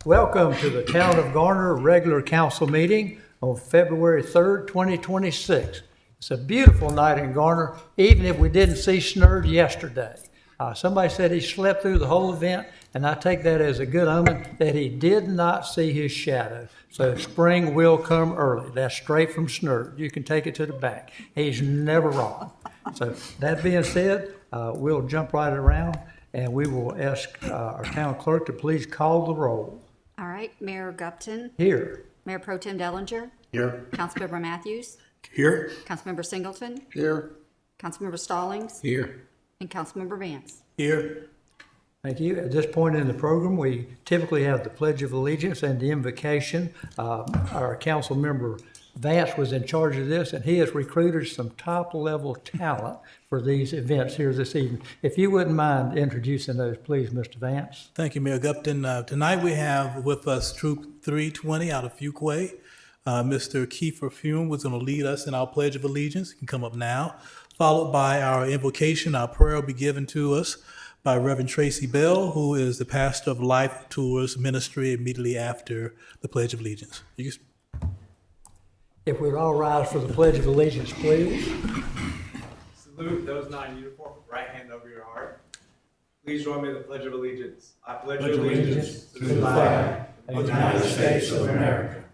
Welcome to the Town of Garner regular council meeting on February 3rd, 2026. It's a beautiful night in Garner, even if we didn't see Snurd yesterday. Somebody said he slept through the whole event, and I take that as a good omen that he did not see his shadow. So spring will come early. That's straight from Snurd. You can take it to the bank. He's never wrong. So that being said, we'll jump right around, and we will ask our town clerk to please call the roll. All right, Mayor Gupton, Here. Mayor Pro Tem Dellinger, Here. Councilmember Matthews, Here. Councilmember Singleton, Here. Councilmember Stallings, Here. and Councilmember Vance. Here. Thank you. At this point in the program, we typically have the Pledge of Allegiance and the invocation. Our council member Vance was in charge of this, and he has recruited some top-level talent for these events here this evening. If you wouldn't mind introducing those, please, Mr. Vance. Thank you, Mayor Gupton. Tonight we have with us Troop 320 out of Fuquay. Mr. Kiefer Fume was going to lead us in our Pledge of Allegiance. He can come up now. Followed by our invocation. Our prayer will be given to us by Reverend Tracy Bell, who is the pastor of Life Tours Ministry immediately after the Pledge of Allegiance. If we'd all rise for the Pledge of Allegiance, please. Salute those not in uniform, right hand over your heart. Please join me in the Pledge of Allegiance. I pledge allegiance to the flag of the United States of America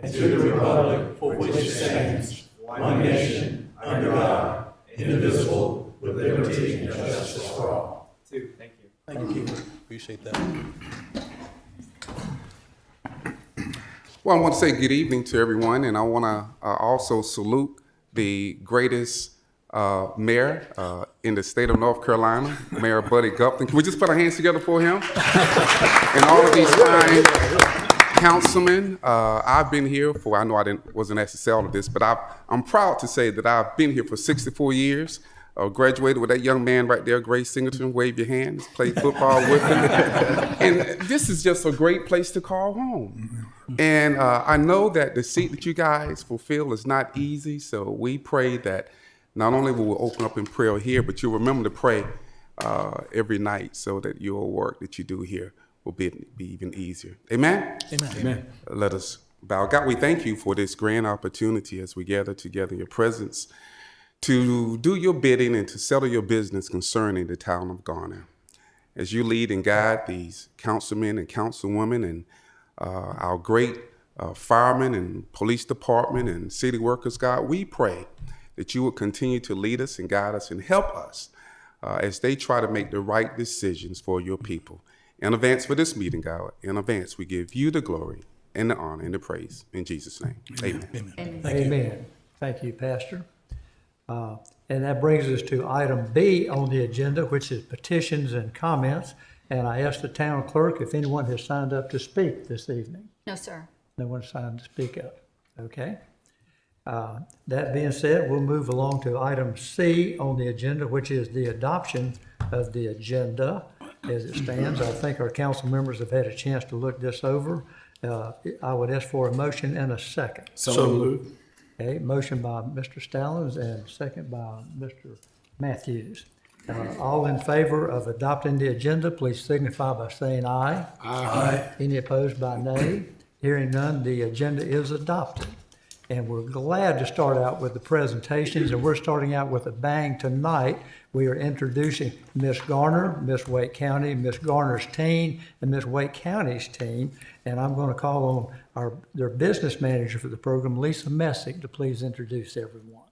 and to the republic for which it stands, one nation, under God, indivisible, with liberty and justice for all. Two, thank you. Thank you. Appreciate that. Well, I want to say good evening to everyone, and I want to also salute the greatest mayor in the state of North Carolina, Mayor Buddy Gupton. Can we just put our hands together for him? And all of these fine councilmen. I've been here for, I know I wasn't asked to say all of this, but I'm proud to say that I've been here for 64 years. Graduated with that young man right there, Grace Singleton. Wave your hands, played football with him. And this is just a great place to call home. And I know that the seat that you guys fulfill is not easy, so we pray that not only will we open up in prayer here, but you'll remember to pray every night so that your work that you do here will be even easier. Amen? Amen. Amen. Let us bow. God, we thank you for this grand opportunity as we gather together in your presence to do your bidding and to settle your business concerning the town of Garner. As you lead and guide these councilmen and councilwomen and our great firemen and police department and city workers, God, we pray that you will continue to lead us and guide us and help us as they try to make the right decisions for your people. In advance for this meeting, God, in advance, we give you the glory and the honor and the praise. In Jesus' name, amen. Amen. Amen. Thank you, Pastor. And that brings us to item B on the agenda, which is petitions and comments. And I asked the town clerk if anyone has signed up to speak this evening. No, sir. No one signed to speak up. Okay. That being said, we'll move along to item C on the agenda, which is the adoption of the agenda as it stands. I think our council members have had a chance to look this over. I would ask for a motion and a second. So moved. Okay, motion by Mr. Stallings and second by Mr. Matthews. All in favor of adopting the agenda, please signify by saying aye. Aye. Any opposed by nay? Hearing none, the agenda is adopted. And we're glad to start out with the presentations, and we're starting out with a bang tonight. We are introducing Miss Garner, Miss Wake County, Miss Garner's team, and Miss Wake County's team. And I'm going to call on their business manager for the program, Lisa Messick, to please introduce everyone.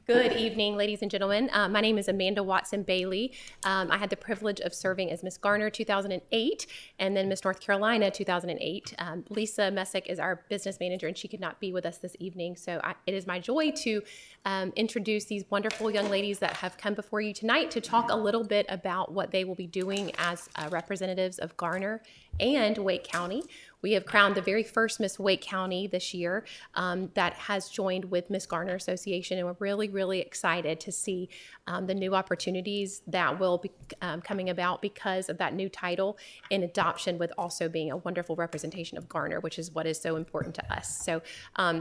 Good evening, ladies and gentlemen. My name is Amanda Watson Bailey. I had the privilege of serving as Miss Garner 2008 and then Miss North Carolina 2008. Lisa Messick is our business manager and she could not be with us this evening. So it is my joy to introduce these wonderful young ladies that have come before you tonight to talk a little bit about what they will be doing as representatives of Garner and Wake County. We have crowned the very first Miss Wake County this year that has joined with Miss Garner Association, and we're really, really excited to see the new opportunities that will be coming about because of that new title in adoption, with also being a wonderful representation of Garner, which is what is so important to us. So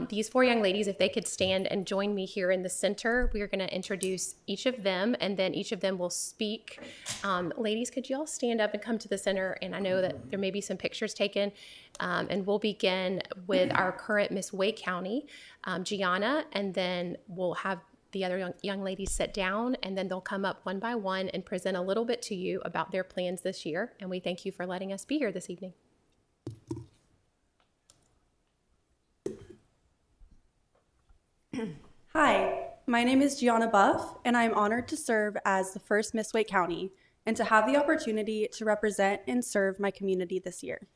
these four young ladies, if they could stand and join me here in the center, we are going to introduce each of them, and then each of them will speak. Ladies, could you all stand up and come to the center? And I know that there may be some pictures taken. And we'll begin with our current Miss Wake County, Gianna, and then we'll have the other young ladies sit down, and then they'll come up one by one and present a little bit to you about their plans this year. And we thank you for letting us be here this evening. Hi, my name is Gianna Buff, and I'm honored to serve as the first Miss Wake County and to have the opportunity to represent and serve my community this year.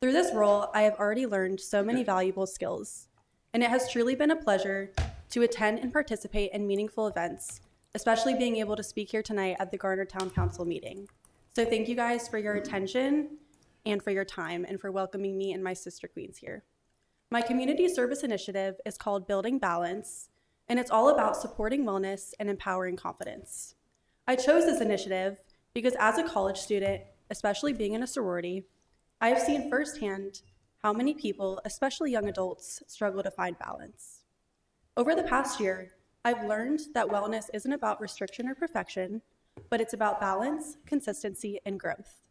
Through this role, I have already learned so many valuable skills, and it has truly been a pleasure to attend and participate in meaningful events, especially being able to speak here tonight at the Garner Town Council meeting. So thank you guys for your attention and for your time and for welcoming me and my sister queens here. My community service initiative is called Building Balance, and it's all about supporting wellness and empowering confidence. I chose this initiative because as a college student, especially being in a sorority, I have seen firsthand how many people, especially young adults, struggle to find balance. Over the past year, I've learned that wellness isn't about restriction or perfection, but it's about balance, consistency, and growth.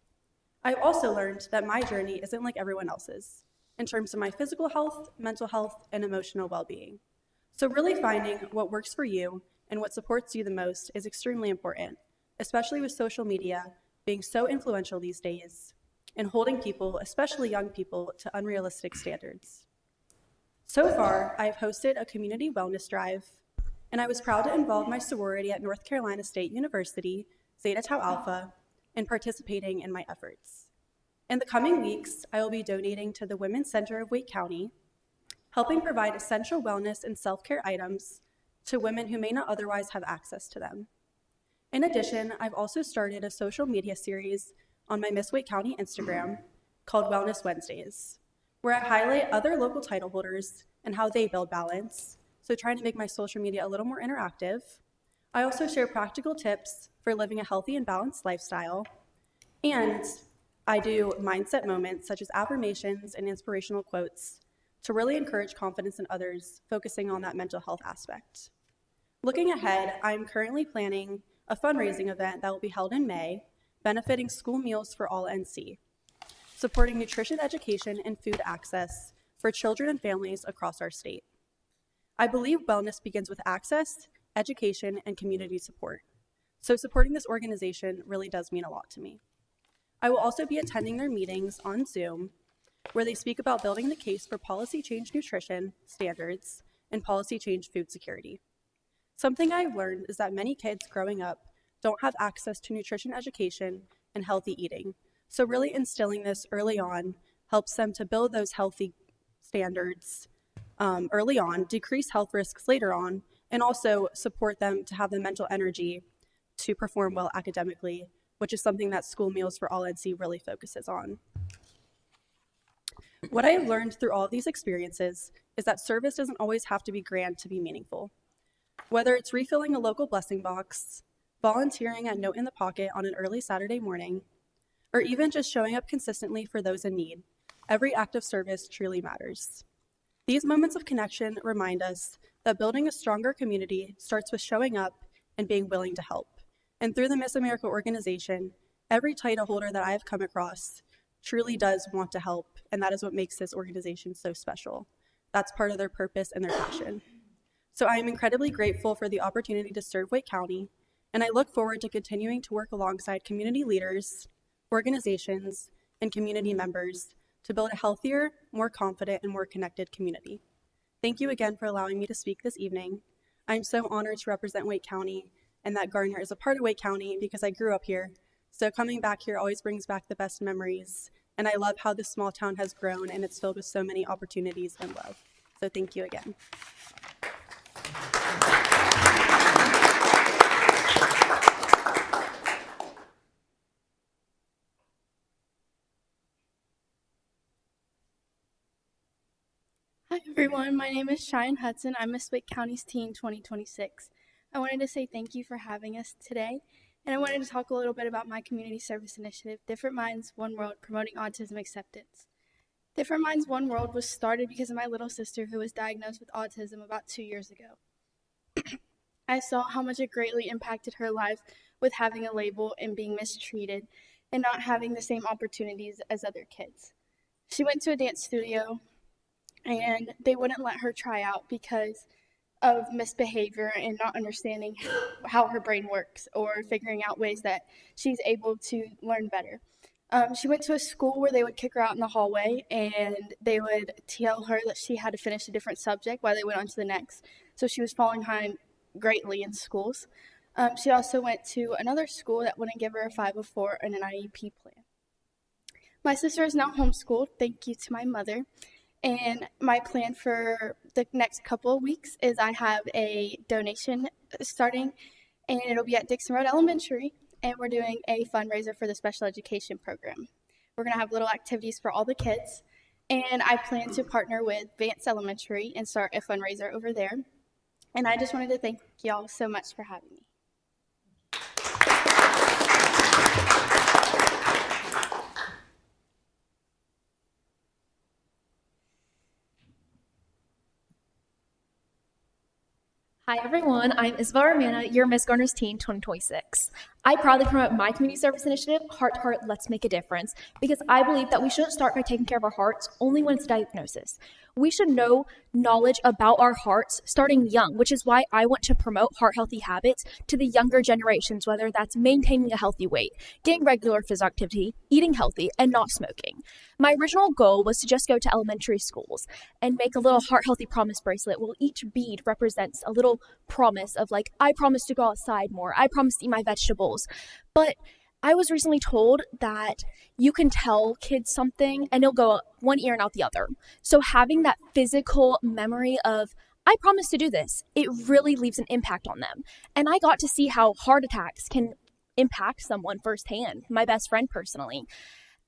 I've also learned that my journey isn't like everyone else's in terms of my physical health, mental health, and emotional well-being. So really finding what works for you and what supports you the most is extremely important, especially with social media being so influential these days and holding people, especially young people, to unrealistic standards. So far, I've hosted a community wellness drive, and I was proud to involve my sorority at North Carolina State University, Zeta Tau Alpha, in participating in my efforts. In the coming weeks, I will be donating to the Women's Center of Wake County, helping provide essential wellness and self-care items to women who may not otherwise have access to them. In addition, I've also started a social media series on my Miss Wake County Instagram called Wellness Wednesdays, where I highlight other local title holders and how they build balance, so trying to make my social media a little more interactive. I also share practical tips for living a healthy and balanced lifestyle, and I do mindset moments such as affirmations and inspirational quotes to really encourage confidence in others, focusing on that mental health aspect. Looking ahead, I'm currently planning a fundraising event that will be held in May, benefiting School Meals for All NC, supporting nutrition education and food access for children and families across our state. I believe wellness begins with access, education, and community support. So supporting this organization really does mean a lot to me. I will also be attending their meetings on Zoom, where they speak about building the case for policy change nutrition standards and policy change food security. Something I've learned is that many kids growing up don't have access to nutrition education and healthy eating. So really instilling this early on helps them to build those healthy standards early on, decrease health risks later on, and also support them to have the mental energy to perform well academically, which is something that School Meals for All NC really focuses on. What I have learned through all of these experiences is that service doesn't always have to be grand to be meaningful. Whether it's refilling a local blessing box, volunteering at Note in the Pocket on an early Saturday morning, or even just showing up consistently for those in need, every act of service truly matters. These moments of connection remind us that building a stronger community starts with showing up and being willing to help. And through the Miss America organization, every title holder that I have come across truly does want to help, and that is what makes this organization so special. That's part of their purpose and their passion. So I am incredibly grateful for the opportunity to serve Wake County, and I look forward to continuing to work alongside community leaders, organizations, and community members to build a healthier, more confident, and more connected community. Thank you again for allowing me to speak this evening. I'm so honored to represent Wake County and that Garner is a part of Wake County because I grew up here. So coming back here always brings back the best memories, and I love how this small town has grown and it's filled with so many opportunities and love. So thank you again. Hi everyone, my name is Cheyenne Hudson. I'm Miss Wake County's Teen 2026. I wanted to say thank you for having us today, and I wanted to talk a little bit about my community service initiative, Different Minds, One World, Promoting Autism Acceptance. Different Minds, One World was started because of my little sister who was diagnosed with autism about 2 years ago. I saw how much it greatly impacted her life with having a label and being mistreated and not having the same opportunities as other kids. She went to a dance studio and they wouldn't let her try out because of misbehavior and not understanding how her brain works or figuring out ways that she's able to learn better. She went to a school where they would kick her out in the hallway and they would tell her that she had to finish a different subject while they went on to the next. So she was falling behind greatly in schools. She also went to another school that wouldn't give her a 504 and an IEP plan. My sister is now homeschooled, thank you to my mother. And my plan for the next couple of weeks is I have a donation starting, and it'll be at Dixon Road Elementary, and we're doing a fundraiser for the special education program. We're going to have little activities for all the kids, and I plan to partner with Vance Elementary and start a fundraiser over there. And I just wanted to thank y'all so much for having me. Hi everyone, I'm Isabel Romana, your Miss Garner's Teen 2026. I proudly promote my community service initiative, Heart to Heart, Let's Make a Difference, because I believe that we shouldn't start by taking care of our hearts only when it's a diagnosis. We should know knowledge about our hearts starting young, which is why I want to promote heart healthy habits to the younger generations, whether that's maintaining a healthy weight, getting regular physical activity, eating healthy, and not smoking. My original goal was to just go to elementary schools and make a little heart healthy promise bracelet. Well, each bead represents a little promise of like, I promise to go outside more, I promise to eat my vegetables. But I was recently told that you can tell kids something and it'll go one ear and out the other. So having that physical memory of, I promise to do this, it really leaves an impact on them. And I got to see how heart attacks can impact someone firsthand, my best friend personally.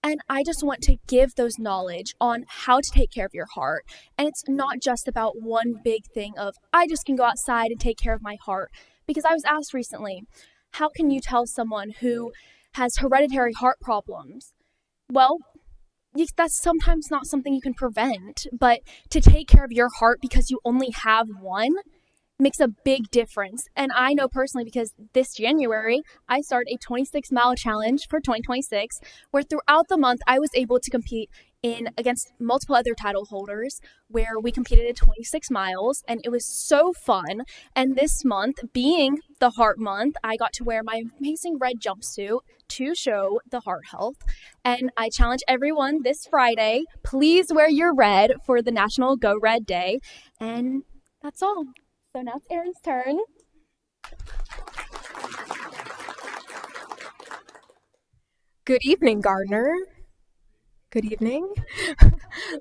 And I just want to give those knowledge on how to take care of your heart. And it's not just about one big thing of, I just can go outside and take care of my heart. Because I was asked recently, how can you tell someone who has hereditary heart problems? Well, that's sometimes not something you can prevent, but to take care of your heart because you only have one makes a big difference. And I know personally because this January, I started a 26-mile challenge for 2026, where throughout the month, I was able to compete against multiple other title holders, where we competed at 26 miles, and it was so fun. And this month, being the Heart Month, I got to wear my amazing red jumpsuit to show the heart health. And I challenge everyone this Friday, please wear your red for the National Go Red Day. And that's all. So now it's Erin's turn. Good evening, Gardner. Good evening.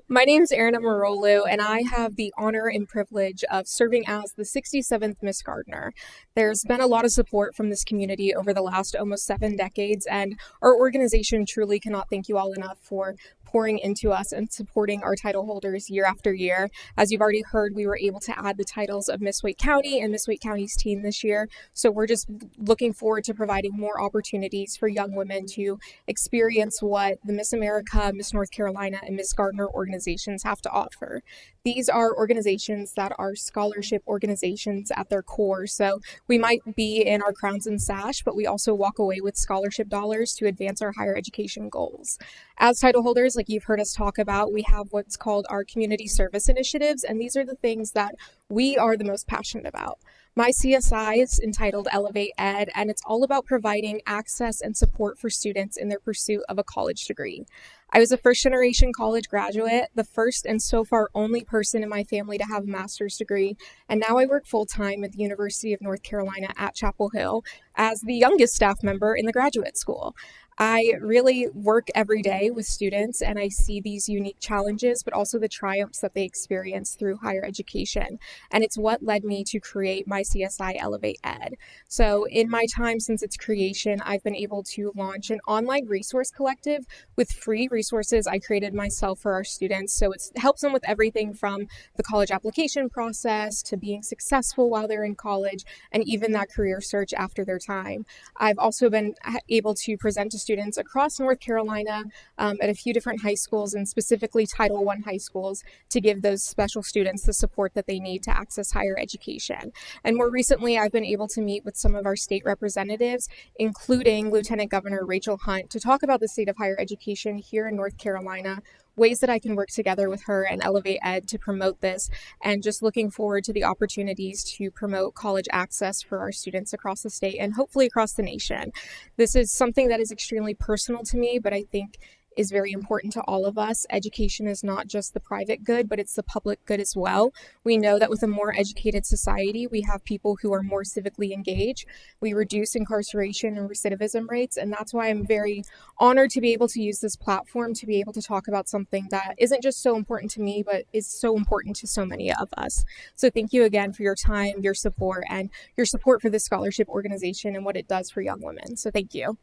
My name is Erin Amarolu, and I have the honor and privilege of serving as the 67th Miss Gardner. There's been a lot of support from this community over the last almost 7 decades, and our organization truly cannot thank you all enough for pouring into us and supporting our title holders year after year. As you've already heard, we were able to add the titles of Miss Wake County and Miss Wake County's Teen this year. So we're just looking forward to providing more opportunities for young women to experience what the Miss America, Miss North Carolina, and Miss Gardner organizations have to offer. These are organizations that are scholarship organizations at their core. So we might be in our crowns and sash, but we also walk away with scholarship dollars to advance our higher education goals. As title holders, like you've heard us talk about, we have what's called our community service initiatives, and these are the things that we are the most passionate about. My CSI is entitled Elevate Ed, and it's all about providing access and support for students in their pursuit of a college degree. I was a first-generation college graduate, the first and so far only person in my family to have a master's degree, and now I work full-time at the University of North Carolina at Chapel Hill as the youngest staff member in the graduate school. I really work every day with students and I see these unique challenges, but also the triumphs that they experience through higher education. And it's what led me to create my CSI Elevate Ed. So in my time since its creation, I've been able to launch an online resource collective with free resources I created myself for our students. So it helps them with everything from the college application process to being successful while they're in college and even that career search after their time. I've also been able to present to students across North Carolina at a few different high schools and specifically Title I high schools to give those special students the support that they need to access higher education. And more recently, I've been able to meet with some of our state representatives, including Lieutenant Governor Rachel Hunt, to talk about the state of higher education here in North Carolina, ways that I can work together with her and Elevate Ed to promote this, and just looking forward to the opportunities to promote college access for our students across the state and hopefully across the nation. This is something that is extremely personal to me, but I think is very important to all of us. Education is not just the private good, but it's the public good as well. We know that with a more educated society, we have people who are more civically engaged. We reduce incarceration and recidivism rates, and that's why I'm very honored to be able to use this platform to be able to talk about something that isn't just so important to me, but is so important to so many of us. So thank you again for your time, your support, and your support for this scholarship organization and what it does for young women. So thank you.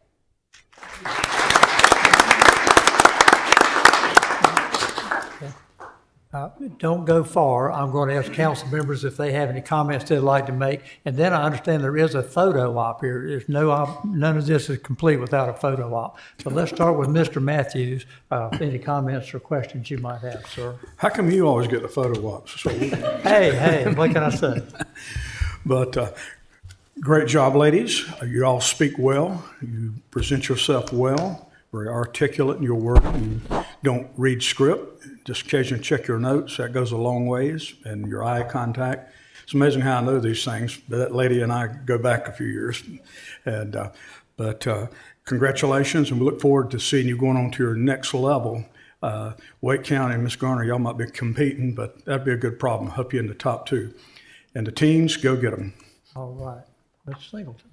Don't go far. I'm going to ask council members if they have any comments they'd like to make. And then I understand there is a photo op here. There's none of this is complete without a photo op. So let's start with Mr. Matthews. Any comments or questions you might have, sir? How come you always get the photo ops? Hey, what can I say? But great job, ladies. You all speak well. You present yourself well, very articulate in your work. You don't read script. Just occasionally check your notes. That goes a long ways. And your eye contact. It's amazing how I know these things. That lady and I go back a few years. But congratulations, and we look forward to seeing you going on to your next level. Wake County and Ms. Garner, y'all might be competing, but that'd be a good problem. Help you in the top two. And the teens, go get them. All right. Mr. Singleton.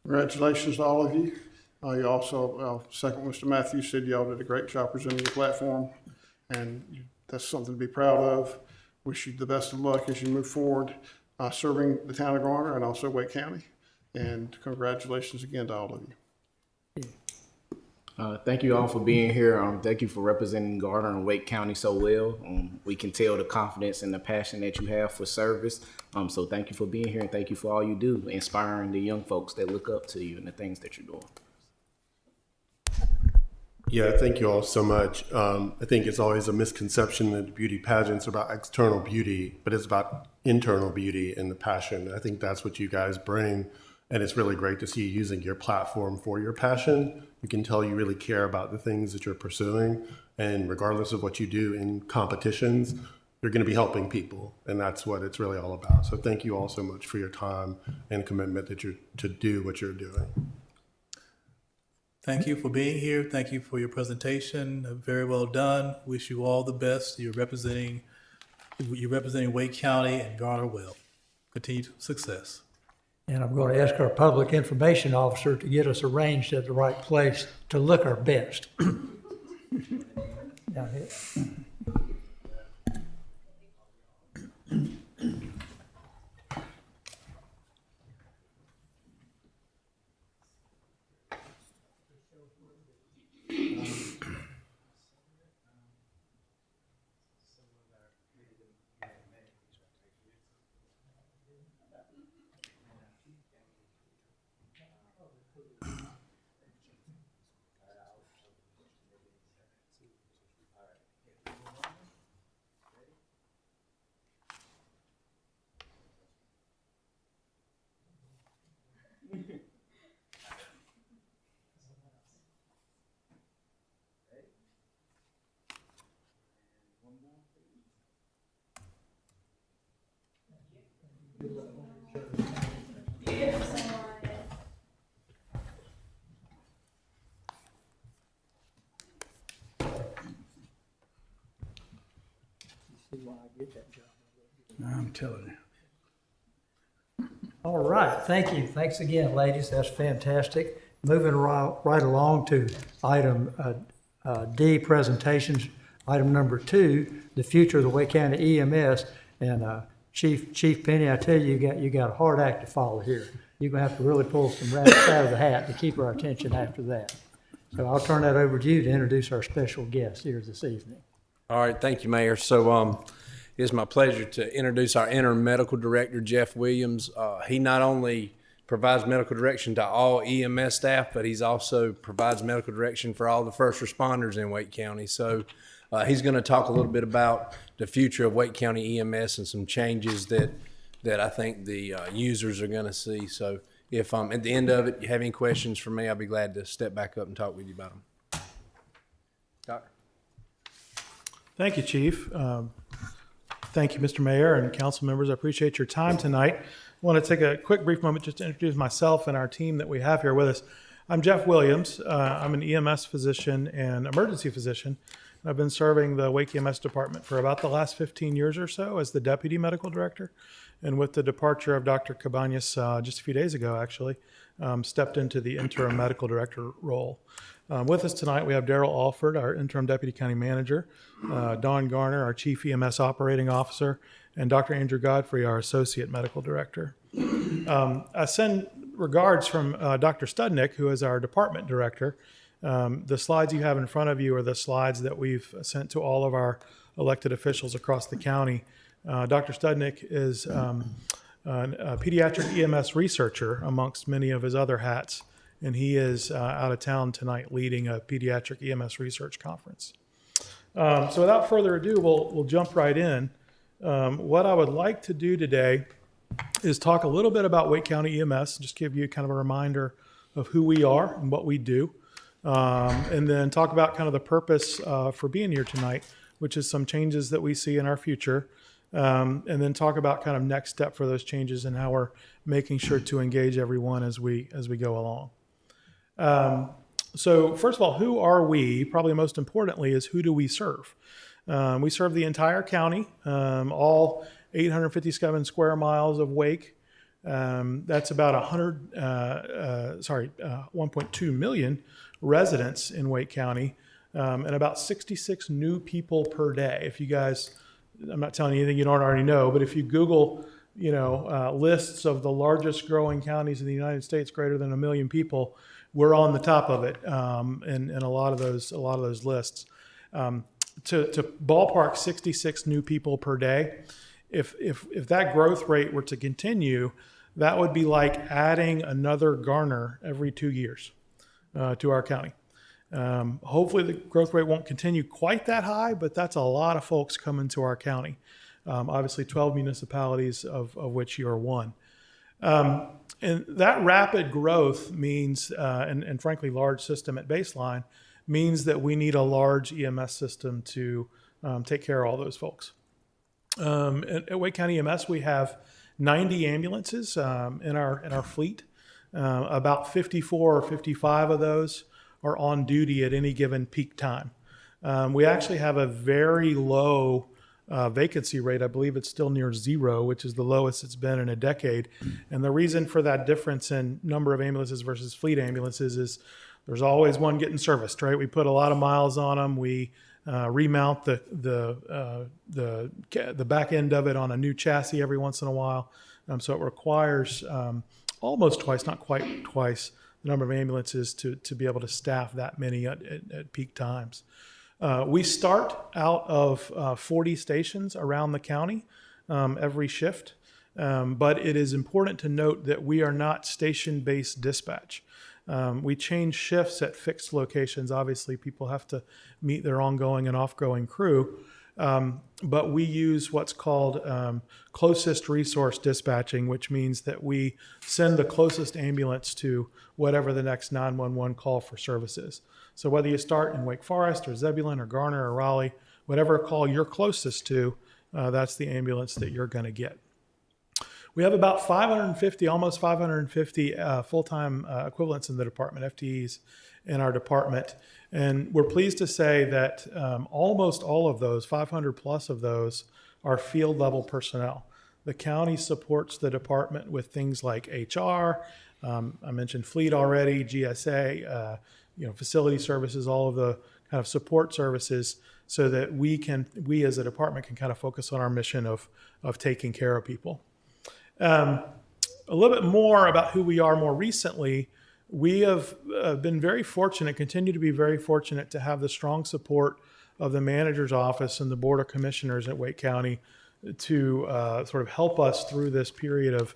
Congratulations to all of you. You also, second Mr. Matthews, said y'all did a great job presenting your platform, and that's something to be proud of. Wish you the best of luck as you move forward, serving the town of Garner and also Wake County. And congratulations again to all of you. Thank you all for being here. Thank you for representing Garner and Wake County so well. We can tell the confidence and the passion that you have for service. So thank you for being here, and thank you for all you do, inspiring the young folks that look up to you and the things that you're doing. Yeah, thank you all so much. I think it's always a misconception that beauty pageants are about external beauty, but it's about internal beauty and the passion. I think that's what you guys bring, and it's really great to see you using your platform for your passion. You can tell you really care about the things that you're pursuing, and regardless of what you do in competitions, you're going to be helping people, and that's what it's really all about. So thank you all so much for your time and commitment that you're to do what you're doing. Thank you for being here. Thank you for your presentation. Very well done. Wish you all the best. You're representing Wake County and Garner well. Continued success. And I'm going to ask our public information officer to get us arranged at the right place to look our best. Down here. I'm telling you. All right, thank you. Thanks again, ladies. That's fantastic. Moving right along to item D, presentations. Item number 2, the future of the Wake County EMS. And Chief Penny, I tell you, you got a hard act to follow here. You're gonna have to really pull some rabbits out of the hat to keep our attention after that. So I'll turn that over to you to introduce our special guest here this evening. All right, thank you, Mayor. So it's my pleasure to introduce our interim medical director, Jeff Williams. He not only provides medical direction to all EMS staff, but he's also provides medical direction for all the first responders in Wake County. So he's going to talk a little bit about the future of Wake County EMS and some changes that I think the users are going to see. So if at the end of it you have any questions for me, I'll be glad to step back up and talk with you about them. Doctor. Thank you, Chief. Thank you, Mr. Mayor and council members. I appreciate your time tonight. I want to take a quick brief moment just to introduce myself and our team that we have here with us. I'm Jeff Williams. I'm an EMS physician and emergency physician. I've been serving the Wake EMS department for about the last 15 years or so as the deputy medical director. And with the departure of Dr. Cabanas just a few days ago, actually, stepped into the interim medical director role. With us tonight, we have Daryl Alford, our interim deputy county manager, Don Garner, our chief EMS operating officer, and Dr. Andrew Godfrey, our associate medical director. I send regards from Dr. Studnick, who is our department director. The slides you have in front of you are the slides that we've sent to all of our elected officials across the county. Dr. Studnick is a pediatric EMS researcher amongst many of his other hats, and he is out of town tonight leading a pediatric EMS research conference. So without further ado, we'll jump right in. What I would like to do today is talk a little bit about Wake County EMS, just give you kind of a reminder of who we are and what we do, and then talk about kind of the purpose for being here tonight, which is some changes that we see in our future, and then talk about kind of next step for those changes and how we're making sure to engage everyone as we go along. So first of all, who are we? Probably most importantly is who do we serve? We serve the entire county, all 857 square miles of Wake. That's about 1.2 million residents in Wake County, and about 66 new people per day. If you guys, I'm not telling you anything you don't already know, but if you Google, lists of the largest growing counties in the United States, greater than 1 million people, we're on the top of it in a lot of those lists. To ballpark 66 new people per day, if that growth rate were to continue, that would be like adding another Garner every 2 years to our county. Hopefully the growth rate won't continue quite that high, but that's a lot of folks coming to our county. Obviously 12 municipalities of which you are one. And that rapid growth means, and frankly large system at baseline, means that we need a large EMS system to take care of all those folks. At Wake County EMS, we have 90 ambulances in our fleet. About 54 or 55 of those are on duty at any given peak time. We actually have a very low vacancy rate. I believe it's still near 0, which is the lowest it's been in a decade. And the reason for that difference in number of ambulances versus fleet ambulances is there's always one getting serviced, right? We put a lot of miles on them. We remount the back end of it on a new chassis every once in a while. So it requires almost twice, not quite twice, the number of ambulances to be able to staff that many at peak times. We start out of 40 stations around the county every shift, but it is important to note that we are not station-based dispatch. We change shifts at fixed locations. Obviously, people have to meet their ongoing and off-going crew, but we use what's called closest resource dispatching, which means that we send the closest ambulance to whatever the next 911 call for service is. So whether you start in Wake Forest or Zebulon or Garner or Raleigh, whatever call you're closest to, that's the ambulance that you're going to get. We have about 550, almost 550 full-time equivalents in the department, FTEs in our department. And we're pleased to say that almost all of those, 500 plus of those, are field level personnel. The county supports the department with things like HR, I mentioned fleet already, GSA, facility services, all of the kind of support services, so that we as a department can kind of focus on our mission of taking care of people. A little bit more about who we are more recently. We have been very fortunate, continue to be very fortunate to have the strong support of the manager's office and the Board of Commissioners at Wake County to sort of help us through this period of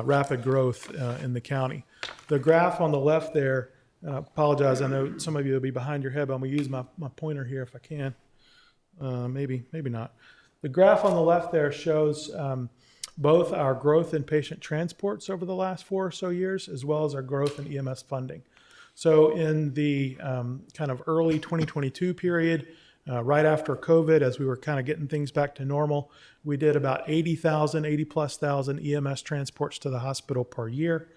rapid growth in the county. The graph on the left there, and I apologize, I know some of you will be behind your head, but I'm going to use my pointer here if I can. Maybe not. The graph on the left there shows both our growth in patient transports over the last 4 or so years, as well as our growth in EMS funding. So in the kind of early 2022 period, right after COVID, as we were kind of getting things back to normal, we did about 80 plus thousand EMS transports to the hospital per year.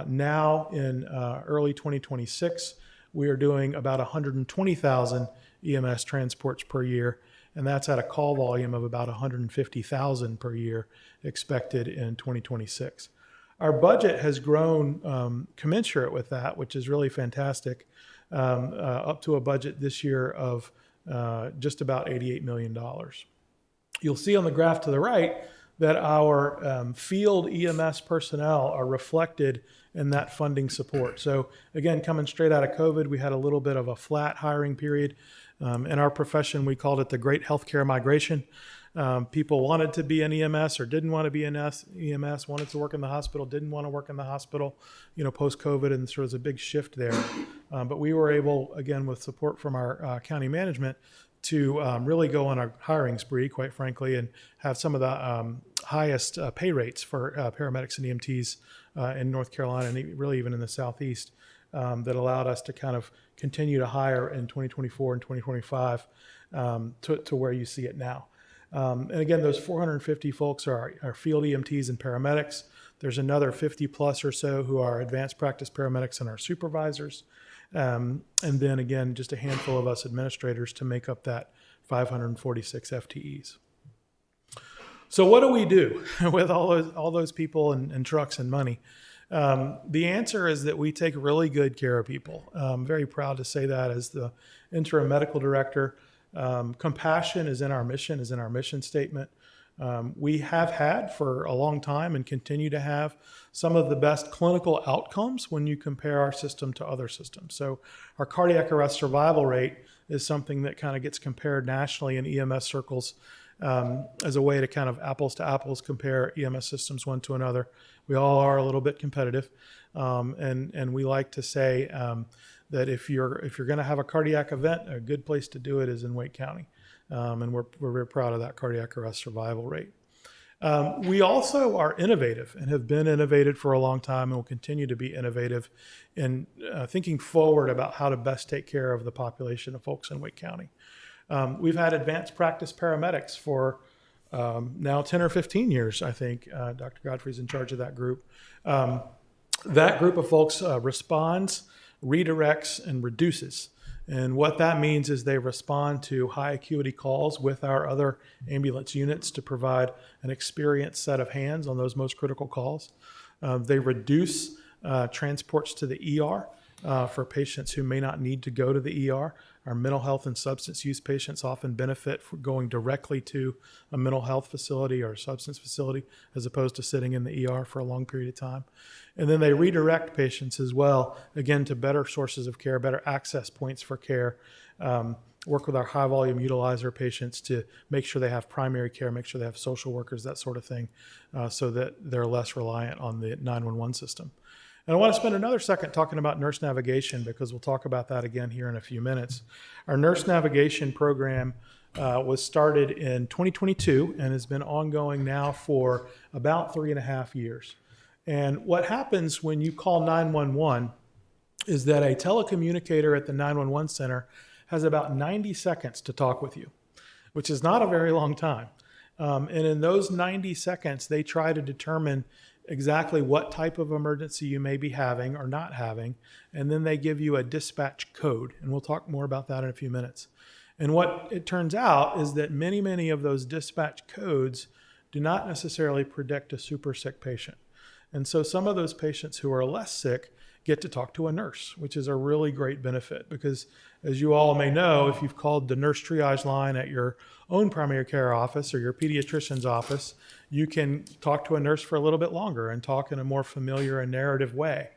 Now in early 2026, we are doing about 120,000 EMS transports per year, and that's at a call volume of about 150,000 per year expected in 2026. Our budget has grown commensurate with that, which is really fantastic, up to a budget this year of just about $88 million. You'll see on the graph to the right that our field EMS personnel are reflected in that funding support. So again, coming straight out of COVID, we had a little bit of a flat hiring period. In our profession, we called it the Great Healthcare Migration. People wanted to be in EMS or didn't want to be in EMS, wanted to work in the hospital, didn't want to work in the hospital, post-COVID, and there was a big shift there. But we were able, again, with support from our county management, to really go on a hiring spree, quite frankly, and have some of the highest pay rates for paramedics and EMTs in North Carolina and really even in the Southeast, that allowed us to kind of continue to hire in 2024 and 2025 to where you see it now. And again, those 450 folks are our field EMTs and paramedics. There's another 50 plus or so who are advanced practice paramedics and our supervisors. And then again, just a handful of us administrators to make up that 546 FTEs. So what do we do with all those people and trucks and money? The answer is that we take really good care of people. I'm very proud to say that as the interim medical director. Compassion is in our mission statement. We have had for a long time and continue to have some of the best clinical outcomes when you compare our system to other systems. So our cardiac arrest survival rate is something that kind of gets compared nationally in EMS circles as a way to kind of apples to apples compare EMS systems one to another. We all are a little bit competitive, and we like to say that if you're going to have a cardiac event, a good place to do it is in Wake County. And we're very proud of that cardiac arrest survival rate. We also are innovative and have been innovative for a long time and will continue to be innovative in thinking forward about how to best take care of the population of folks in Wake County. We've had advanced practice paramedics for now 10 or 15 years, I think. Dr. Godfrey's in charge of that group. That group of folks responds, redirects, and reduces. And what that means is they respond to high acuity calls with our other ambulance units to provide an experienced set of hands on those most critical calls. They reduce transports to the ER for patients who may not need to go to the ER. Our mental health and substance use patients often benefit from going directly to a mental health facility or a substance facility as opposed to sitting in the ER for a long period of time. And then they redirect patients as well, again, to better sources of care, better access points for care, work with our high volume utilizer patients to make sure they have primary care, make sure they have social workers, that sort of thing, so that they're less reliant on the 911 system. And I want to spend another second talking about nurse navigation because we'll talk about that again here in a few minutes. Our nurse navigation program was started in 2022 and has been ongoing now for about 3.5 years. And what happens when you call 911 is that a telecommunicator at the 911 center has about 90 seconds to talk with you, which is not a very long time. And in those 90 seconds, they try to determine exactly what type of emergency you may be having or not having, and then they give you a dispatch code, and we'll talk more about that in a few minutes. And what it turns out is that many of those dispatch codes do not necessarily predict a super sick patient. And so some of those patients who are less sick get to talk to a nurse, which is a really great benefit because, as you all may know, if you've called the nurse triage line at your own primary care office or your pediatrician's office, you can talk to a nurse for a little bit longer and talk in a more familiar and narrative way.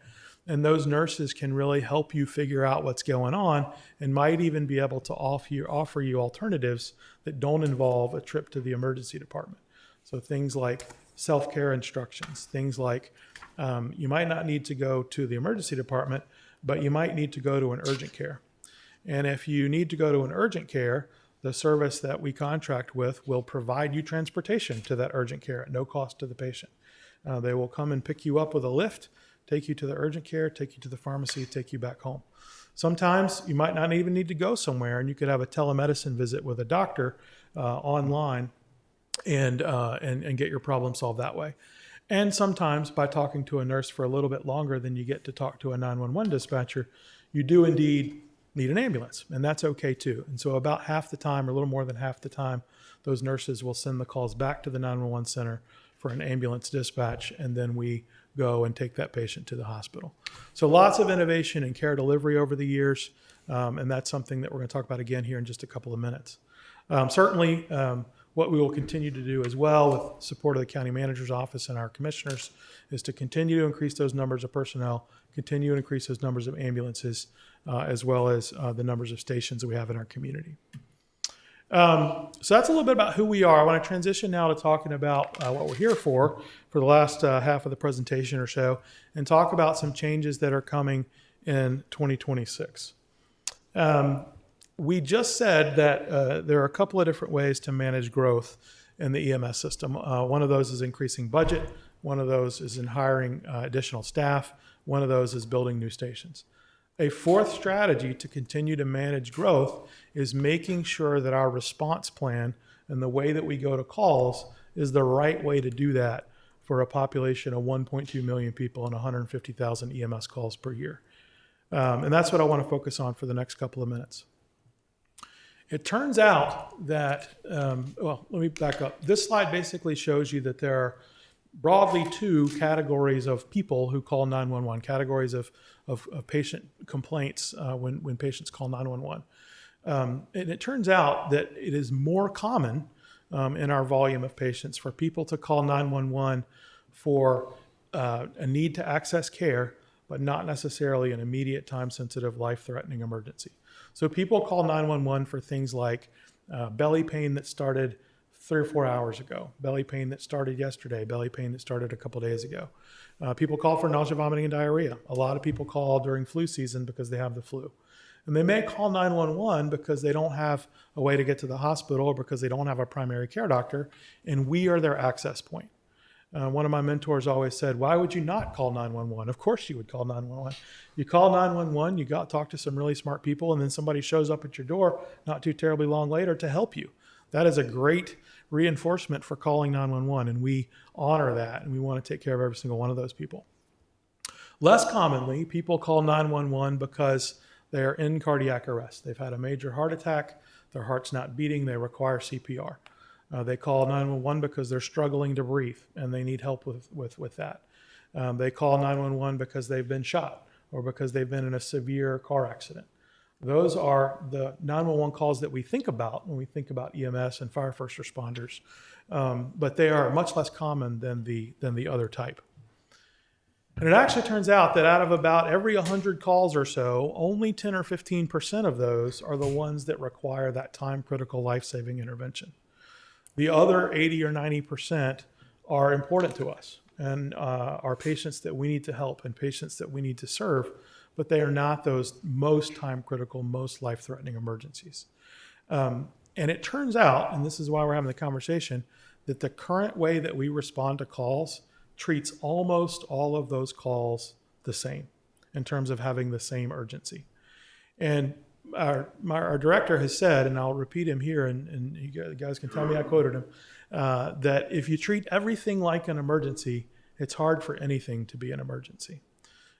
And those nurses can really help you figure out what's going on and might even be able to offer you alternatives that don't involve a trip to the emergency department. So things like self-care instructions, things like you might not need to go to the emergency department, but you might need to go to an urgent care. And if you need to go to an urgent care, the service that we contract with will provide you transportation to that urgent care at no cost to the patient. They will come and pick you up with a lift, take you to the urgent care, take you to the pharmacy, take you back home. Sometimes you might not even need to go somewhere, and you could have a telemedicine visit with a doctor online and get your problem solved that way. And sometimes by talking to a nurse for a little bit longer than you get to talk to a 911 dispatcher, you do indeed need an ambulance, and that's okay too. And so about half the time, or a little more than half the time, those nurses will send the calls back to the 911 center for an ambulance dispatch, and then we go and take that patient to the hospital. So lots of innovation in care delivery over the years, and that's something that we're going to talk about again here in just a couple of minutes. Certainly, what we will continue to do as well with support of the county manager's office and our commissioners is to continue to increase those numbers of personnel, continue to increase those numbers of ambulances, as well as the numbers of stations that we have in our community. So that's a little bit about who we are. I want to transition now to talking about what we're here for the last half of the presentation or so, and talk about some changes that are coming in 2026. We just said that there are a couple of different ways to manage growth in the EMS system. One of those is increasing budget. One of those is in hiring additional staff. One of those is building new stations. A fourth strategy to continue to manage growth is making sure that our response plan and the way that we go to calls is the right way to do that for a population of 1.2 million people and 150,000 EMS calls per year. And that's what I want to focus on for the next couple of minutes. It turns out that, well, let me back up. This slide basically shows you that there are broadly two categories of people who call 911, categories of patient complaints when patients call 911. And it turns out that it is more common in our volume of patients for people to call 911 for a need to access care, but not necessarily an immediate time-sensitive, life-threatening emergency. So people call 911 for things like belly pain that started 3 or 4 hours ago, belly pain that started yesterday, belly pain that started a couple days ago. People call for nausea, vomiting, and diarrhea. A lot of people call during flu season because they have the flu. And they may call 911 because they don't have a way to get to the hospital or because they don't have a primary care doctor, and we are their access point. One of my mentors always said, why would you not call 911? Of course you would call 911. You call 911, you talk to some really smart people, and then somebody shows up at your door not too terribly long later to help you. That is a great reinforcement for calling 911, and we honor that, and we want to take care of every single one of those people. Less commonly, people call 911 because they're in cardiac arrest. They've had a major heart attack, their heart's not beating, they require CPR. They call 911 because they're struggling to breathe and they need help with that. They call 911 because they've been shot or because they've been in a severe car accident. Those are the 911 calls that we think about when we think about EMS and fire first responders, but they are much less common than the other type. And it actually turns out that out of about every 100 calls or so, only 10 or 15% of those are the ones that require that time-critical life-saving intervention. The other 80 or 90% are important to us and are patients that we need to help and patients that we need to serve, but they are not those most time-critical, most life-threatening emergencies. And it turns out, and this is why we're having the conversation, that the current way that we respond to calls treats almost all of those calls the same in terms of having the same urgency. And our director has said, and I'll repeat him here, and you guys can tell me I quoted him, that if you treat everything like an emergency, it's hard for anything to be an emergency.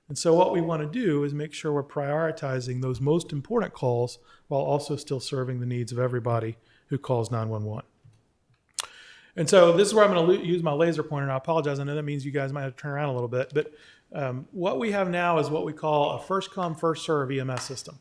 And so what we want to do is make sure we're prioritizing those most important calls while also still serving the needs of everybody who calls 911. And so this is where I'm going to use my laser pointer, and I apologize. I know that means you guys might have to turn around a little bit, but what we have now is what we call a first come, first serve EMS system.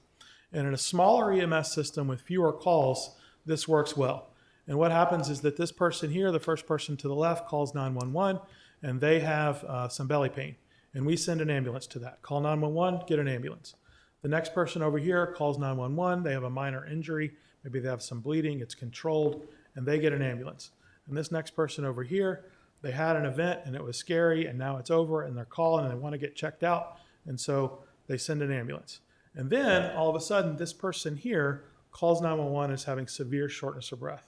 And in a smaller EMS system with fewer calls, this works well. And what happens is that this person here, the first person to the left, calls 911, and they have some belly pain. And we send an ambulance to that. Call 911, get an ambulance. The next person over here calls 911, they have a minor injury, maybe they have some bleeding, it's controlled, and they get an ambulance. And this next person over here, they had an event and it was scary and now it's over and they're calling and they want to get checked out. And so they send an ambulance. And then all of a sudden, this person here calls 911 and is having severe shortness of breath.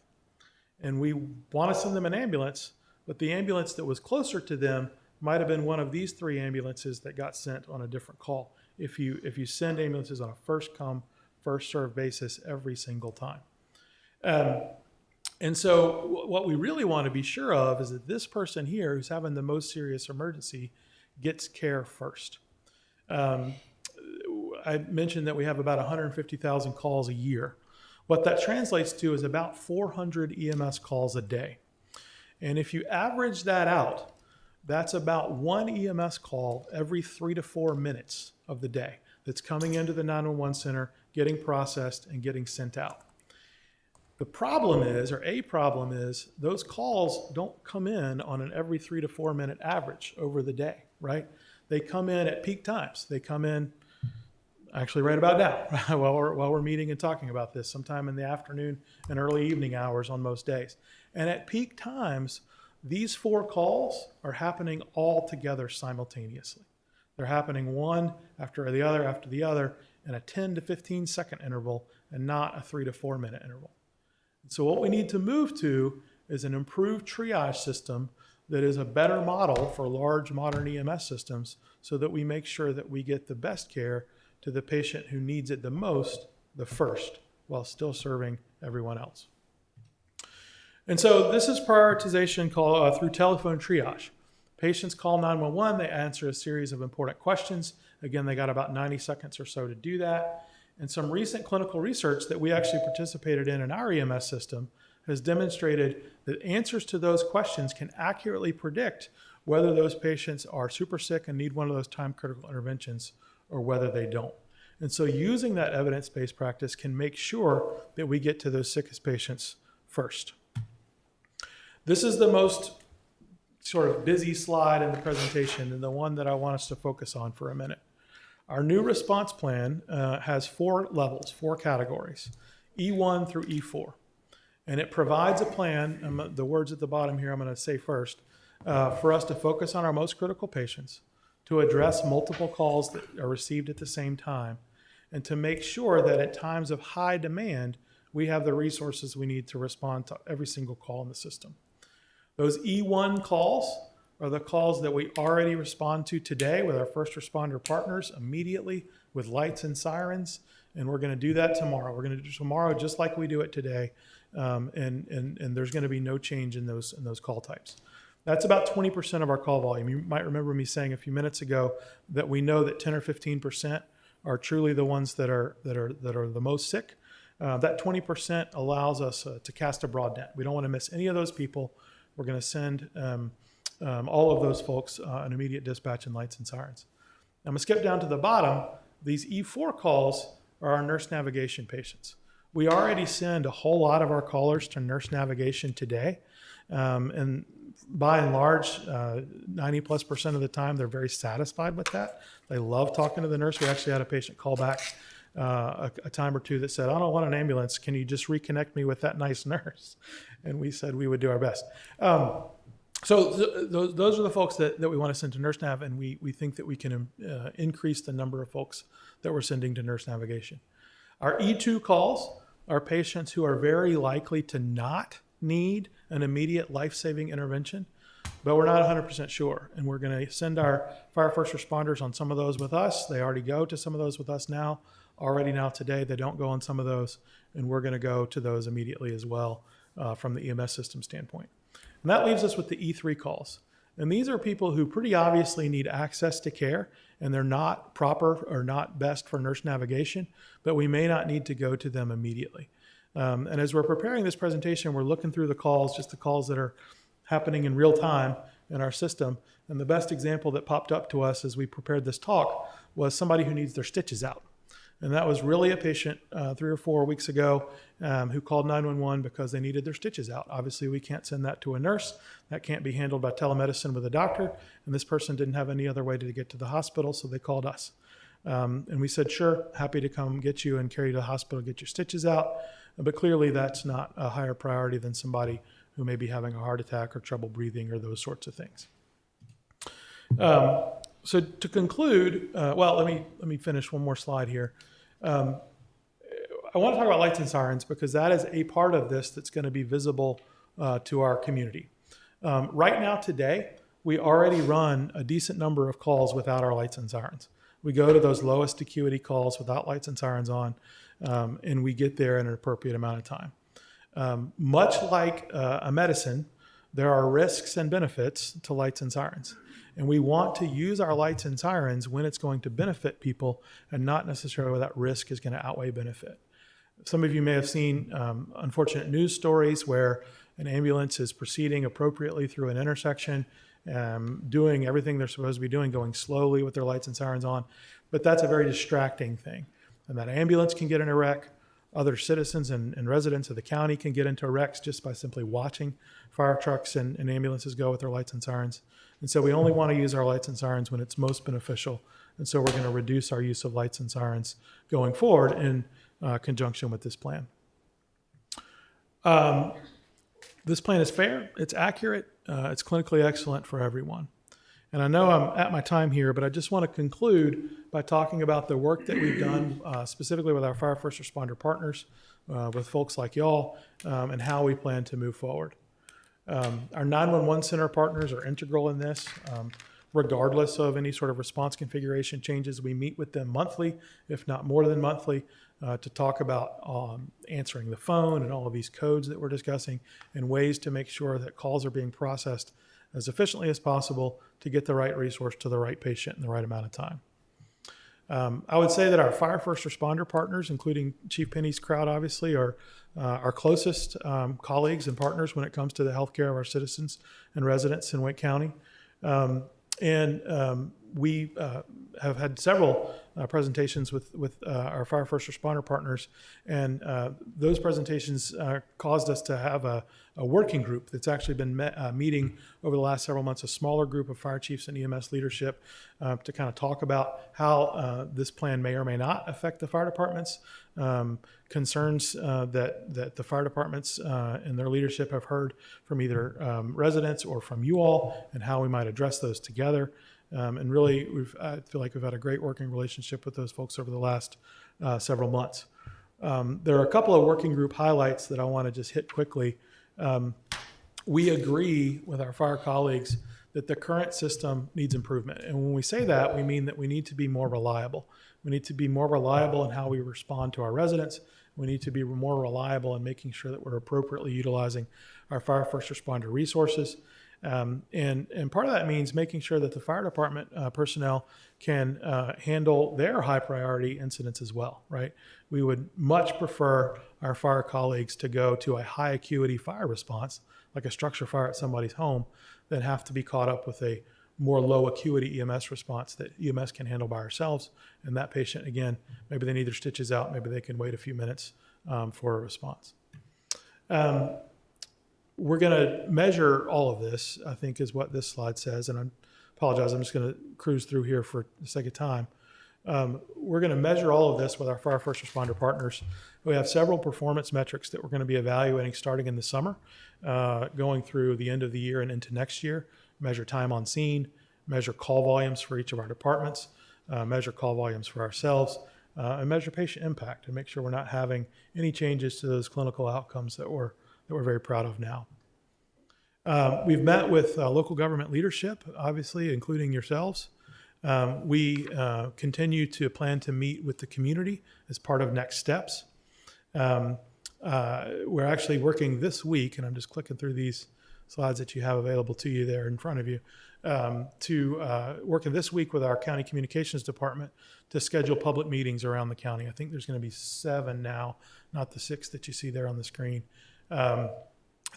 And we want to send them an ambulance, but the ambulance that was closer to them might have been one of these 3 ambulances that got sent on a different call. If you send ambulances on a first come, first serve basis every single time. And so what we really want to be sure of is that this person here who's having the most serious emergency gets care first. I mentioned that we have about 150,000 calls a year. What that translates to is about 400 EMS calls a day. And if you average that out, that's about 1 EMS call every 3 to 4 minutes of the day that's coming into the 911 center, getting processed, and getting sent out. The problem is, or a problem is, those calls don't come in on an every 3 to 4 minute average over the day, right? They come in at peak times. They come in actually right about now while we're meeting and talking about this, sometime in the afternoon and early evening hours on most days. And at peak times, these 4 calls are happening all together simultaneously. They're happening one after the other in a 10 to 15 second interval and not a 3 to 4 minute interval. So what we need to move to is an improved triage system that is a better model for large modern EMS systems so that we make sure that we get the best care to the patient who needs it the most, the first, while still serving everyone else. And so this is prioritization through telephone triage. Patients call 911, they answer a series of important questions. Again, they got about 90 seconds or so to do that. And some recent clinical research that we actually participated in our EMS system has demonstrated that answers to those questions can accurately predict whether those patients are super sick and need one of those time-critical interventions or whether they don't. And so using that evidence-based practice can make sure that we get to those sickest patients first. This is the most sort of busy slide in the presentation and the one that I want us to focus on for a minute. Our new response plan has 4 levels, 4 categories, E1 through E4. And it provides a plan, the words at the bottom here I'm going to say first, for us to focus on our most critical patients, to address multiple calls that are received at the same time, and to make sure that at times of high demand, we have the resources we need to respond to every single call in the system. Those E1 calls are the calls that we already respond to today with our first responder partners immediately with lights and sirens, and we're going to do that tomorrow. We're going to do tomorrow just like we do it today, and there's going to be no change in those call types. That's about 20% of our call volume. You might remember me saying a few minutes ago that we know that 10 or 15% are truly the ones that are the most sick. That 20% allows us to cast a broad net. We don't want to miss any of those people. We're going to send all of those folks an immediate dispatch and lights and sirens. I'm going to skip down to the bottom. These E4 calls are our nurse navigation patients. We already send a whole lot of our callers to nurse navigation today. And by and large, 90+% of the time, they're very satisfied with that. They love talking to the nurse. We actually had a patient call back a time or two that said, I don't want an ambulance. Can you just reconnect me with that nice nurse? And we said we would do our best. So those are the folks that we want to send to nurse nav, and we think that we can increase the number of folks that we're sending to nurse navigation. Our E2 calls are patients who are very likely to not need an immediate life-saving intervention, but we're not 100% sure. And we're going to send our fire first responders on some of those with us. They already go to some of those with us now. Already now today, they don't go on some of those, and we're going to go to those immediately as well from the EMS system standpoint. And that leaves us with the E3 calls. And these are people who pretty obviously need access to care, and they're not proper or not best for nurse navigation, but we may not need to go to them immediately. And as we're preparing this presentation, we're looking through the calls, just the calls that are happening in real time in our system. And the best example that popped up to us as we prepared this talk was somebody who needs their stitches out. And that was really a patient 3 or 4 weeks ago who called 911 because they needed their stitches out. Obviously, we can't send that to a nurse. That can't be handled by telemedicine with a doctor. And this person didn't have any other way to get to the hospital, so they called us. And we said, sure, happy to come get you and carry you to the hospital, get your stitches out. But clearly that's not a higher priority than somebody who may be having a heart attack or trouble breathing or those sorts of things. So to conclude, well, let me finish one more slide here. I want to talk about lights and sirens because that is a part of this that's going to be visible to our community. Right now today, we already run a decent number of calls without our lights and sirens. We go to those lowest acuity calls without lights and sirens on, and we get there in an appropriate amount of time. Much like a medicine, there are risks and benefits to lights and sirens. And we want to use our lights and sirens when it's going to benefit people and not necessarily where that risk is going to outweigh benefit. Some of you may have seen unfortunate news stories where an ambulance is proceeding appropriately through an intersection, doing everything they're supposed to be doing, going slowly with their lights and sirens on. But that's a very distracting thing. And that ambulance can get in a wreck. Other citizens and residents of the county can get into wrecks just by simply watching fire trucks and ambulances go with their lights and sirens. And so we only want to use our lights and sirens when it's most beneficial. And so we're going to reduce our use of lights and sirens going forward in conjunction with this plan. This plan is fair, it's accurate, it's clinically excellent for everyone. And I know I'm at my time here, but I just want to conclude by talking about the work that we've done specifically with our fire first responder partners, with folks like y'all, and how we plan to move forward. Our 911 center partners are integral in this. Regardless of any sort of response configuration changes, we meet with them monthly, if not more than monthly, to talk about answering the phone and all of these codes that we're discussing and ways to make sure that calls are being processed as efficiently as possible to get the right resource to the right patient in the right amount of time. I would say that our fire first responder partners, including Chief Penny's crowd, obviously, are our closest colleagues and partners when it comes to the healthcare of our citizens and residents in Wake County. We have had several presentations with our fire first responder partners, and those presentations caused us to have a working group that's actually been meeting over the last several months, a smaller group of fire chiefs and EMS leadership to kind of talk about how this plan may or may not affect the fire departments, concerns that the fire departments and their leadership have heard from either residents or from you all, and how we might address those together. And really, I feel like we've had a great working relationship with those folks over the last several months. There are a couple of working group highlights that I want to just hit quickly. We agree with our fire colleagues that the current system needs improvement. And when we say that, we mean that we need to be more reliable. We need to be more reliable in how we respond to our residents. We need to be more reliable in making sure that we're appropriately utilizing our fire first responder resources. And part of that means making sure that the fire department personnel can handle their high priority incidents as well, right? We would much prefer our fire colleagues to go to a high acuity fire response, like a structure fire at somebody's home, than have to be caught up with a more low acuity EMS response that EMS can handle by ourselves. And that patient, again, maybe they need their stitches out, maybe they can wait a few minutes for a response. We're going to measure all of this, I think is what this slide says. And I apologize, I'm just going to cruise through here for the sake of time. We're going to measure all of this with our fire first responder partners. We have several performance metrics that we're going to be evaluating starting in the summer, going through the end of the year and into next year. Measure time on scene, measure call volumes for each of our departments, measure call volumes for ourselves, and measure patient impact and make sure we're not having any changes to those clinical outcomes that we're very proud of now. We've met with local government leadership, obviously, including yourselves. We continue to plan to meet with the community as part of next steps. We're actually working this week, and I'm just clicking through these slides that you have available to you there in front of you, to working this week with our county communications department to schedule public meetings around the county. I think there's going to be 7 now, not the 6 that you see there on the screen,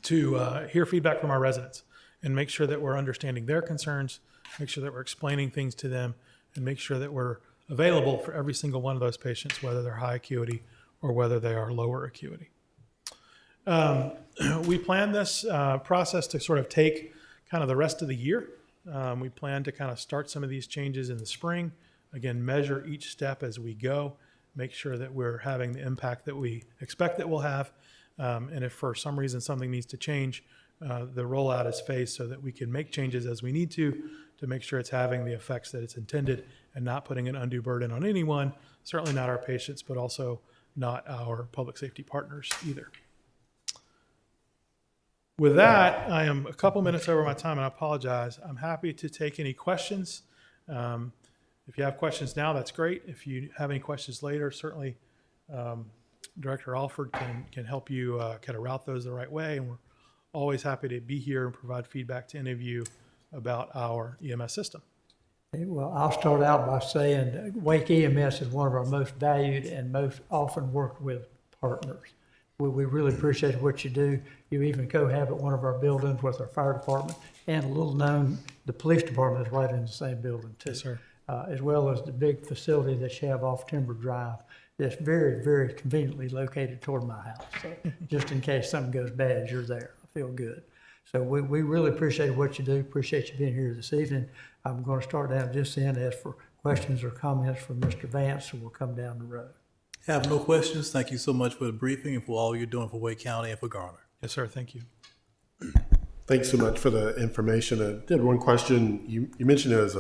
to hear feedback from our residents and make sure that we're understanding their concerns, make sure that we're explaining things to them, and make sure that we're available for every single one of those patients, whether they're high acuity or whether they are lower acuity. We plan this process to sort of take kind of the rest of the year. We plan to kind of start some of these changes in the spring. Again, measure each step as we go, make sure that we're having the impact that we expect that we'll have. And if for some reason something needs to change, the rollout is phased so that we can make changes as we need to make sure it's having the effects that it's intended and not putting an undue burden on anyone, certainly not our patients, but also not our public safety partners either. With that, I am a couple minutes over my time, and I apologize. I'm happy to take any questions. If you have questions now, that's great. If you have any questions later, certainly Director Alford can help you kind of route those the right way, and we're always happy to be here and provide feedback to any of you about our EMS system. Okay, well, I'll start out by saying Wake EMS is one of our most valued and most often worked with partners. We really appreciate what you do. You even cohabit one of our buildings with our fire department, and a little known, the police department is right in the same building too. Yes, sir. As well as the big facility that you have off Timber Drive that's very, very conveniently located toward my house. So just in case something goes bad, you're there. I feel good. So we really appreciate what you do. Appreciate you being here this evening. I'm going to start down just then, ask for questions or comments from Mr. Vance, and we'll come down the road. Have no questions. Thank you so much for the briefing and for all you're doing for Wake County and for Garner. Yes, sir. Thank you. Thanks so much for the information. I did one question. You mentioned it as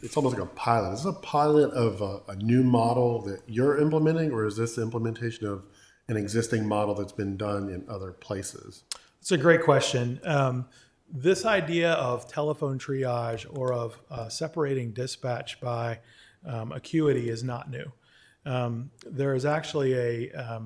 it's almost like a pilot. Is this a pilot of a new model that you're implementing, or is this the implementation of an existing model that's been done in other places? It's a great question. This idea of telephone triage or of separating dispatch by acuity is not new. There is actually a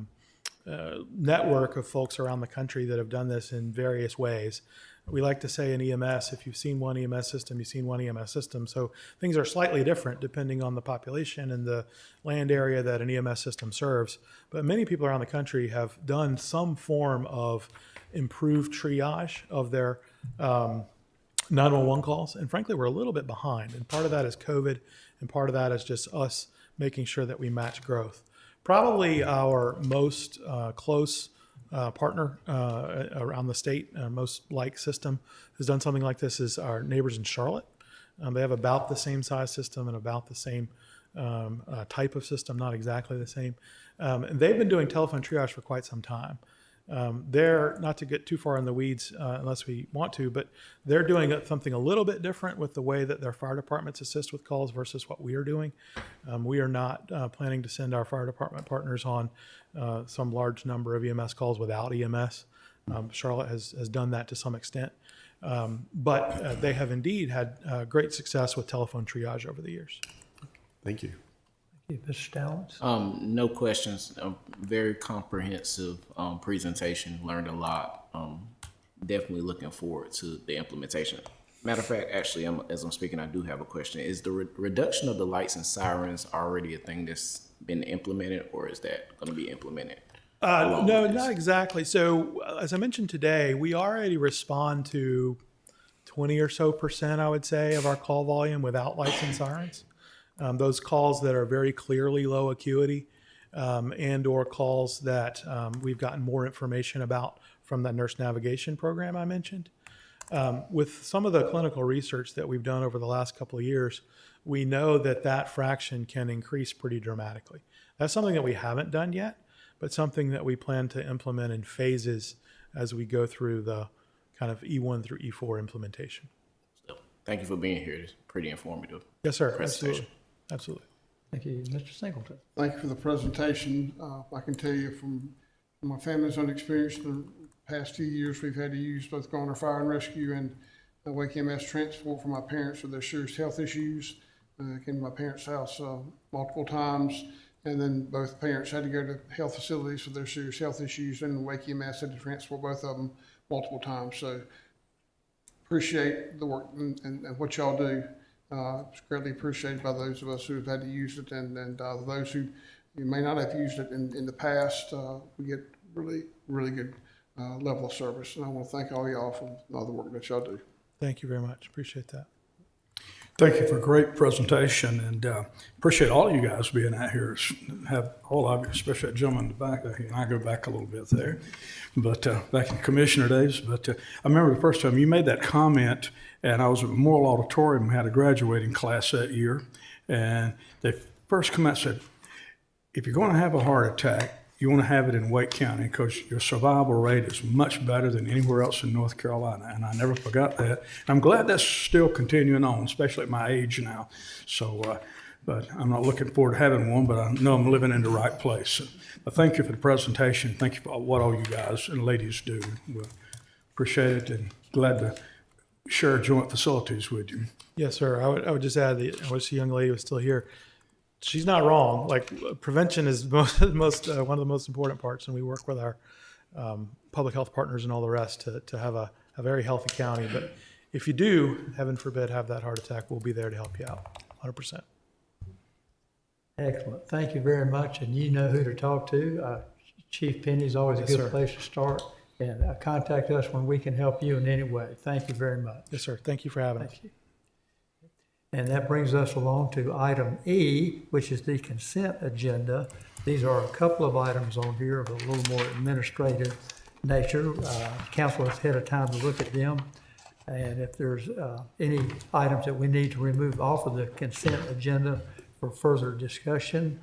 network of folks around the country that have done this in various ways. We like to say in EMS, if you've seen one EMS system, you've seen one EMS system. So things are slightly different depending on the population and the land area that an EMS system serves. But many people around the country have done some form of improved triage of their 911 calls. And frankly, we're a little bit behind. And part of that is COVID, and part of that is just us making sure that we match growth. Probably our most close partner around the state, most like system, has done something like this is our neighbors in Charlotte. They have about the same size system and about the same type of system, not exactly the same. And they've been doing telephone triage for quite some time. They're, not to get too far in the weeds unless we want to, but they're doing something a little bit different with the way that their fire departments assist with calls versus what we are doing. We are not planning to send our fire department partners on some large number of EMS calls without EMS. Charlotte has done that to some extent, but they have indeed had great success with telephone triage over the years. Thank you. Mr. Stallings? No questions. A very comprehensive presentation. Learned a lot. Definitely looking forward to the implementation. Matter of fact, actually, as I'm speaking, I do have a question. Is the reduction of the lights and sirens already a thing that's been implemented, or is that going to be implemented? No, not exactly. So as I mentioned today, we already respond to 20 or so %, I would say, of our call volume without lights and sirens. Those calls that are very clearly low acuity and or calls that we've gotten more information about from that nurse navigation program I mentioned. With some of the clinical research that we've done over the last couple of years, we know that that fraction can increase pretty dramatically. That's something that we haven't done yet, but something that we plan to implement in phases as we go through the kind of E1 through E4 implementation. So, thank you for being here. It's pretty informative. Yes, sir. Presentation. Absolutely. Thank you. Mr. Singleton? Thank you for the presentation. I can tell you from my family's own experience, the past 2 years, we've had to use both Garner Fire and Rescue and Wake EMS transport for my parents for their serious health issues. Came to my parents' house multiple times, and then both parents had to go to health facilities for their serious health issues, and Wake EMS had to transport both of them multiple times. So appreciate the work and what y'all do. It's greatly appreciated by those of us who have had to use it, and those who may not have used it in the past. We get really good level of service, and I want to thank all y'all for all the work that y'all do. Thank you very much. Appreciate that. Thank you for a great presentation, and appreciate all of you guys being out here. Have all of you, especially that gentleman in the back there, and I go back a little bit there, but back in commissioner days. But I remember the first time you made that comment, and I was at Memorial Auditorium and had a graduating class that year, and they first come out and said, if you're going to have a heart attack, you want to have it in Wake County because your survival rate is much better than anywhere else in North Carolina. And I never forgot that. I'm glad that's still continuing on, especially at my age now. So, but I'm not looking forward to having one, but I know I'm living in the right place. So, but thank you for the presentation. Thank you for what all you guys and ladies do. We appreciate it and glad to share joint facilities with you. Yes, sir. I would just add that I wish the young lady was still here. She's not wrong. Like, prevention is one of the most important parts, and we work with our public health partners and all the rest to have a very healthy county. But if you do, heaven forbid, have that heart attack, we'll be there to help you out, 100%. Excellent. Thank you very much. And you know who to talk to. Chief Penny is always a Yes, good sir. place to start. And contact us when we can help you in any way. Thank you very much. Yes, sir. Thank you for having us. Thank you. And that brings us along to item E, which is the consent agenda. These are a couple of items on here of a little more administrative nature. Council has had a time to look at them. And if there's any items that we need to remove off of the consent agenda for further discussion,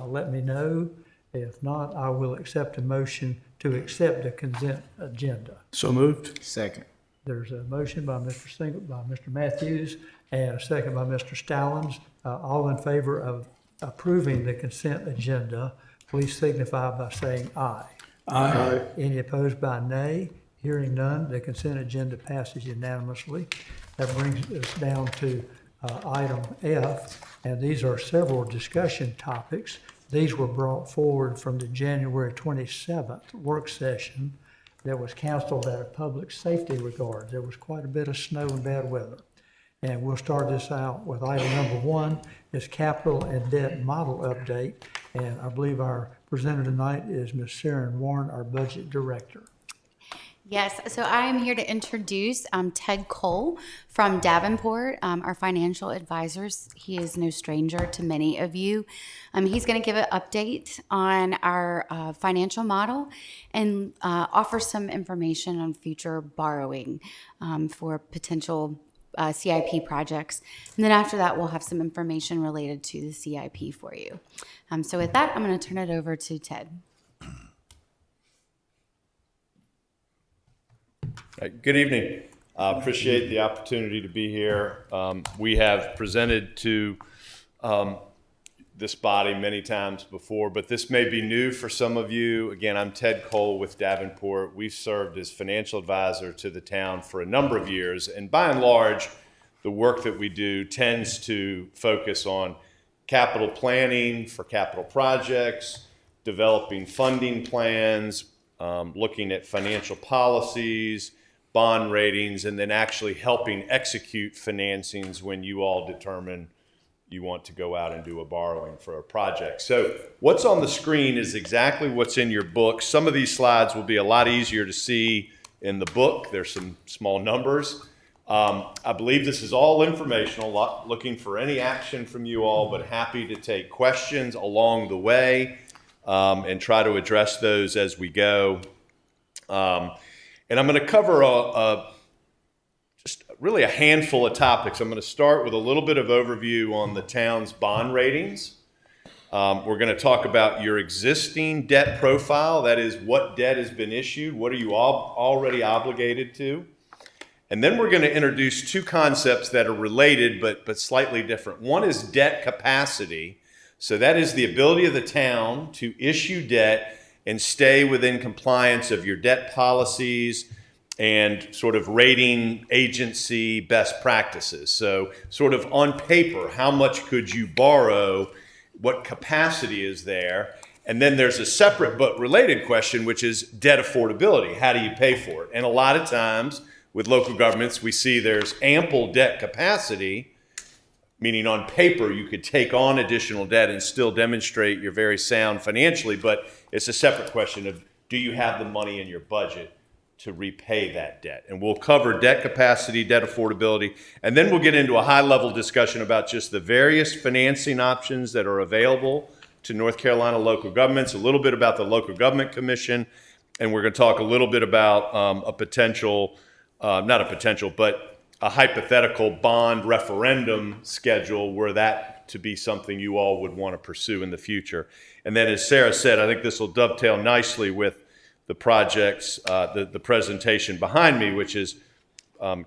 let me know. If not, I will accept a motion to accept the consent agenda. So moved. Second. There's a motion by Mr. Matthews, and a second by Mr. Stallings. All in favor of approving the consent agenda, please signify by saying aye. Aye. Any opposed by nay? Hearing none, the consent agenda passes unanimously. That brings us down to item F, and these are several discussion topics. These were brought forward from the January 27th work session that was canceled out of public safety regards. There was quite a bit of snow and bad weather. And we'll start this out with item number 1, is capital and debt model update. And I believe our presenter tonight is Ms. Sharon Warren, our budget director. Yes, so I am here to introduce Ted Cole from Davenport, our financial advisors. He is no stranger to many of you. He's going to give an update on our financial model and offer some information on future borrowing for potential CIP projects. And then after that, we'll have some information related to the CIP for you. So with that, I'm going to turn it over to Ted. Good evening. Appreciate the opportunity to be here. We have presented to this body many times before, but this may be new for some of you. Again, I'm Ted Cole with Davenport. We've served as financial advisor to the town for a number of years, and by and large, the work that we do tends to focus on capital planning for capital projects, developing funding plans, looking at financial policies, bond ratings, and then actually helping execute financings when you all determine you want to go out and do a borrowing for a project. So what's on the screen is exactly what's in your book. Some of these slides will be a lot easier to see in the book. There's some small numbers. I believe this is all informational, looking for any action from you all, but happy to take questions along the way and try to address those as we go. And I'm going to cover just really a handful of topics. I'm going to start with a little bit of overview on the town's bond ratings. We're going to talk about your existing debt profile. That is, what debt has been issued? What are you all already obligated to? And then we're going to introduce two concepts that are related but slightly different. One is debt capacity. So that is the ability of the town to issue debt and stay within compliance of your debt policies and sort of rating agency best practices. So sort of on paper, how much could you borrow? What capacity is there? And then there's a separate but related question, which is debt affordability. How do you pay for it? And a lot of times with local governments, we see there's ample debt capacity, meaning on paper you could take on additional debt and still demonstrate you're very sound financially, but it's a separate question of, do you have the money in your budget to repay that debt. And we'll cover debt capacity, debt affordability, and then we'll get into a high-level discussion about just the various financing options that are available to North Carolina local governments, a little bit about the Local Government Commission, and we're going to talk a little bit about but a hypothetical bond referendum schedule were that to be something you all would want to pursue in the future. And then, as Sarah said, I think this will dovetail nicely with the projects, the presentation behind me, which is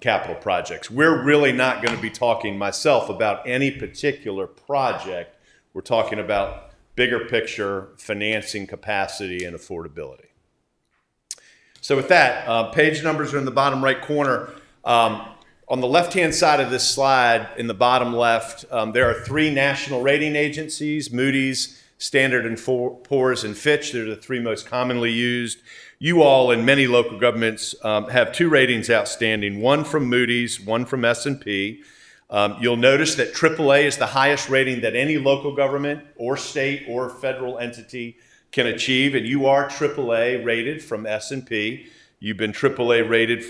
capital projects. We're really not going to be talking myself about any particular project. We're talking about bigger picture financing capacity and affordability. So with that, page numbers are in the bottom right corner. On the left-hand side of this slide, in the bottom left, there are 3 national rating agencies: Moody's, Standard & Poor's, and Fitch. They're the 3 most commonly used. You all and many local governments have 2 ratings outstanding, one from Moody's, one from S&P. You'll notice that AAA is the highest rating that any local government or state or federal entity can achieve, and you are AAA rated from S&P. You've been AAA rated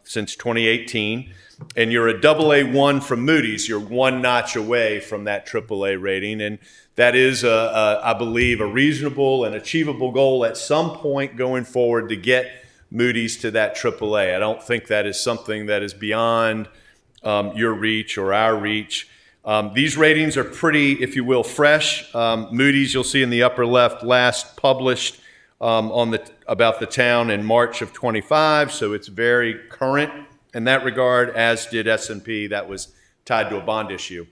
since 2018, and you're a AA1 from Moody's. You're 1 notch away from that AAA rating, and that is, I believe, a reasonable and achievable goal at some point going forward to get Moody's to that AAA. I don't think that is something that is beyond your reach or our reach. These ratings are pretty, if you will, fresh. Moody's, you'll see in the upper left, last published about the town in March of 25, so it's very current in that regard, as did S&P. That was tied to a bond issue.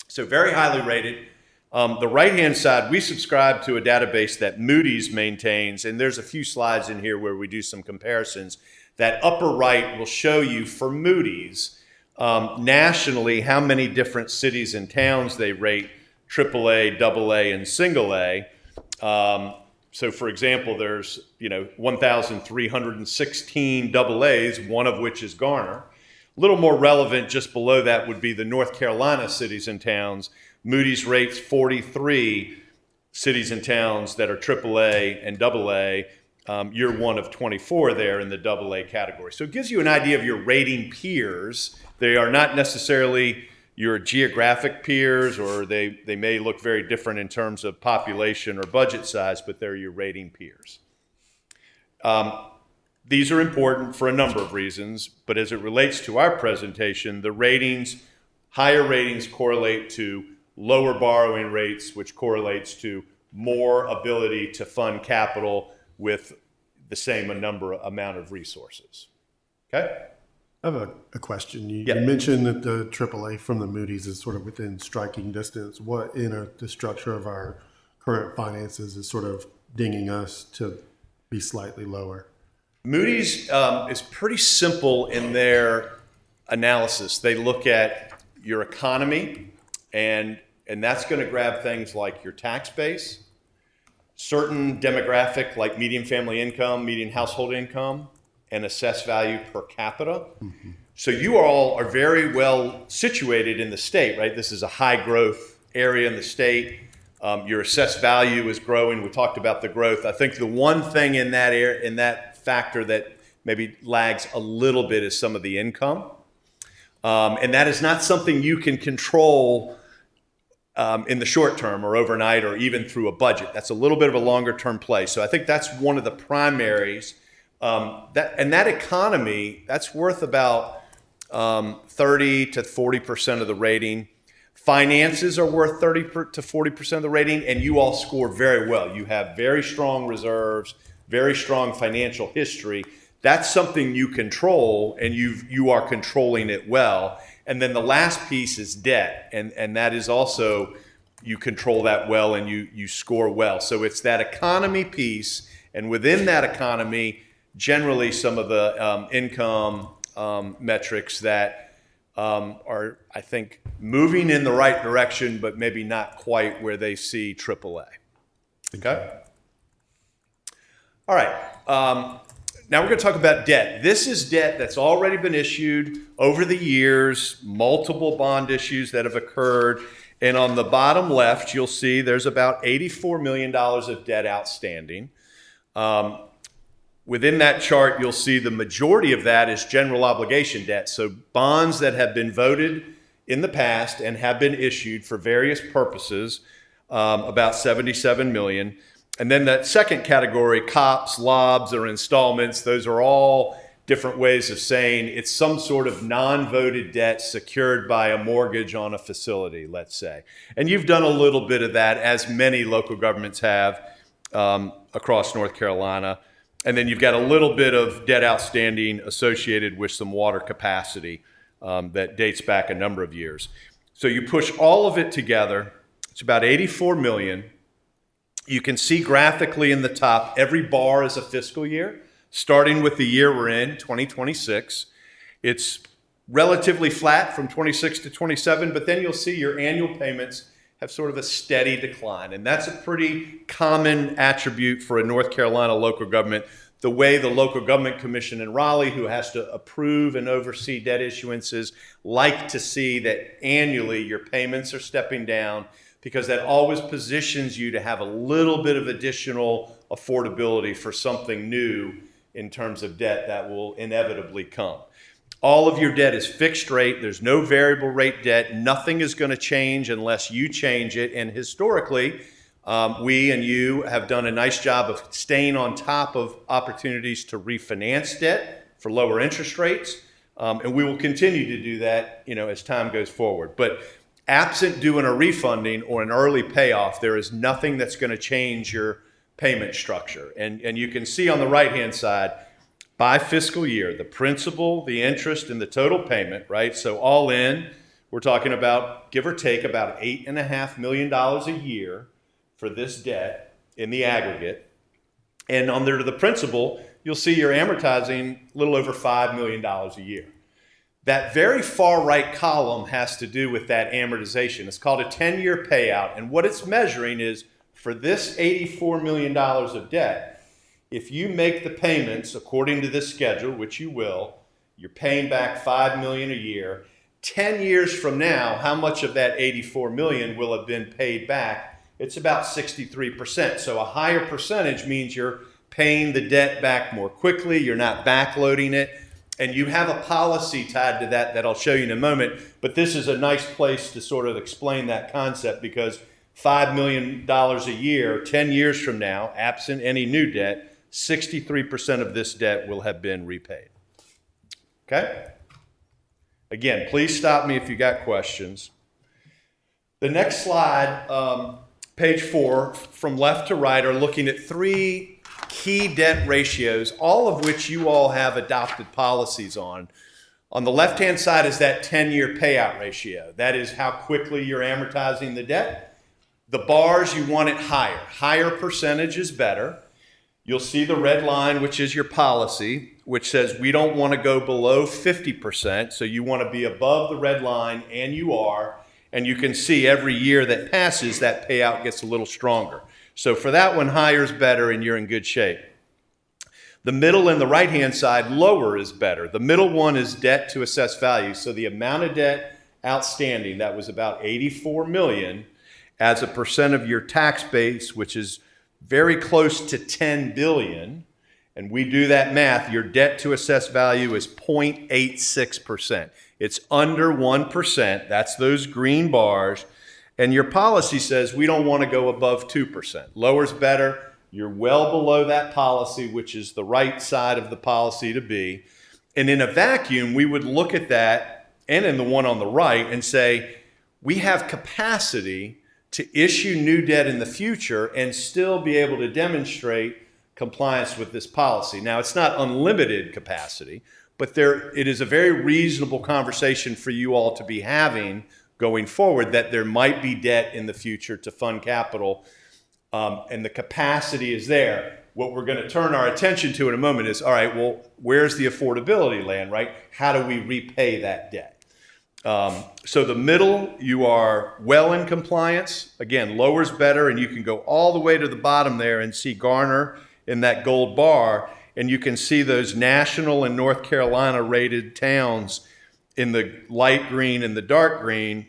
So very highly rated. The right-hand side, we subscribe to a database that Moody's maintains, and there's a few slides in here where we do some comparisons. That upper right will show you for Moody's nationally how many different cities and towns they rate AAA, AA, and single A. So, for example, there's 1,316 AA's, one of which is Garner. A little more relevant just below that would be the North Carolina cities and towns. Moody's rates 43 cities and towns that are AAA and AA. You're one of 24 there in the AA category. So it gives you an idea of your rating peers. They are not necessarily your geographic peers, or they may look very different in terms of population or budget size, but they're your rating peers. These are important for a number of reasons, but as it relates to our presentation, the ratings, higher ratings correlate to lower borrowing rates, which correlates to more ability to fund capital with the same amount of resources. Okay? I have a question. You mentioned that the AAA from the Moody's is sort of within striking distance. What in the structure of our current finances is sort of dinging us to be slightly lower? Moody's is pretty simple in their analysis. They look at your economy, and that's going to grab things like your tax base, certain demographic like median family income, median household income, and assessed value per capita. Mm-hmm. So you all are very well situated in the state, right? This is a high growth area in the state. Your assessed value is growing. We talked about the growth. I think the one thing in that factor that maybe lags a little bit is some of the income. And that is not something you can control in the short term or overnight or even through a budget. That's a little bit of a longer term play. So I think that's one of the primaries. That economy, that's worth about 30 to 40% of the rating. Finances are worth 30 to 40% of the rating, and you all score very well. You have very strong reserves, very strong financial history. That's something you control, and you are controlling it well. And then the last piece is debt, and that is also, you control that well and you score well. So it's that economy piece, and within that economy, generally some of the income metrics that are, I think, moving in the right direction, but maybe not quite where they see AAA. Okay? All right. Now we're going to talk about debt. This is debt that's already been issued over the years, multiple bond issues that have occurred. And on the bottom left, you'll see there's about $84 million of debt outstanding. Within that chart, you'll see the majority of that is general obligation debt. So bonds that have been voted in the past and have been issued for various purposes, about 77 million. And then that second category, COPS, LOBs, or installments, those are all different ways of saying it's some sort of non-voted debt secured by a mortgage on a facility, let's say. And you've done a little bit of that, as many local governments have across North Carolina. And then you've got a little bit of debt outstanding associated with some water capacity that dates back a number of years. So you push all of it together, it's about 84 million. You can see graphically in the top, every bar is a fiscal year, starting with the year we're in, 2026. It's relatively flat from 26 to 27, but then you'll see your annual payments have sort of a steady decline. And that's a pretty common attribute for a North Carolina local government. The way the Local Government Commission in Raleigh, who has to approve and oversee debt issuances, like to see that annually your payments are stepping down, because that always positions you to have a little bit of additional affordability for something new in terms of debt that will inevitably come. All of your debt is fixed rate. There's no variable rate debt. Nothing is going to change unless you change it. And historically, we and you have done a nice job of staying on top of opportunities to refinance debt for lower interest rates. And we will continue to do that, as time goes forward. But absent doing a refunding or an early payoff, there is nothing that's going to change your payment structure. And you can see on the right-hand side, by fiscal year, the principal, the interest, and the total payment, right? So all in, we're talking about, give or take, about $8.5 million a year for this debt in the aggregate. And under the principal, you'll see you're amortizing a little over $5 million a year. That very far right column has to do with that amortization. It's called a 10-year payout. And what it's measuring is, for this $84 million of debt, if you make the payments according to this schedule, which you will, you're paying back $5 million a year. 10 years from now, how much of that $84 million will have been paid back? It's about 63%. So a higher percentage means you're paying the debt back more quickly, you're not backloading it, and you have a policy tied to that I'll show you in a moment. But this is a nice place to sort of explain that concept, because $5 million a year, 10 years from now, absent any new debt, 63% of this debt will have been repaid. Okay? Again, please stop me if you got questions. The next slide, page 4, from left to right, are looking at 3 key debt ratios, all of which you all have adopted policies on. On the left-hand side is that 10-year payout ratio. That is how quickly you're amortizing the debt. The bars, you want it higher. Higher percentage is better. You'll see the red line, which is your policy, which says we don't want to go below 50%. So you want to be above the red line, and you are. And you can see every year that passes, that payout gets a little stronger. So for that one, higher is better, and you're in good shape. The middle and the right-hand side, lower is better. The middle one is debt to assessed value. So the amount of debt outstanding, that was about 84 million, as a percent of your tax base, which is very close to 10 billion, and we do that math, your debt to assessed value is 0.86%. It's under 1%. That's those green bars. And your policy says we don't want to go above 2%. Lower's better. You're well below that policy, which is the right side of the policy to be. And in a vacuum, we would look at that, and in the one on the right, and say, we have capacity to issue new debt in the future and still be able to demonstrate compliance with this policy. Now, it's not unlimited capacity, but it is a very reasonable conversation for you all to be having going forward, that there might be debt in the future to fund capital, and the capacity is there. What we're going to turn our attention to in a moment is, all right, well, where's the affordability land, right? How do we repay that debt? So the middle, you are well in compliance. Again, lower's better, and you can go all the way to the bottom there and see Garner in that gold bar, and you can see those national and North Carolina rated towns in the light green and the dark green,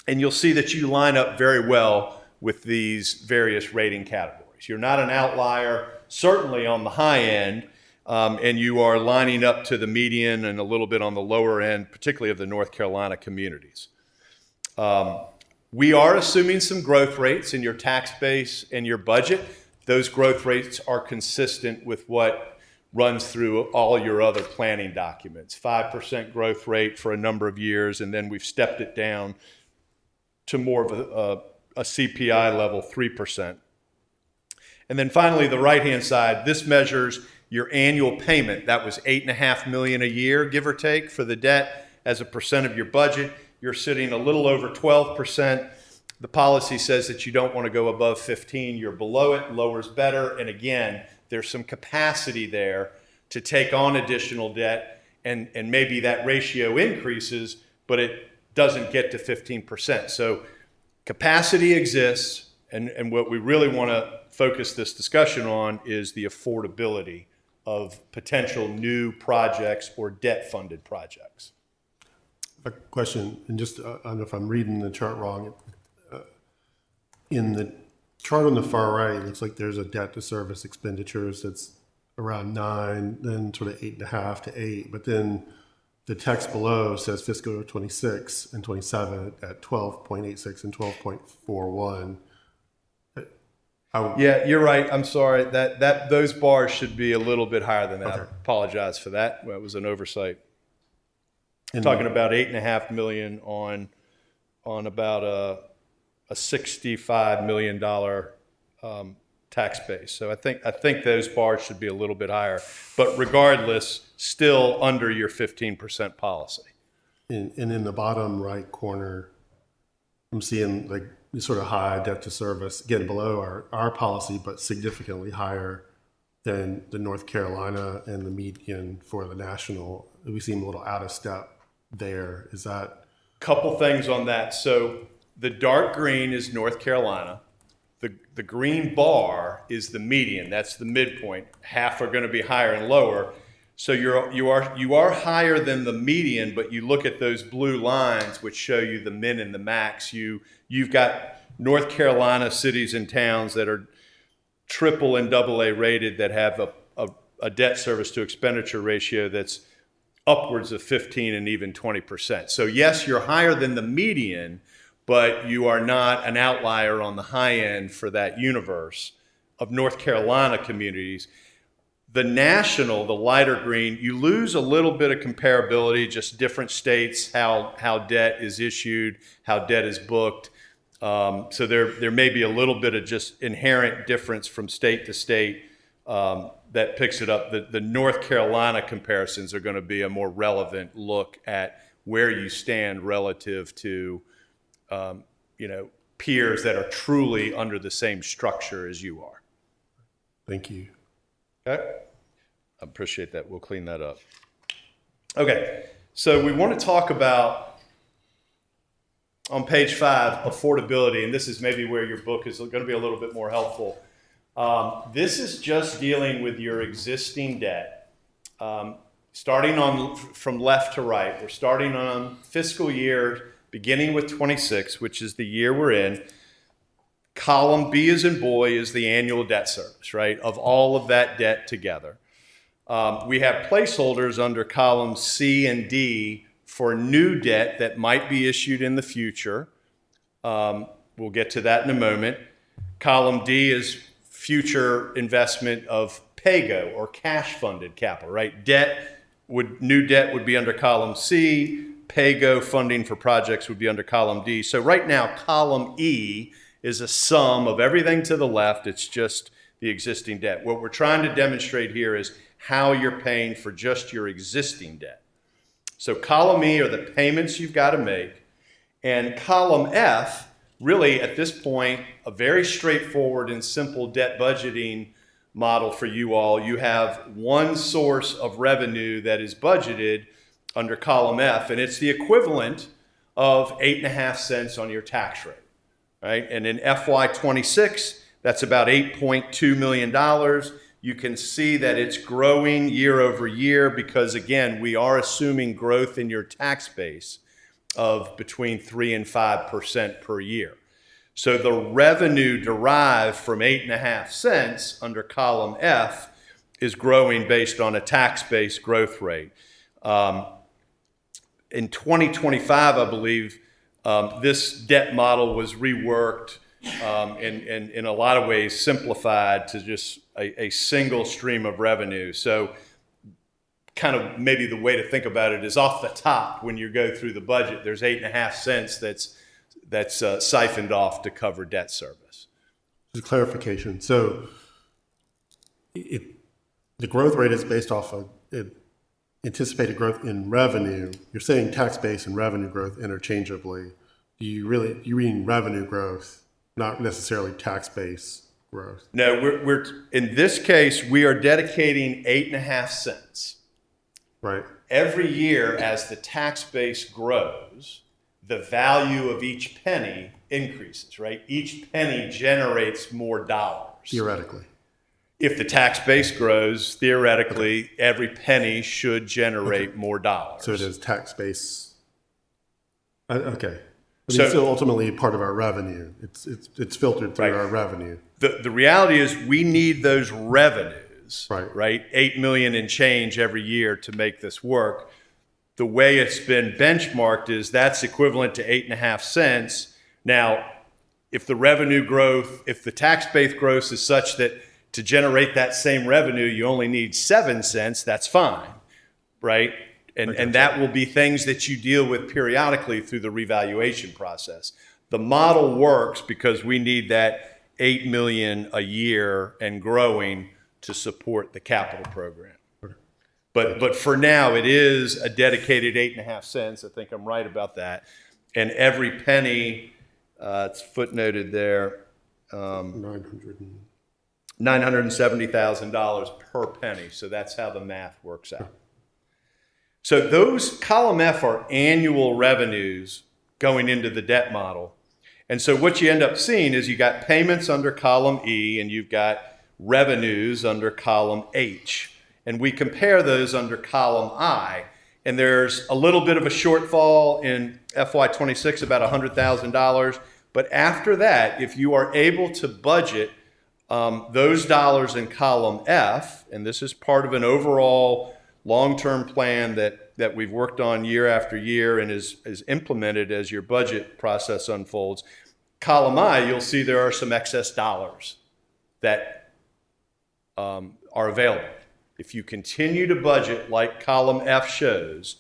and you'll see that you line up very well with these various rating categories. You're not an outlier, certainly on the high end. and you are lining up to the median and a little bit on the lower end, particularly of the North Carolina communities. We are assuming some growth rates in your tax base and your budget. Those growth rates are consistent with what runs through all your other planning documents. 5% growth rate for a number of years, and then we've stepped it down to more of a CPI level, 3%. And then finally, the right-hand side, this measures your annual payment. That was $8.5 million a year, give or take, for the debt as a percent of your budget. You're sitting a little over 12%. The policy says that you don't want to go above 15. You're below it, lower's better. And again, there's some capacity there to take on additional debt, and maybe that ratio increases, but it doesn't get to 15%. So capacity exists, and what we really want to focus this discussion on is the affordability of potential new projects or debt-funded projects. A question, and just, I don't know if I'm reading the chart wrong. In the chart on the far right, it looks like there's a debt to service expenditures that's around 9, then sort of 8.5 to 8. But then the text below says fiscal year 26 and 27 at 12.86 and 12.41. Yeah, you're right. I'm sorry. That those bars should be a little bit higher than that. Okay. I apologize for that. That was an oversight. And Talking about $8.5 million on about a $65 million tax base. So I think those bars should be a little bit higher, but regardless, still under your 15% policy. And in the bottom right corner, I'm seeing like sort of high debt to service, again below our policy, but significantly higher than the North Carolina and the median for the national. We seem a little out of step there. Is that? Couple things on that. So the dark green is North Carolina. The green bar is the median. That's the midpoint. Half are going to be higher and lower. So you are higher than the median, but you look at those blue lines which show you the min and the max. You've got North Carolina cities and towns that are triple and double A rated that have a debt service to expenditure ratio that's upwards of 15 and even 20%. So yes, you're higher than the median, but you are not an outlier on the high end for that universe of North Carolina communities. The national, the lighter green, you lose a little bit of comparability, just different states, how debt is issued, how debt is booked. So there may be a little bit of just inherent difference from state to state that picks it up. The North Carolina comparisons are going to be a more relevant look at where you stand relative to peers that are truly under the same structure as you are. Thank you. Okay. I appreciate that. We'll clean that up. Okay. So we want to talk about, on page 5, affordability, and this is maybe where your book is going to be a little bit more helpful. This is just dealing with your existing debt. Starting from left to right, we're starting on fiscal year beginning with 26, which is the year we're in. Column B as in boy is the annual debt service, right, of all of that debt together. We have placeholders under columns C and D for new debt that might be issued in the future. We'll get to that in a moment. Column D is future investment of PAYGO or cash funded capital, right? New debt would be under column C. PAYGO funding for projects would be under column D. So right now, column E is a sum of everything to the left. It's just the existing debt. What we're trying to demonstrate here is how you're paying for just your existing debt. So column E are the payments you've got to make. And column F, really at this point, a very straightforward and simple debt budgeting model for you all. You have one source of revenue that is budgeted under column F, and it's the equivalent of 8.5 cents on your tax rate, right? And in FY26, that's about $8.2 million. You can see that it's growing year over year because, again, we are assuming growth in your tax base of between 3 and 5% per year. So the revenue derived from 8.5 cents under column F is growing based on a tax-based growth rate. In 2025, I believe, this debt model was reworked and in a lot of ways simplified to just a single stream of revenue. So kind of maybe the way to think about it is off the top when you go through the budget, there's 8.5 cents that's siphoned off to cover debt service. Just clarification. So the growth rate is based off of anticipated growth in revenue. You're saying tax base and revenue growth interchangeably. You mean revenue growth, not necessarily tax base growth? No, we're in this case, we are dedicating 8.5 cents. Right. Every year as the tax base grows, the value of each penny increases, right? Each penny generates more dollars. Theoretically. If the tax base grows, theoretically, every penny should generate more dollars. So it is tax base. Okay. But So- it's still ultimately part of our revenue. It's filtered through our revenue. The reality is we need those revenues, right? 8 million and change every year to make this work. The way it's been benchmarked is that's equivalent to 8.5 cents. Now, if the revenue growth, if the tax base growth is such that to generate that same revenue, you only need 7 cents, that's fine, right? And that will be things that you deal with periodically through the revaluation process. The model works because we need that 8 million a year and growing to support the capital program. But for now, it is a dedicated 8.5 cents. I think I'm right about that. And every penny, it's footnoted there, $970,000 per penny. So that's how the math works out. So those column F are annual revenues going into the debt model. And so what you end up seeing is you got payments under column E and you've got revenues under column H. And we compare those under column I. And there's a little bit of a shortfall in FY26, about $100,000. But after that, if you are able to budget those dollars in column F, and this is part of an overall long-term plan that we've worked on year after year and is implemented as your budget process unfolds. Column I, you'll see there are some excess dollars that are available. If you continue to budget like column F shows,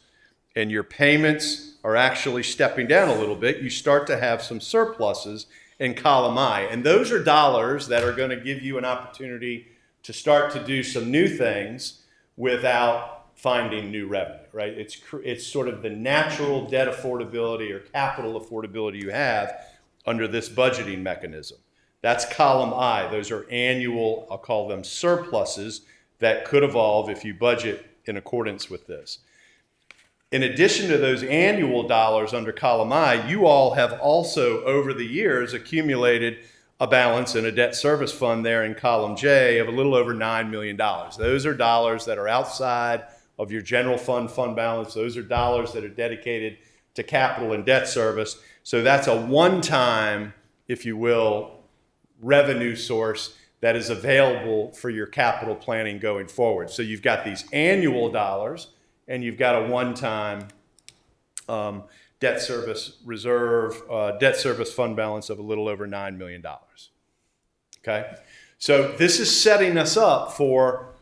and your payments are actually stepping down a little bit, you start to have some surpluses in column I. And those are dollars that are going to give you an opportunity to start to do some new things without finding new revenue, right? It's sort of the natural debt affordability or capital affordability you have under this budgeting mechanism. That's column I. Those are annual, I'll call them surpluses, that could evolve if you budget in accordance with this. In addition to those annual dollars under column I, you all have also over the years accumulated a balance in a debt service fund there in column J of a little over $9 million. Those are dollars that are outside of your general fund balance. Those are dollars that are dedicated to capital and debt service. So that's a one-time, if you will, revenue source that is available for your capital planning going forward. So you've got these annual dollars and you've got a one-time debt service reserve, debt service fund balance of a little over $9 million. Okay? So this is setting us up for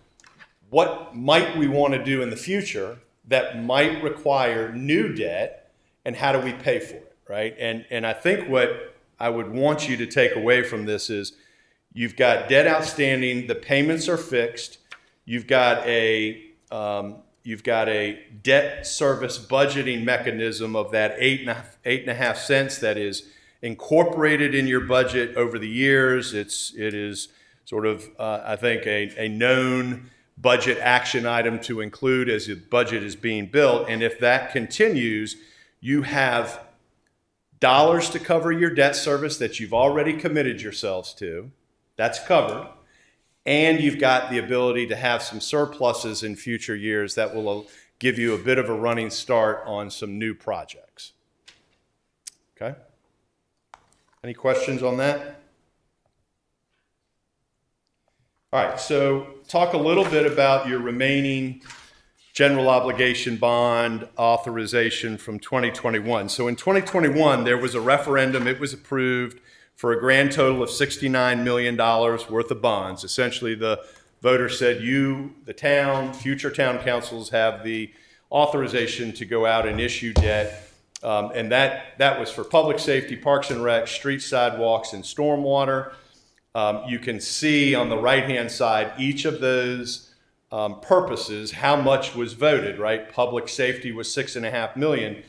what might we want to do in the future that might require new debt, and how do we pay for it, right? And I think what I would want you to take away from this is you've got debt outstanding, the payments are fixed, you've got a debt service budgeting mechanism of that 8.5 cents that is incorporated in your budget over the years. It is sort of, I think, a known budget action item to include as the budget is being built. And if that continues, you have dollars to cover your debt service that you've already committed yourselves to. That's covered. And you've got the ability to have some surpluses in future years that will give you a bit of a running start on some new projects. Okay? Any questions on that? All right, so talk a little bit about your remaining general obligation bond authorization from 2021. So in 2021, there was a referendum. It was approved for a grand total of $69 million worth of bonds. Essentially, the voters said, you, the town, future town councils have the authorization to go out and issue debt. And that was for public safety, parks and rec, street sidewalks, and stormwater. You can see on the right-hand side, each of those purposes, how much was voted, right? Public safety was $6.5 million.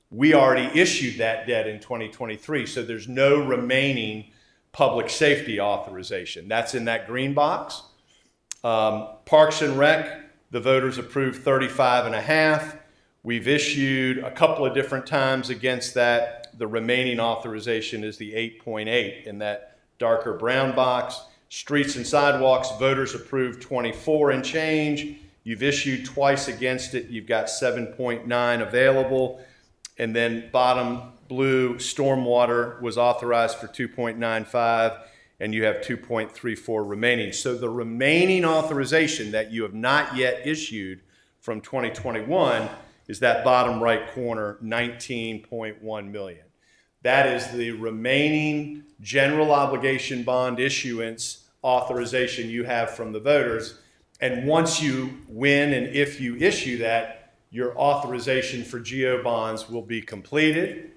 We already issued that debt in 2023, so there's no remaining public safety authorization. That's in that green box. Parks and Rec, the voters approved 35.5. We've issued a couple of different times against that. The remaining authorization is the 8.8 in that darker brown box. Streets and sidewalks, voters approved 24 and change. You've issued twice against it. You've got 7.9 available. And then bottom blue, stormwater was authorized for 2.95, and you have 2.34 remaining. So the remaining authorization that you have not yet issued from 2021 is that bottom right corner, 19.1 million. That is the remaining general obligation bond issuance authorization you have from the voters. And once you win and if you issue that, your authorization for GO bonds will be completed.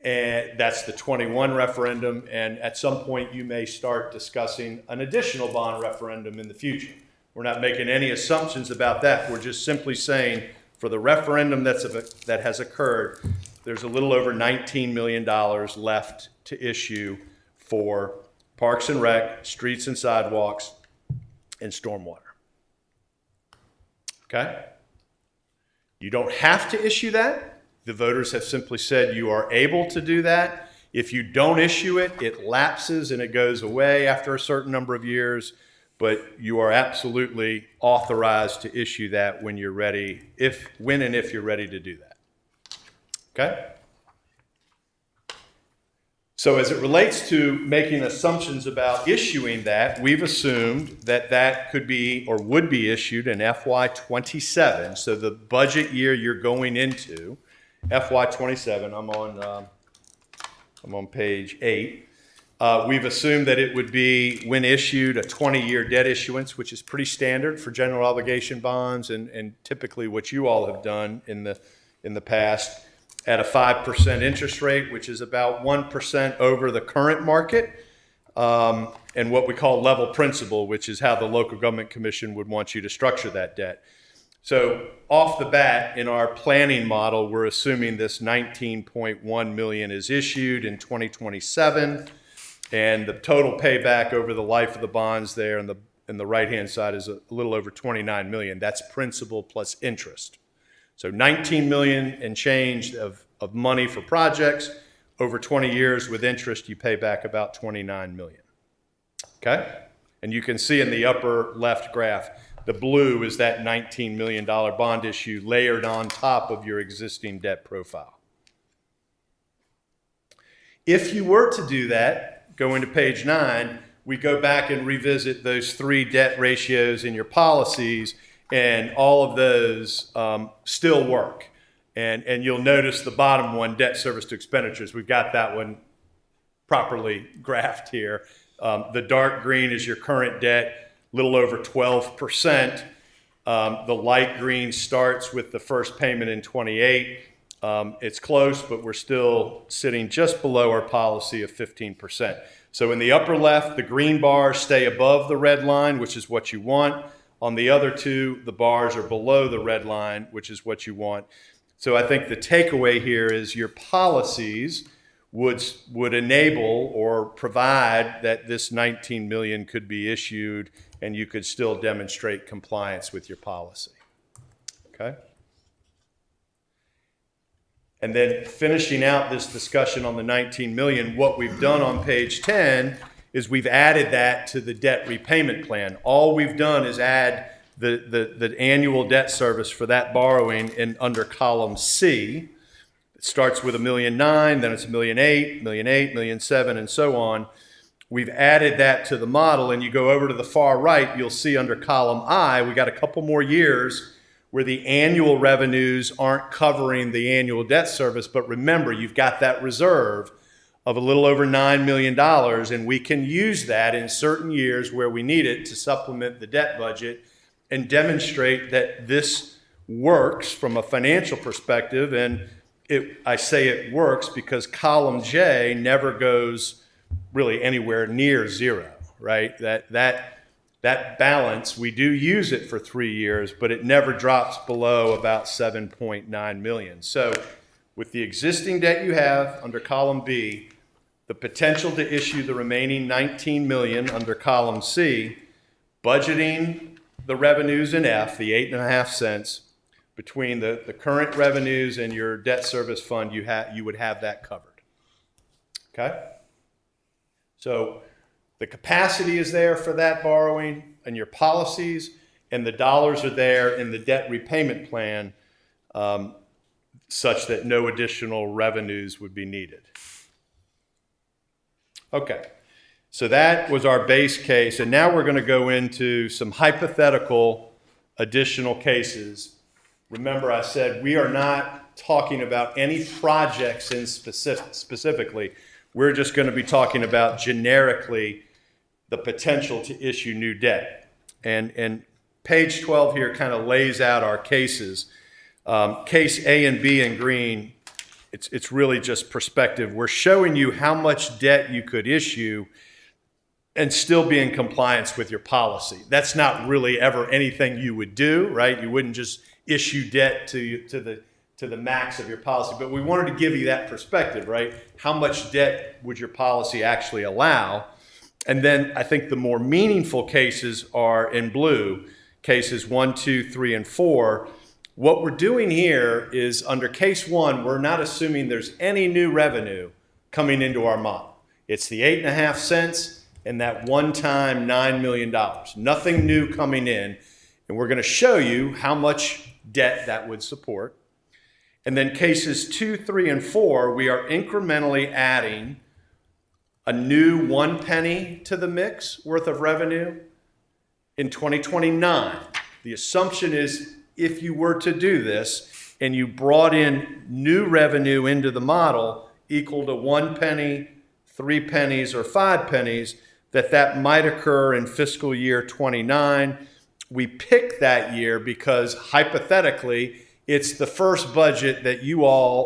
And that's the 21 referendum. And at some point, you may start discussing an additional bond referendum in the future. We're not making any assumptions about that. We're just simply saying for the referendum that has occurred, there's a little over $19 million left to issue for Parks and Rec, streets and sidewalks, and stormwater. Okay? You don't have to issue that. The voters have simply said you are able to do that. If you don't issue it, it lapses and it goes away after a certain number of years, but you are absolutely authorized to issue that when you're ready, when and if you're ready to do that. Okay? So as it relates to making assumptions about issuing that, we've assumed that that could be or would be issued in FY27. So the budget year you're going into, FY27, I'm on page 8. We've assumed that it would be, when issued, a 20-year debt issuance, which is pretty standard for general obligation bonds and typically what you all have done in the past, at a 5% interest rate, which is about 1% over the current market, and what we call level principal, which is how the local government commission would want you to structure that debt. So off the bat, in our planning model, we're assuming this 19.1 million is issued in 2027, and the total payback over the life of the bonds there on the right-hand side is a little over 29 million. That's principal plus interest. So 19 million and change of money for projects. Over 20 years with interest, you pay back about 29 million. Okay? And you can see in the upper left graph, the blue is that $19 million bond issue layered on top of your existing debt profile. If you were to do that, going to page 9, we go back and revisit those 3 debt ratios in your policies, and all of those still work. And you'll notice the bottom one, debt service to expenditures, we've got that one properly graphed here. The dark green is your current debt, little over 12%. The light green starts with the first payment in 28. It's close, but we're still sitting just below our policy of 15%. So in the upper left, the green bars stay above the red line, which is what you want. On the other two, the bars are below the red line, which is what you want. So I think the takeaway here is your policies would enable or provide that this 19 million could be issued and you could still demonstrate compliance with your policy. Okay? And then finishing out this discussion on the 19 million, what we've done on page 10 is we've added that to the debt repayment plan. All we've done is add the annual debt service for that borrowing in under column C. It starts with $1.9 million, then it's $1.8 million, $1.8 million, $1.7 million, and so on. we've added that to the model, and you go over to the far right, you'll see under column I, we got a couple more years where the annual revenues aren't covering the annual debt service. But remember, you've got that reserve of a little over $9 million, and we can use that in certain years where we need it to supplement the debt budget and demonstrate that this works from a financial perspective. And I say it works because column J never goes really anywhere near zero, right? That balance, we do use it for 3 years, but it never drops below about 7.9 million. So with the existing debt you have under column B, the potential to issue the remaining 19 million under column C, budgeting the revenues in F, the 8.5 cents, between the current revenues and your debt service fund, you would have that covered. Okay? So the capacity is there for that borrowing and your policies, and the dollars are there in the debt repayment plan, such that no additional revenues would be needed. Okay, so that was our base case, and now we're going to go into some hypothetical additional cases. Remember, I said we are not talking about any projects in specifically. We're just going to be talking about generically the potential to issue new debt. And page 12 here kind of lays out our cases. Case A and B in green, it's really just perspective. We're showing you how much debt you could issue and still be in compliance with your policy. That's not really ever anything you would do, right? You wouldn't just issue debt to the max of your policy. But we wanted to give you that perspective, right? How much debt would your policy actually allow? And then I think the more meaningful cases are in blue, cases 1, 2, 3, and 4. What we're doing here is under case 1, we're not assuming there's any new revenue coming into our model. It's the 8.5 cents and that one-time $9 million. Nothing new coming in. And we're going to show you how much debt that would support. And then cases 2, 3, and 4, we are incrementally adding a new 1 penny to the mix worth of revenue in 2029. The assumption is if you were to do this and you brought in new revenue into the model equal to 1 penny, 3 pennies, or 5 pennies, that might occur in fiscal year 29. We picked that year because hypothetically, it's the first budget that you all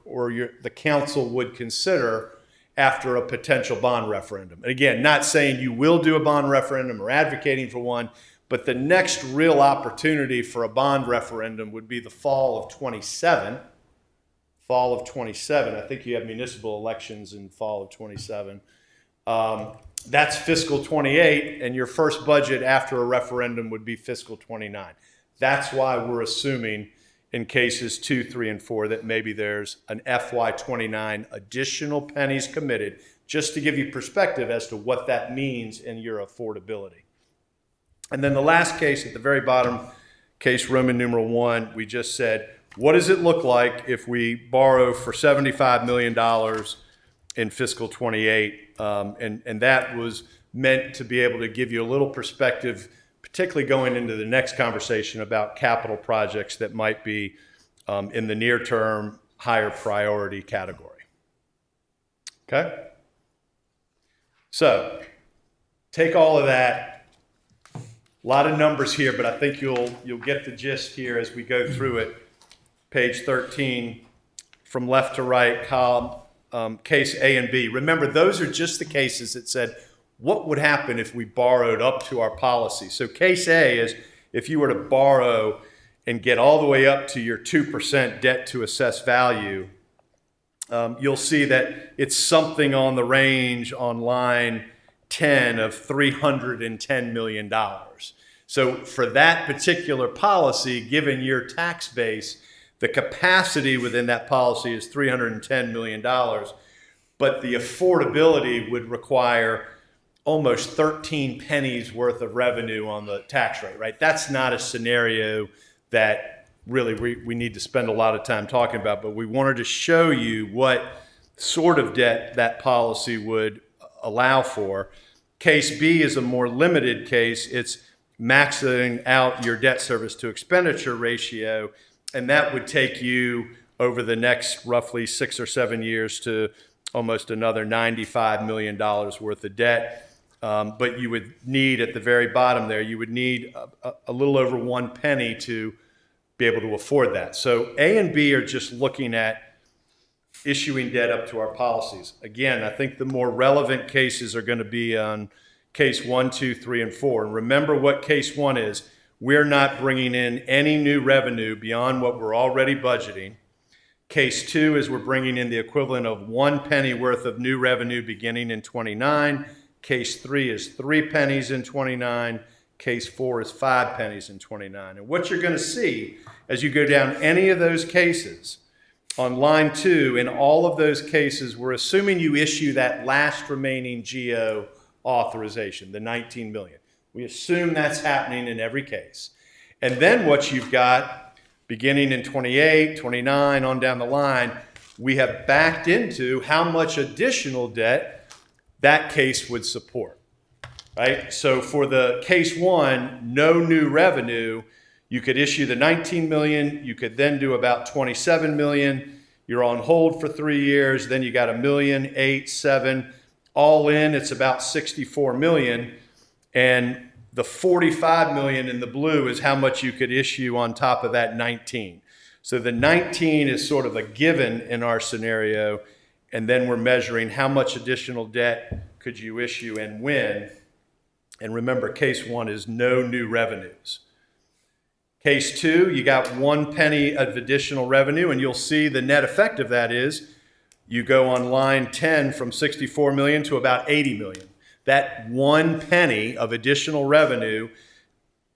or the council would consider after a potential bond referendum. And again, not saying you will do a bond referendum or advocating for one, but the next real opportunity for a bond referendum would be the fall of 27. Fall of 27. I think you have municipal elections in fall of 27. That's fiscal 28, and your first budget after a referendum would be fiscal 29. That's why we're assuming in cases 2, 3, and 4 that maybe there's an FY29 additional pennies committed, just to give you perspective as to what that means in your affordability. And then the last case at the very bottom, case Roman numeral 1, we just said, what does it look like if we borrow for $75 million in fiscal 28? And that was meant to be able to give you a little perspective, particularly going into the next conversation about capital projects that might be in the near term, higher priority category. Okay? So, take all of that. A lot of numbers here, but I think you'll get the gist here as we go through it. Page 13, from left to right, column, case A and B. Remember, those are just the cases that said, what would happen if we borrowed up to our policy? So case A is if you were to borrow and get all the way up to your 2% debt to assessed value, you'll see that it's something on the range on line 10 of $310 million. So for that particular policy, given your tax base, the capacity within that policy is $310 million, but the affordability would require almost 13 pennies worth of revenue on the tax rate, right? That's not a scenario that really we need to spend a lot of time talking about, but we wanted to show you what sort of debt that policy would allow for. Case B is a more limited case. It's maxing out your debt service to expenditure ratio, and that would take you over the next roughly 6 or 7 years to almost another $95 million worth of debt. But you would need, at the very bottom there, you would need a little over 1 penny to be able to afford that. So A and B are just looking at issuing debt up to our policies. Again, I think the more relevant cases are going to be on case 1, 2, 3, and 4. And remember what case 1 is. We're not bringing in any new revenue beyond what we're already budgeting. Case 2 is we're bringing in the equivalent of 1 penny worth of new revenue beginning in 29. Case 3 is 3 pennies in 29. Case 4 is 5 pennies in 29. And what you're going to see as you go down any of those cases, on line 2, in all of those cases, we're assuming you issue that last remaining GO authorization, the 19 million. We assume that's happening in every case. And then what you've got, beginning in 28, 29, on down the line, we have backed into how much additional debt that case would support, right? So for the case 1, no new revenue, you could issue the 19 million, you could then do about 27 million, you're on hold for 3 years, then you got $1 million, 8, 7, all in, it's about 64 million, and the 45 million in the blue is how much you could issue on top of that 19. So the 19 is sort of a given in our scenario, and then we're measuring how much additional debt could you issue and when. And remember, case 1 is no new revenues. Case 2, you got 1 penny of additional revenue, and you'll see the net effect of that is you go on line 10 from 64 million to about 80 million. That 1 penny of additional revenue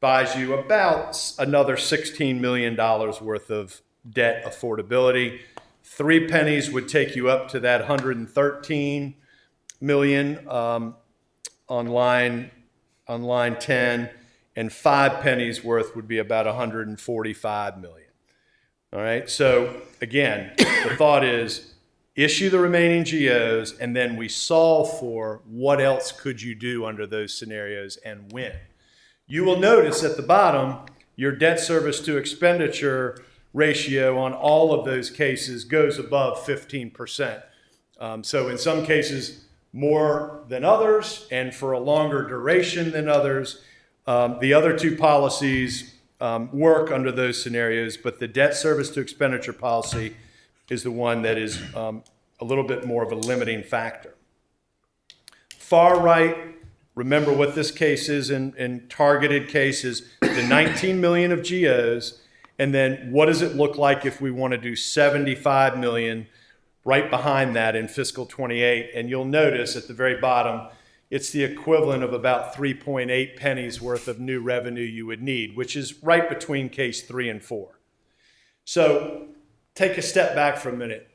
buys you about another $16 million worth of debt affordability. 3 pennies would take you up to that 113 million on line 10, and 5 pennies worth would be about 145 million. All right, so again, the thought is issue the remaining GOs, and then we solve for what else could you do under those scenarios and when. You will notice at the bottom, your debt service to expenditure ratio on all of those cases goes above 15%. So in some cases, more than others, and for a longer duration than others. The other 2 policies work under those scenarios, but the debt service to expenditure policy is the one that is a little bit more of a limiting factor. Far right, remember what this case is in targeted cases, the 19 million of GOs, and then what does it look like if we want to do 75 million right behind that in fiscal 28? And you'll notice at the very bottom, it's the equivalent of about 3.8 pennies worth of new revenue you would need, which is right between case 3 and 4. So take a step back for a minute.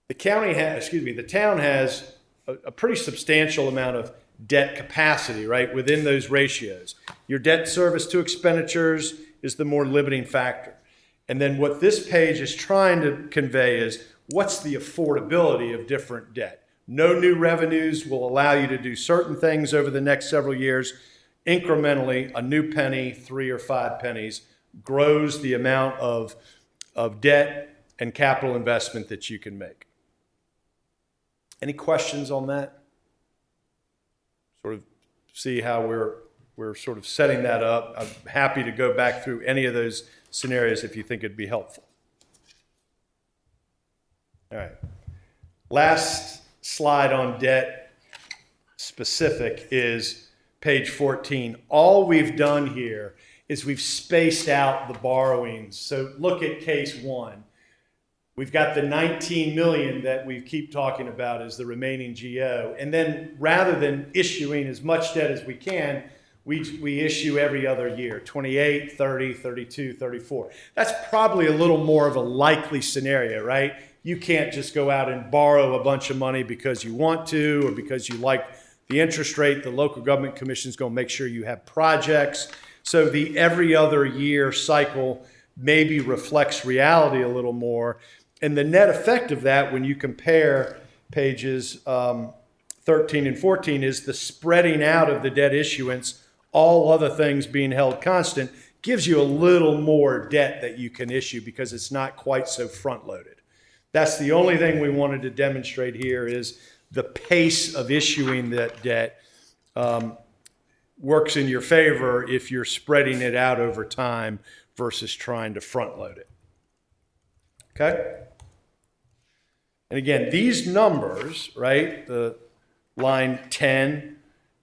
The town has a pretty substantial amount of debt capacity, right, within those ratios. Your debt service to expenditures is the more limiting factor. And then what this page is trying to convey is what's the affordability of different debt. No new revenues will allow you to do certain things over the next several years. Incrementally, a new penny, 3 or 5 pennies, grows the amount of debt and capital investment that you can make. Any questions on that? Sort of see how we're sort of setting that up. I'm happy to go back through any of those scenarios if you think it'd be helpful. All right. Last slide on debt specific is page 14. All we've done here is we've spaced out the borrowings. So look at case 1. We've got the 19 million that we keep talking about as the remaining GO. And then rather than issuing as much debt as we can, we issue every other year, 28, 30, 32, 34. That's probably a little more of a likely scenario, right? You can't just go out and borrow a bunch of money because you want to or because you like the interest rate. The local government commission is going to make sure you have projects. So the every other year cycle maybe reflects reality a little more. And the net effect of that, when you compare pages 13 and 14 is the spreading out of the debt issuance, all other things being held constant, gives you a little more debt that you can issue because it's not quite so front-loaded. That's the only thing we wanted to demonstrate here is the pace of issuing that debt works in your favor if you're spreading it out over time versus trying to front-load it. Okay? And again, these numbers, right, the line 10,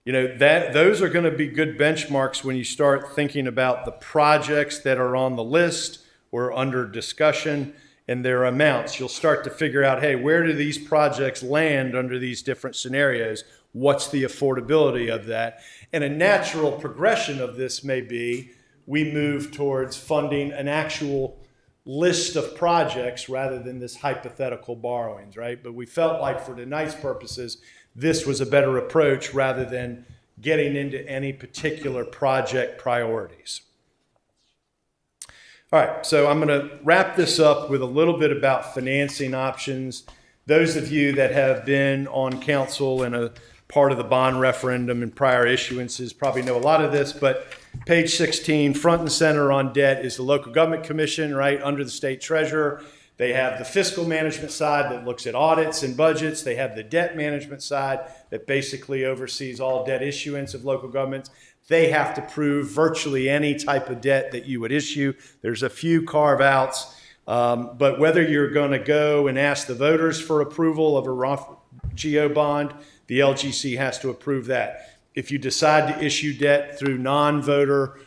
those are going to be good benchmarks when you start thinking about the projects that are on the list or under discussion and their amounts. You'll start to figure out, hey, where do these projects land under these different scenarios? What's the affordability of that? And a natural progression of this may be we move towards funding an actual list of projects rather than this hypothetical borrowings, right? But we felt like for tonight's purposes, this was a better approach rather than getting into any particular project priorities. All right, so I'm going to wrap this up with a little bit about financing options. Those of you that have been on council and a part of the bond referendum and prior issuances probably know a lot of this, but page 16, front and center on debt is the local government commission, right, under the state treasurer. They have the fiscal management side that looks at audits and budgets. They have the debt management side that basically oversees all debt issuance of local governments. They have to prove virtually any type of debt that you would issue. There's a few carve-outs, but whether you're going to go and ask the voters for approval of a GO bond, the LGC has to approve that. If you decide to issue debt through non-voter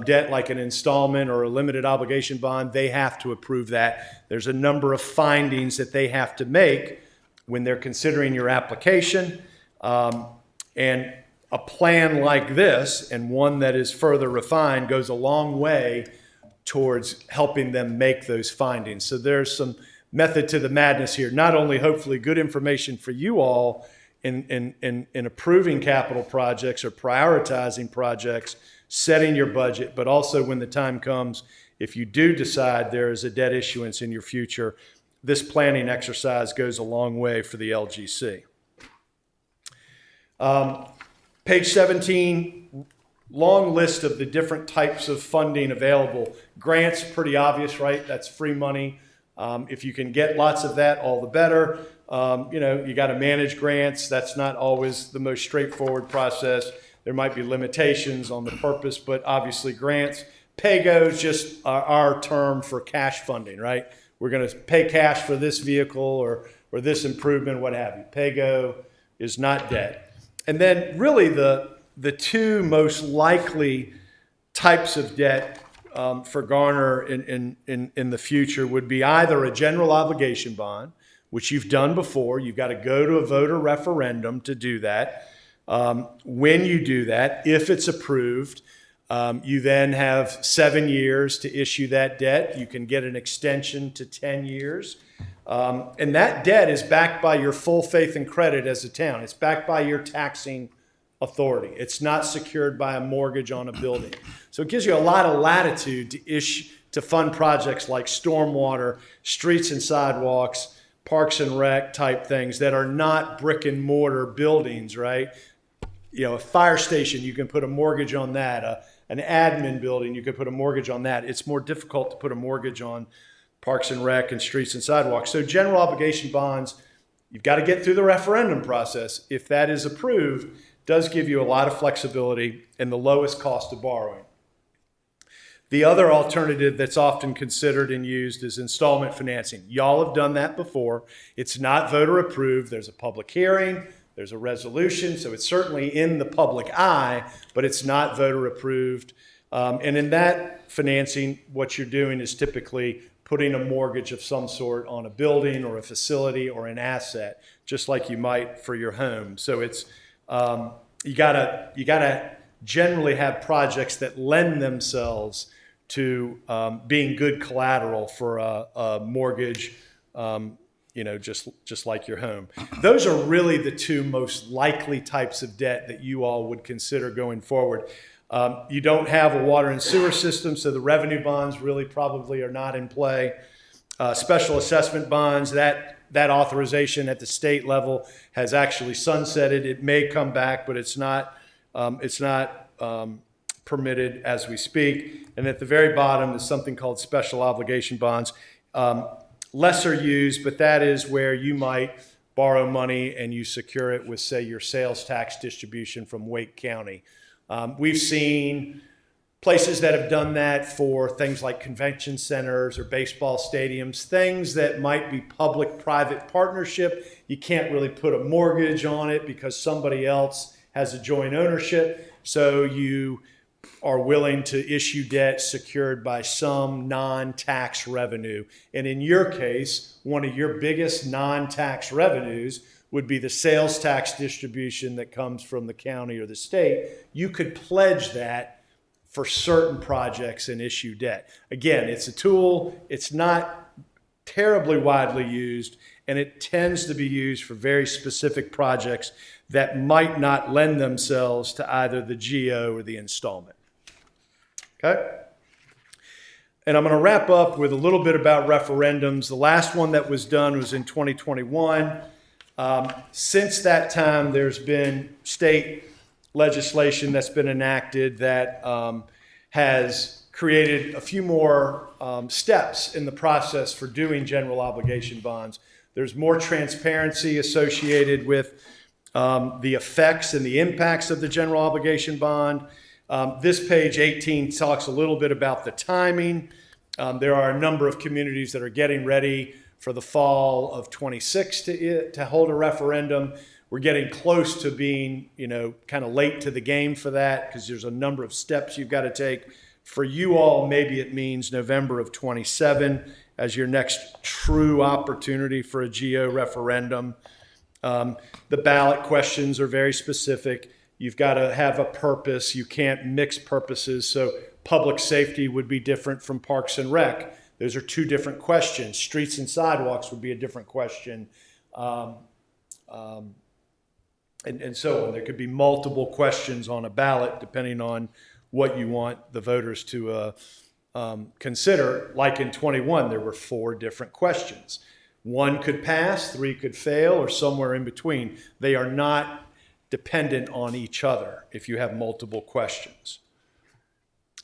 debt like an installment or a limited obligation bond, they have to approve that. There's a number of findings that they have to make when they're considering your application. And a plan like this, and one that is further refined, goes a long way towards helping them make those findings. So there's some method to the madness here. Not only hopefully good information for you all in approving capital projects or prioritizing projects, setting your budget, but also when the time comes, if you do decide there is a debt issuance in your future, this planning exercise goes a long way for the LGC. Page 17, long list of the different types of funding available. Grants, pretty obvious, right? That's free money. If you can get lots of that, all the better. You got to manage grants. That's not always the most straightforward process. There might be limitations on the purpose, but obviously grants. PAYGO is just our term for cash funding, right? We're going to pay cash for this vehicle or this improvement, what have you. PAYGO is not debt. And then really the two most likely types of debt for Garner in the future would be either a general obligation bond, which you've done before. You've got to go to a voter referendum to do that. When you do that, if it's approved, you then have 7 years to issue that debt. You can get an extension to 10 years. And that debt is backed by your full faith and credit as a town. It's backed by your taxing authority. It's not secured by a mortgage on a building. So it gives you a lot of latitude to fund projects like stormwater, streets and sidewalks, parks and rec type things that are not brick and mortar buildings, right? A fire station, you can put a mortgage on that. An admin building, you could put a mortgage on that. It's more difficult to put a mortgage on parks and rec and streets and sidewalks. So general obligation bonds, you've got to get through the referendum process. If that is approved, does give you a lot of flexibility and the lowest cost of borrowing. The other alternative that's often considered and used is installment financing. Y'all have done that before. It's not voter approved. There's a public hearing. There's a resolution. So it's certainly in the public eye, but it's not voter approved. And in that financing, what you're doing is typically putting a mortgage of some sort on a building or a facility or an asset, just like you might for your home. So it's you gotta generally have projects that lend themselves to being good collateral for a mortgage, just like your home. Those are really the two most likely types of debt that you all would consider going forward. You don't have a water and sewer system, so the revenue bonds really probably are not in play. Special assessment bonds, that that authorization at the state level has actually sunsetted. It may come back, but it's not permitted as we speak. And at the very bottom is something called special obligation bonds. Lesser used, but that is where you might borrow money and you secure it with, say, your sales tax distribution from Wake County. We've seen places that have done that for things like convention centers or baseball stadiums, things that might be public-private partnership. You can't really put a mortgage on it because somebody else has a joint ownership. So you are willing to issue debt secured by some non-tax revenue. And in your case, one of your biggest non-tax revenues would be the sales tax distribution that comes from the county or the state. You could pledge that for certain projects and issue debt. Again, it's a tool. It's not terribly widely used, and it tends to be used for very specific projects that might not lend themselves to either the GO or the installment. Okay? And I'm going to wrap up with a little bit about referendums. The last one that was done was in 2021. Since that time, there's been state legislation that's been enacted that has created a few more steps in the process for doing general obligation bonds. There's more transparency associated with the effects and the impacts of the general obligation bond. This page 18 talks a little bit about the timing. There are a number of communities that are getting ready for the fall of 26 to hold a referendum. We're getting close to being, kind of late to the game for that because there's a number of steps you've got to take. For you all, maybe it means November of 27 as your next true opportunity for a GO referendum. The ballot questions are very specific. You've got to have a purpose. You can't mix purposes. So public safety would be different from parks and rec. Those are two different questions. Streets and sidewalks would be a different question. And so on. There could be multiple questions on a ballot depending on what you want the voters to consider. Like in 21, there were 4 different questions. 1 could pass, 3 could fail, or somewhere in between. They are not dependent on each other if you have multiple questions.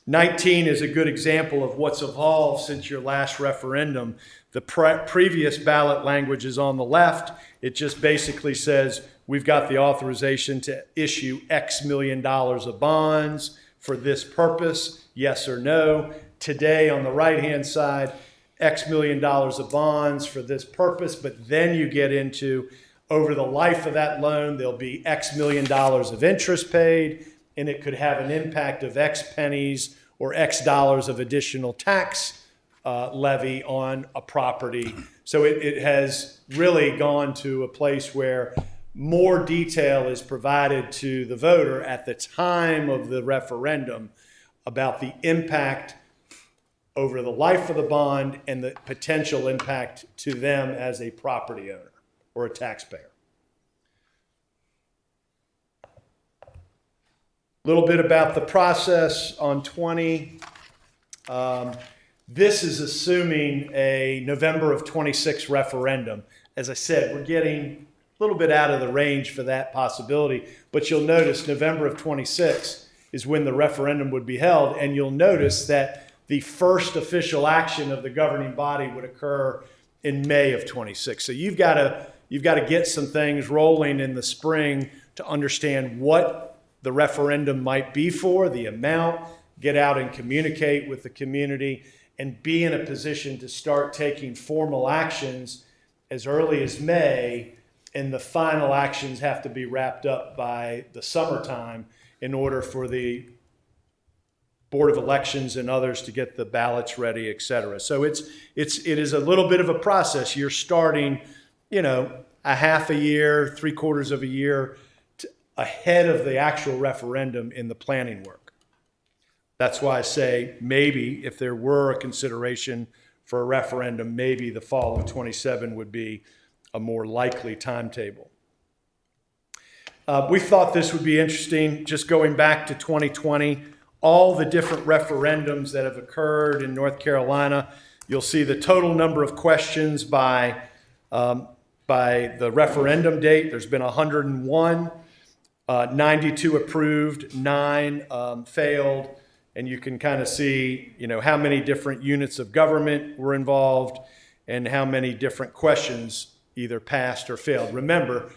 19 is a good example of what's evolved since your last referendum. The previous ballot language is on the left. It just basically says, we've got the authorization to issue X million dollars of bonds for this purpose, yes or no. Today, on the right-hand side, X million dollars of bonds for this purpose, but then you get into, over the life of that loan, there'll be X million dollars of interest paid, and it could have an impact of X pennies or X dollars of additional tax levy on a property. So it has really gone to a place where more detail is provided to the voter at the time of the referendum about the impact over the life of the bond and the potential impact to them as a property owner or a taxpayer. A little bit about the process on 20. This is assuming a November of 26 referendum. As I said, we're getting a little bit out of the range for that possibility, but you'll notice November of 26 is when the referendum would be held, and you'll notice that the first official action of the governing body would occur in May of 26. So you've got to get some things rolling in the spring to understand what the referendum might be for, the amount, get out and communicate with the community, and be in a position to start taking formal actions as early as May, and the final actions have to be wrapped up by the summertime in order for the Board of Elections and others to get the ballots ready, et cetera. So it is a little bit of a process. You're starting, a half a year, 3/4 of a year ahead of the actual referendum in the planning work. That's why I say maybe if there were a consideration for a referendum, maybe the fall of 27 would be a more likely timetable. We thought this would be interesting, just going back to 2020, all the different referendums that have occurred in North Carolina. You'll see the total number of questions by by the referendum date. There's been 101, 92 approved, 9 failed, and you can kind of see, how many different units of government were involved and how many different questions either passed or failed. Remember,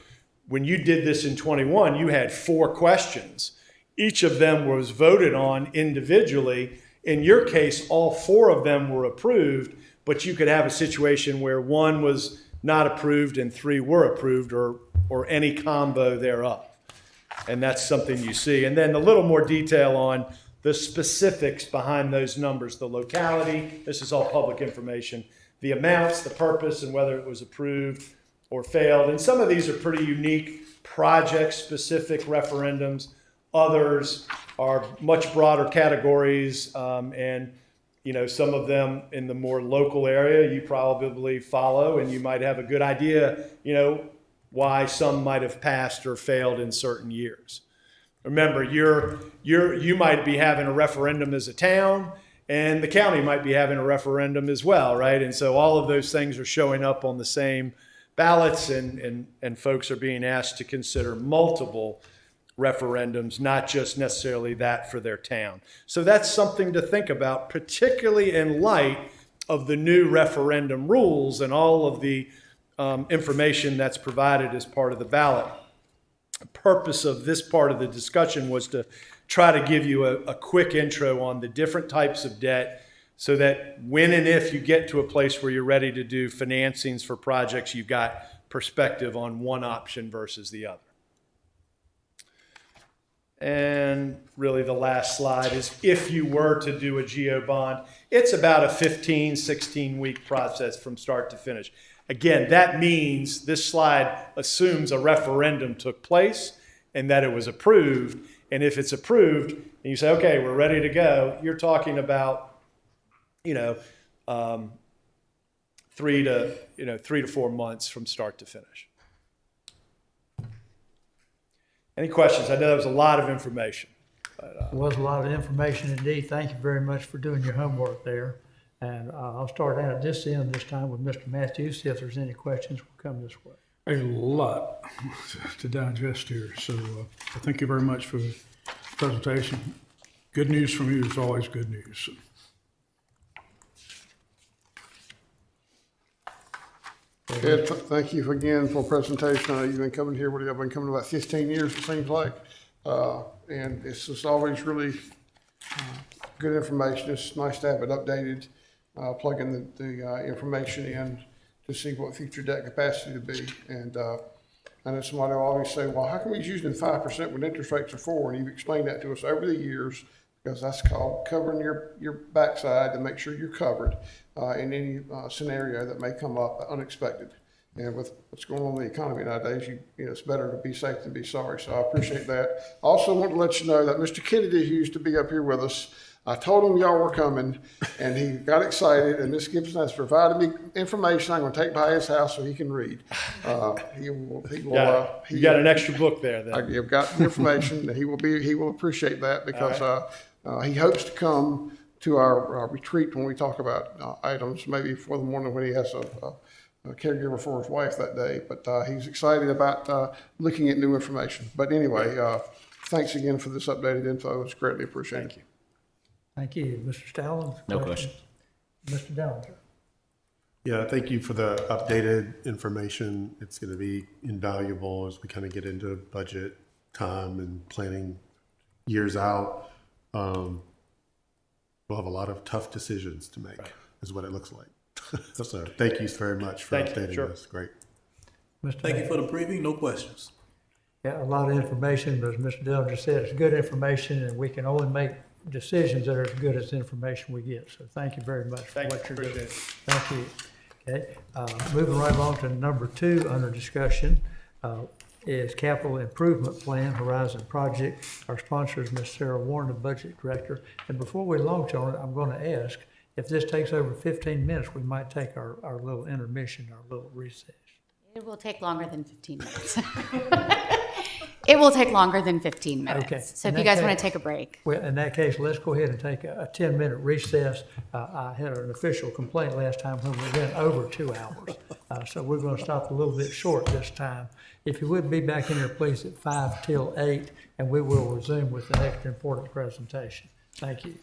when you did this in 21, you had 4 questions. Each of them was voted on individually. In your case, all 4 of them were approved, but you could have a situation where 1 was not approved and 3 were approved, or any combo thereof. And that's something you see. And then a little more detail on the specifics behind those numbers, the locality, this is all public information, the amounts, the purpose, and whether it was approved or failed. And some of these are pretty unique project-specific referendums. Others are much broader categories, and some of them in the more local area you probably follow, and you might have a good idea, why some might have passed or failed in certain years. Remember, you might be having a referendum as a town, and the county might be having a referendum as well, right? And so all of those things are showing up on the same ballots, and folks are being asked to consider multiple referendums, not just necessarily that for their town. So that's something to think about, particularly in light of the new referendum rules and all of the information that's provided as part of the ballot. The purpose of this part of the discussion was to try to give you a quick intro on the different types of debt, so that when and if you get to a place where you're ready to do financings for projects, you've got perspective on one option versus the other. And really the last slide is if you were to do a GO bond, it's about a 15, 16-week process from start to finish. Again, that means this slide assumes a referendum took place and that it was approved. And if it's approved and you say, okay, we're ready to go, you're talking about, 3 to 4 months from start to finish. Any questions? I know that was a lot of information. It was a lot of information indeed. Thank you very much for doing your homework there. And I'll start out at this end this time with Mr. Matthews. See if there's any questions, we'll come this way. A lot to digest here, so thank you very much for the presentation. Good news from you is always good news. Ed, thank you again for the presentation. You've been coming here, I've been coming about 15 years, it seems like. And it's just always really good information. It's nice to have it updated, plugging the information in to see what future debt capacity to be. And I know somebody will always say, well, how come he's using 5% when interest rates are 4%? And you've explained that to us over the years, because that's called covering your backside to make sure you're covered in any scenario that may come up unexpected. And with what's going on in the economy nowadays, it's better to be safe than be sorry. So I appreciate that. I also want to let you know that Mr. Kennedy, who used to be up here with us, I told him y'all were coming, and he got excited, and Ms. Gibson has provided me information I'm going to take by his house so he can read. You got an extra book there then. I've got the information, and he will appreciate that, because he hopes to come to our retreat when we talk about items, maybe for the morning when he has a caregiver for his wife that day. But he's excited about looking at new information. But anyway, thanks again for this updated info. It's greatly appreciated. Thank you. Thank you. Mr. Stalin? No question. Mr. Dellinger? Yeah, thank you for the updated information. It's going to be invaluable as we kind of get into budget time and planning years out. We'll have a lot of tough decisions to make, is what it looks like. So thank you very much for updating us. Great. Thank you for the briefing. No questions. Yeah, a lot of information, but as Mr. Dellinger said, it's good information, and we can only make decisions that are as good as the information we get. So thank you very much for what you're doing. Thank you. Okay, moving right along to number 2 under discussion is Capital Improvement Plan Horizon Project. Our sponsor is Ms. Sarah Warren, the Budget Director. And before we launch on it, I'm going to ask, if this takes over 15 minutes, we might take our little intermission, our little recess. It will take longer than 15 minutes. It will take longer than 15 minutes. Okay. So In if you that guys want case- to take a break. Well, in that case, let's go ahead and take a 10-minute recess. I had an official complaint last time when we went over 2 hours. So we're going to stop a little bit short this time. If you would be back in your place at 5 till 8, and we will resume with the next important presentation. Thank you.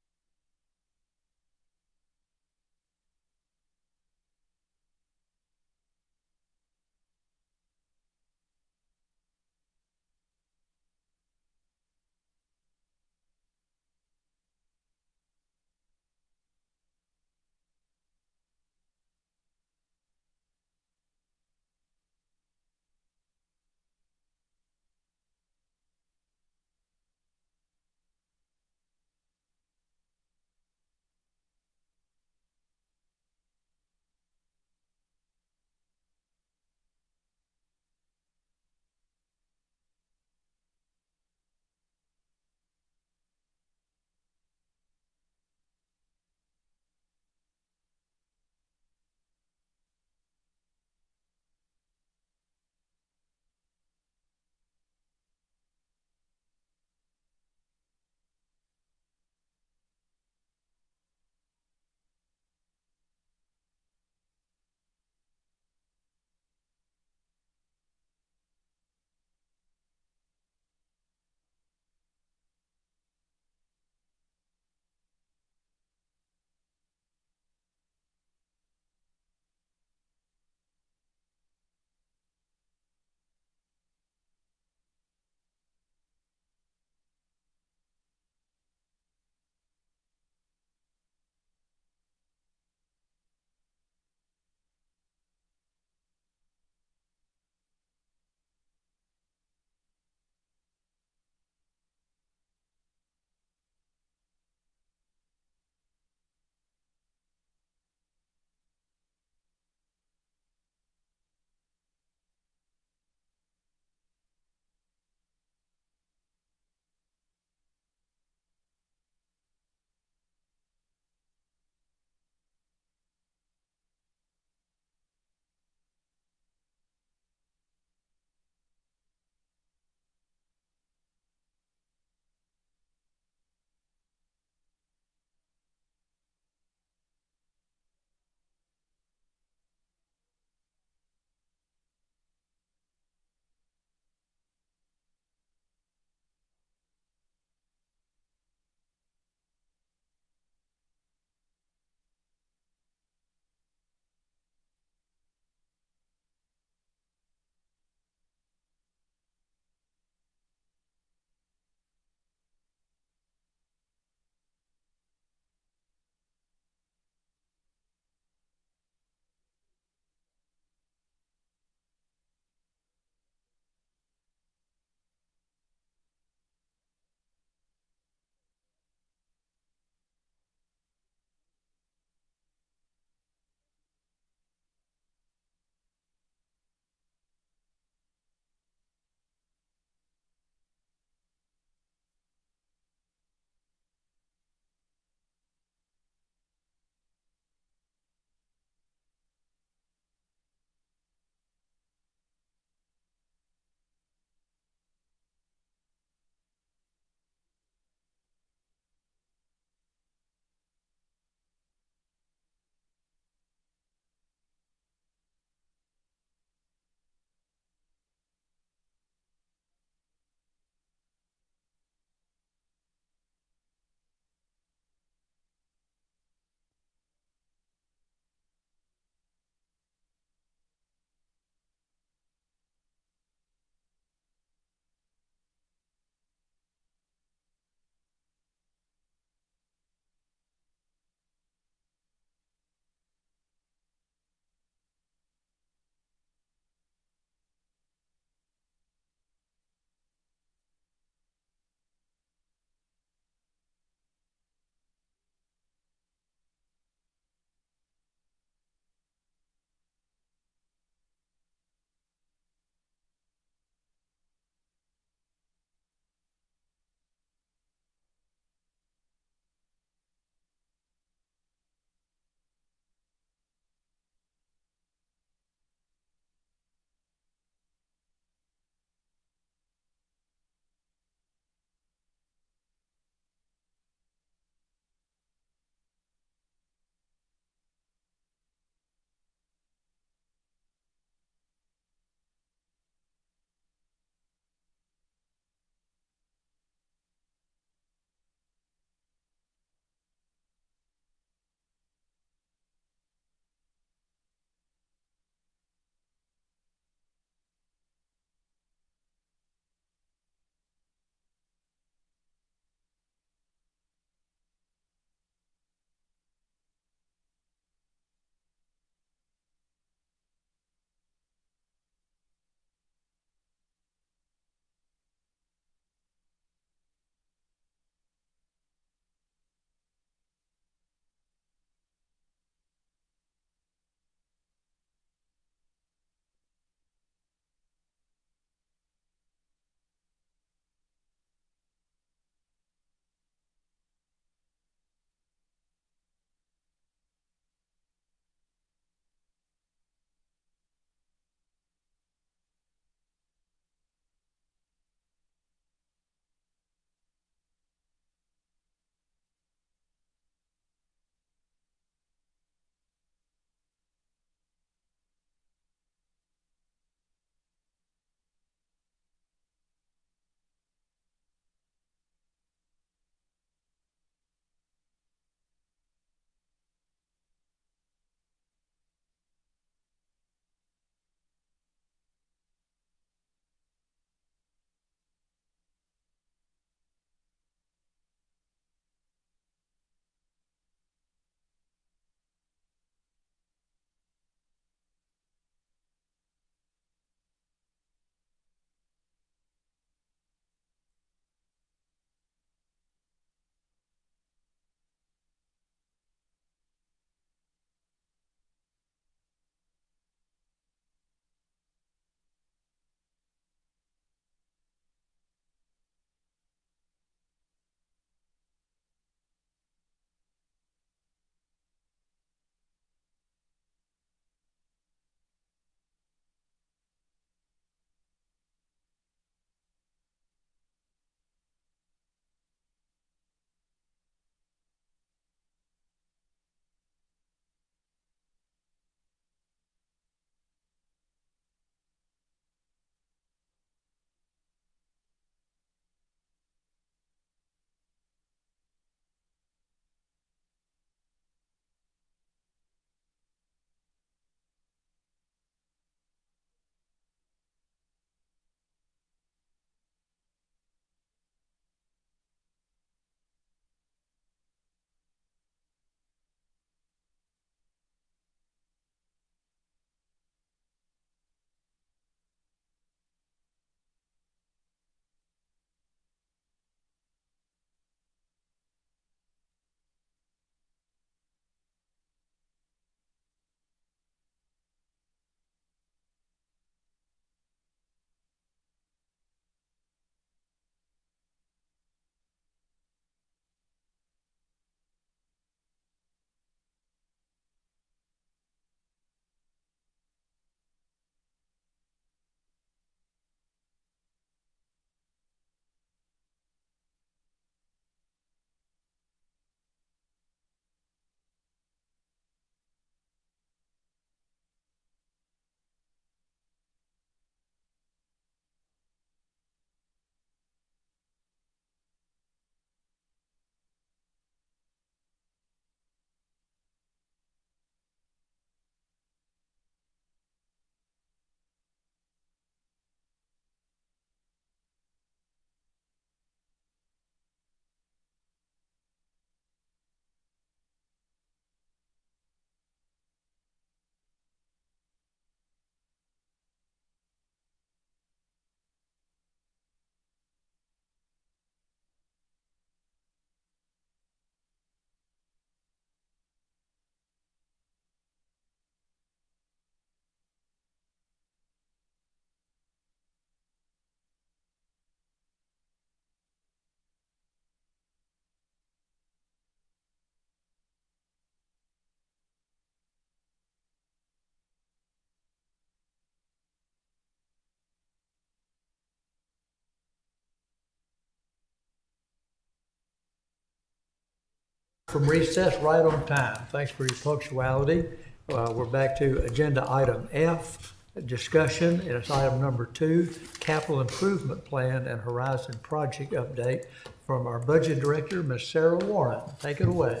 From recess right on time. Thanks for your punctuality. We're back to agenda item F, discussion, and it's item number 2, capital improvement plan and Horizon project update from our budget director, Ms. Sarah Warren. Take it away.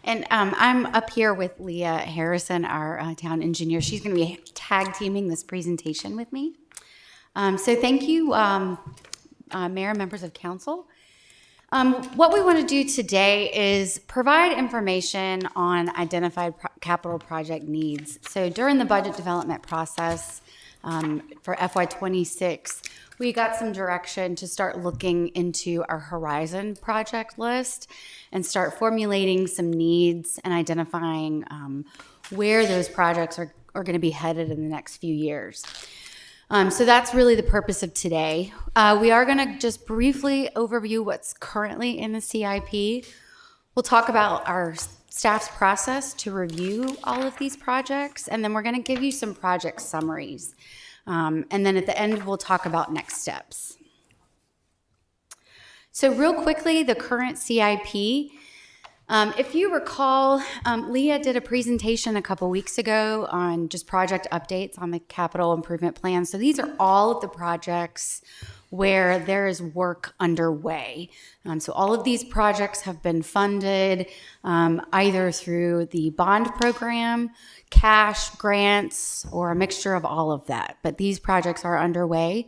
And I'm up here with Leah Harrison, our town engineer. She's going to be tag teaming this presentation with me. So thank you, Mayor, members of council. What we want to do today is provide information on identified capital project needs. So during the budget development process for FY26, we got some direction to start looking into our Horizon project list and start formulating some needs and identifying where those projects are going to be headed in the next few years. So that's really the purpose of today. We are going to just briefly overview what's currently in the CIP. We'll talk about our staff's process to review all of these projects, and then we're going to give you some project summaries. And then at the end, we'll talk about next steps. So real quickly, the current CIP. If you recall, Leah did a presentation a couple weeks ago on just project updates on the capital improvement plan. So these are all of the projects where there is work underway. So all of these projects have been funded either through the bond program, cash, grants, or a mixture of all of that. But these projects are underway.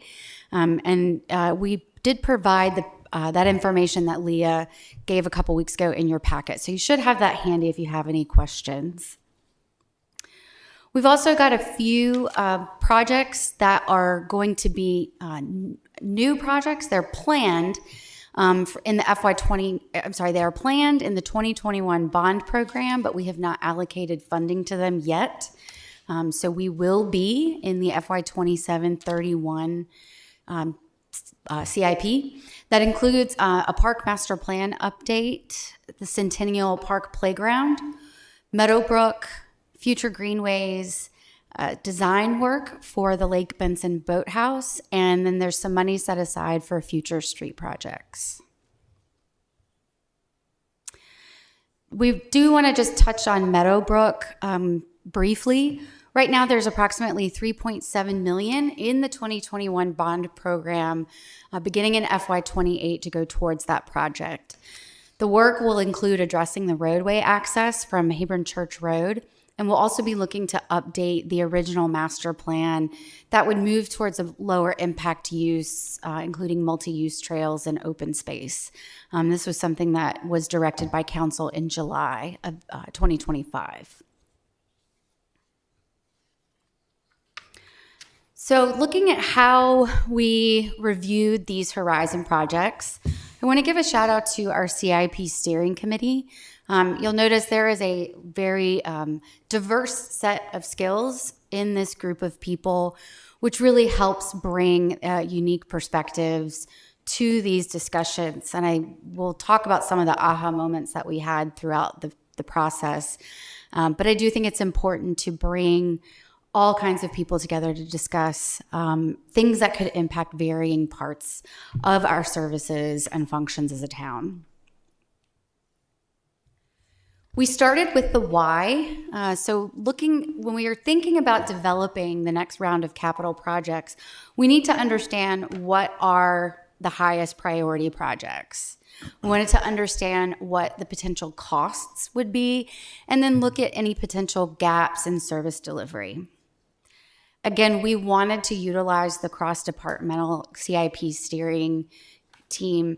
And we did provide that information that Leah gave a couple weeks ago in your packet. So you should have that handy if you have any questions. We've also got a few projects that are going to be new projects. They're planned in the they are planned in the 2021 bond program, but we have not allocated funding to them yet. So we will be in the FY27-31 CIP. That includes a park master plan update, the Centennial Park Playground, Meadowbrook, future greenways, design work for the Lake Benson Boathouse, and then there's some money set aside for future street projects. We do want to just touch on Meadowbrook briefly. Right now, there's approximately $3.7 million in the 2021 bond program, beginning in FY28 to go towards that project. The work will include addressing the roadway access from Hebron Church Road, and we'll also be looking to update the original master plan that would move towards a lower impact use, including multi-use trails and open space. This was something that was directed by council in July of 2025. So looking at how we reviewed these Horizon projects, I want to give a shout out to our CIP steering committee. You'll notice there is a very diverse set of skills in this group of people, which really helps bring unique perspectives to these discussions. And I will talk about some of the aha moments that we had throughout the process. But I do think it's important to bring all kinds of people together to discuss things that could impact varying parts of our services and functions as a town. We started with the why. So when we are thinking about developing the next round of capital projects, we need to understand what are the highest priority projects. We wanted to understand what the potential costs would be, and then look at any potential gaps in service delivery. Again, we wanted to utilize the cross-departmental CIP steering team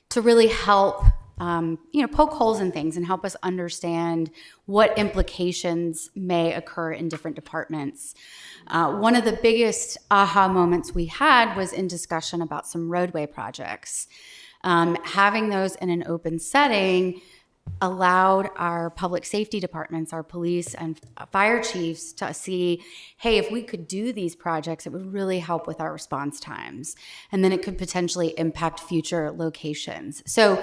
to really help poke holes in things and help us understand what implications may occur in different departments. One of the biggest aha moments we had was in discussion about some roadway projects. Having those in an open setting allowed our public safety departments, our police and fire chiefs to see, hey, if we could do these projects, it would really help with our response times. And then it could potentially impact future locations. So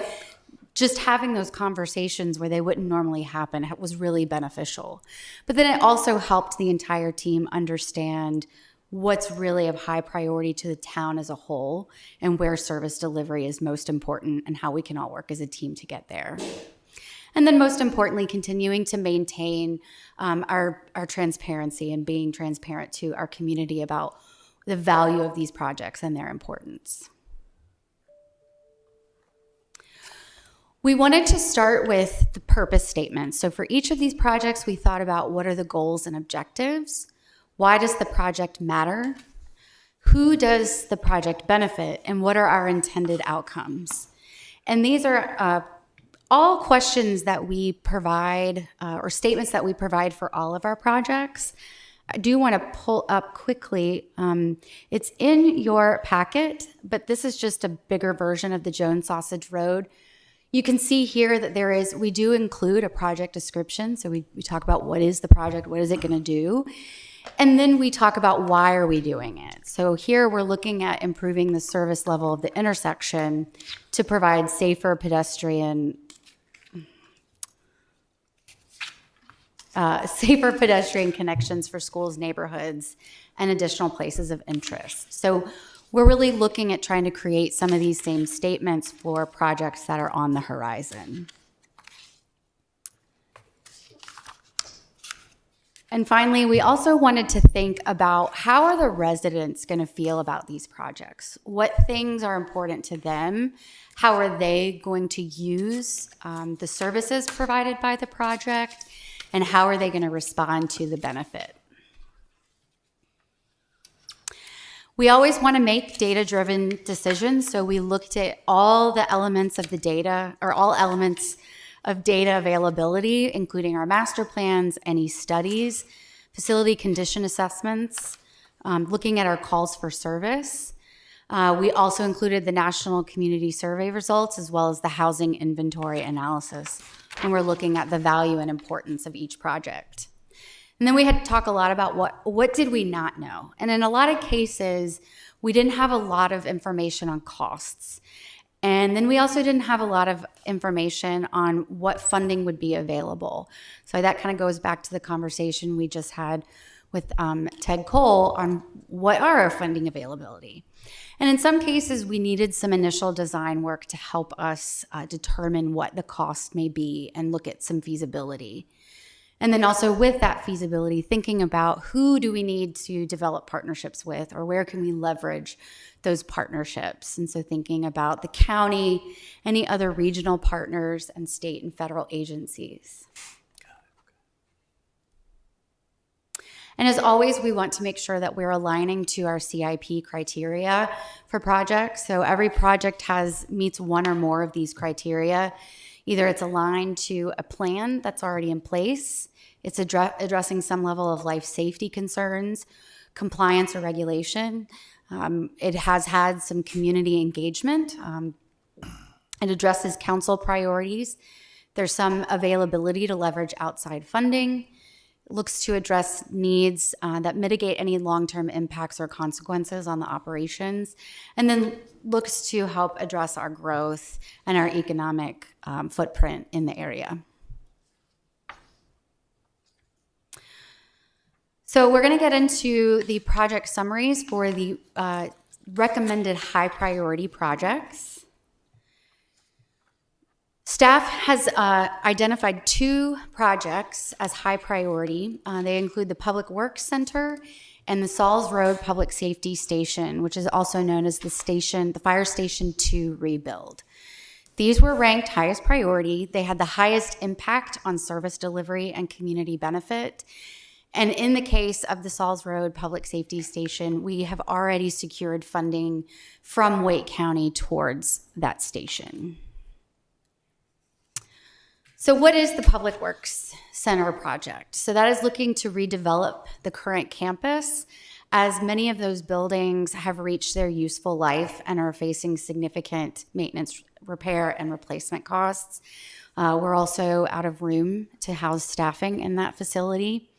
just having those conversations where they wouldn't normally happen was really beneficial. But then it also helped the entire team understand what's really of high priority to the town as a whole and where service delivery is most important and how we can all work as a team to get there. And then most importantly, continuing to maintain our transparency and being transparent to our community about the value of these projects and their importance. We wanted to start with the purpose statement. So for each of these projects, we thought about what are the goals and objectives? Why does the project matter? Who does the project benefit? And what are our intended outcomes? And these are all questions that we provide, or statements that we provide for all of our projects. I do want to pull up quickly. It's in your packet, but this is just a bigger version of the Jones Sausage Road. You can see here that we do include a project description. So we talk about what is the project, what is it going to do? And then we talk about why are we doing it. So here we're looking at improving the service level of the intersection to provide safer pedestrian connections for schools, neighborhoods, and additional places of interest. So we're really looking at trying to create some of these same statements for projects that are on the horizon. And finally, we also wanted to think about how are the residents going to feel about these projects? What things are important to them? How are they going to use the services provided by the project? And how are they going to respond to the benefit? We always want to make data-driven decisions, so we looked at all the elements of the data, or all elements of data availability, including our master plans, any studies, facility condition assessments, looking at our calls for service. We also included the National Community Survey results as well as the housing inventory analysis when we're looking at the value and importance of each project. And then we had to talk a lot about what did we not know. And in a lot of cases, we didn't have a lot of information on costs. And then we also didn't have a lot of information on what funding would be available. So that kind of goes back to the conversation we just had with Ted Cole on what are our funding availability. And in some cases, we needed some initial design work to help us determine what the cost may be and look at some feasibility. And then also with that feasibility, thinking about who do we need to develop partnerships with, or where can we leverage those partnerships? And so thinking about the county, any other regional partners, and state and federal agencies. And as always, we want to make sure that we're aligning to our CIP criteria for projects. So every project meets one or more of these criteria. Either it's aligned to a plan that's already in place, it's addressing some level of life safety concerns, compliance or regulation. It has had some community engagement. It addresses council priorities. There's some availability to leverage outside funding. It looks to address needs that mitigate any long-term impacts or consequences on the operations, and then looks to help address our growth and our economic footprint in the area. So we're going to get into the project summaries for the recommended high priority projects. Staff has identified 2 projects as high priority. They include the Public Works Center and the Sauls Road Public Safety Station, which is also known as the Fire Station 2 rebuild. These were ranked highest priority. They had the highest impact on service delivery and community benefit. And in the case of the Sauls Road Public Safety Station, we have already secured funding from Wake County towards that station. So what is the Public Works Center project? So that is looking to redevelop the current campus, as many of those buildings have reached their useful life and are facing significant maintenance, repair, and replacement costs. We're also out of room to house staffing in that facility.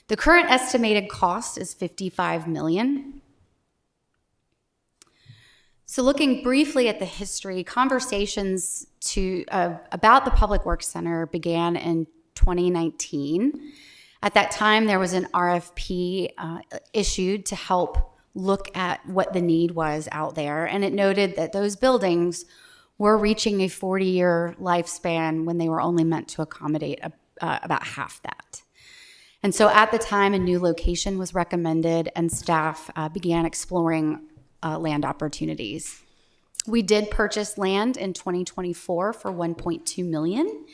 The current estimated cost is $55 million. So looking briefly at the history, conversations about the Public Works Center began in 2019. At that time, there was an RFP issued to help look at what the need was out there, and it noted that those buildings were reaching a 40-year lifespan when they were only meant to accommodate about half that. And so at the time, a new location was recommended and staff began exploring land opportunities. We did purchase land in 2024 for $1.2 million.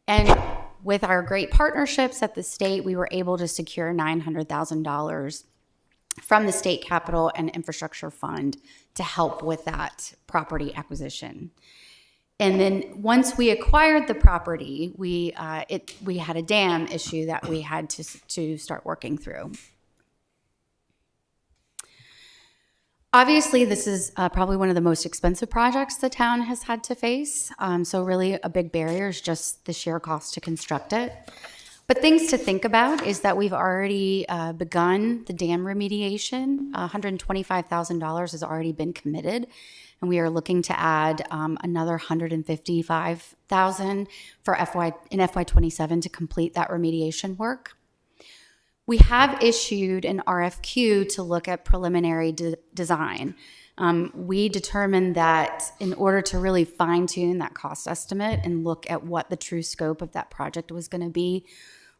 And with our great partnerships at the state, we were able to secure $900,000 from the State Capital and Infrastructure Fund to help with that property acquisition. And then once we acquired the property, we had a dam issue that we had to start working through. Obviously, this is probably one of the most expensive projects the town has had to face. So really a big barrier is just the sheer cost to construct it. But things to think about is that we've already begun the dam remediation. $125,000 has already been committed, and we are looking to add another $155,000 for FY27 to complete that remediation work. We have issued an RFQ to look at preliminary design. We determined that in order to really fine-tune that cost estimate and look at what the true scope of that project was going to be,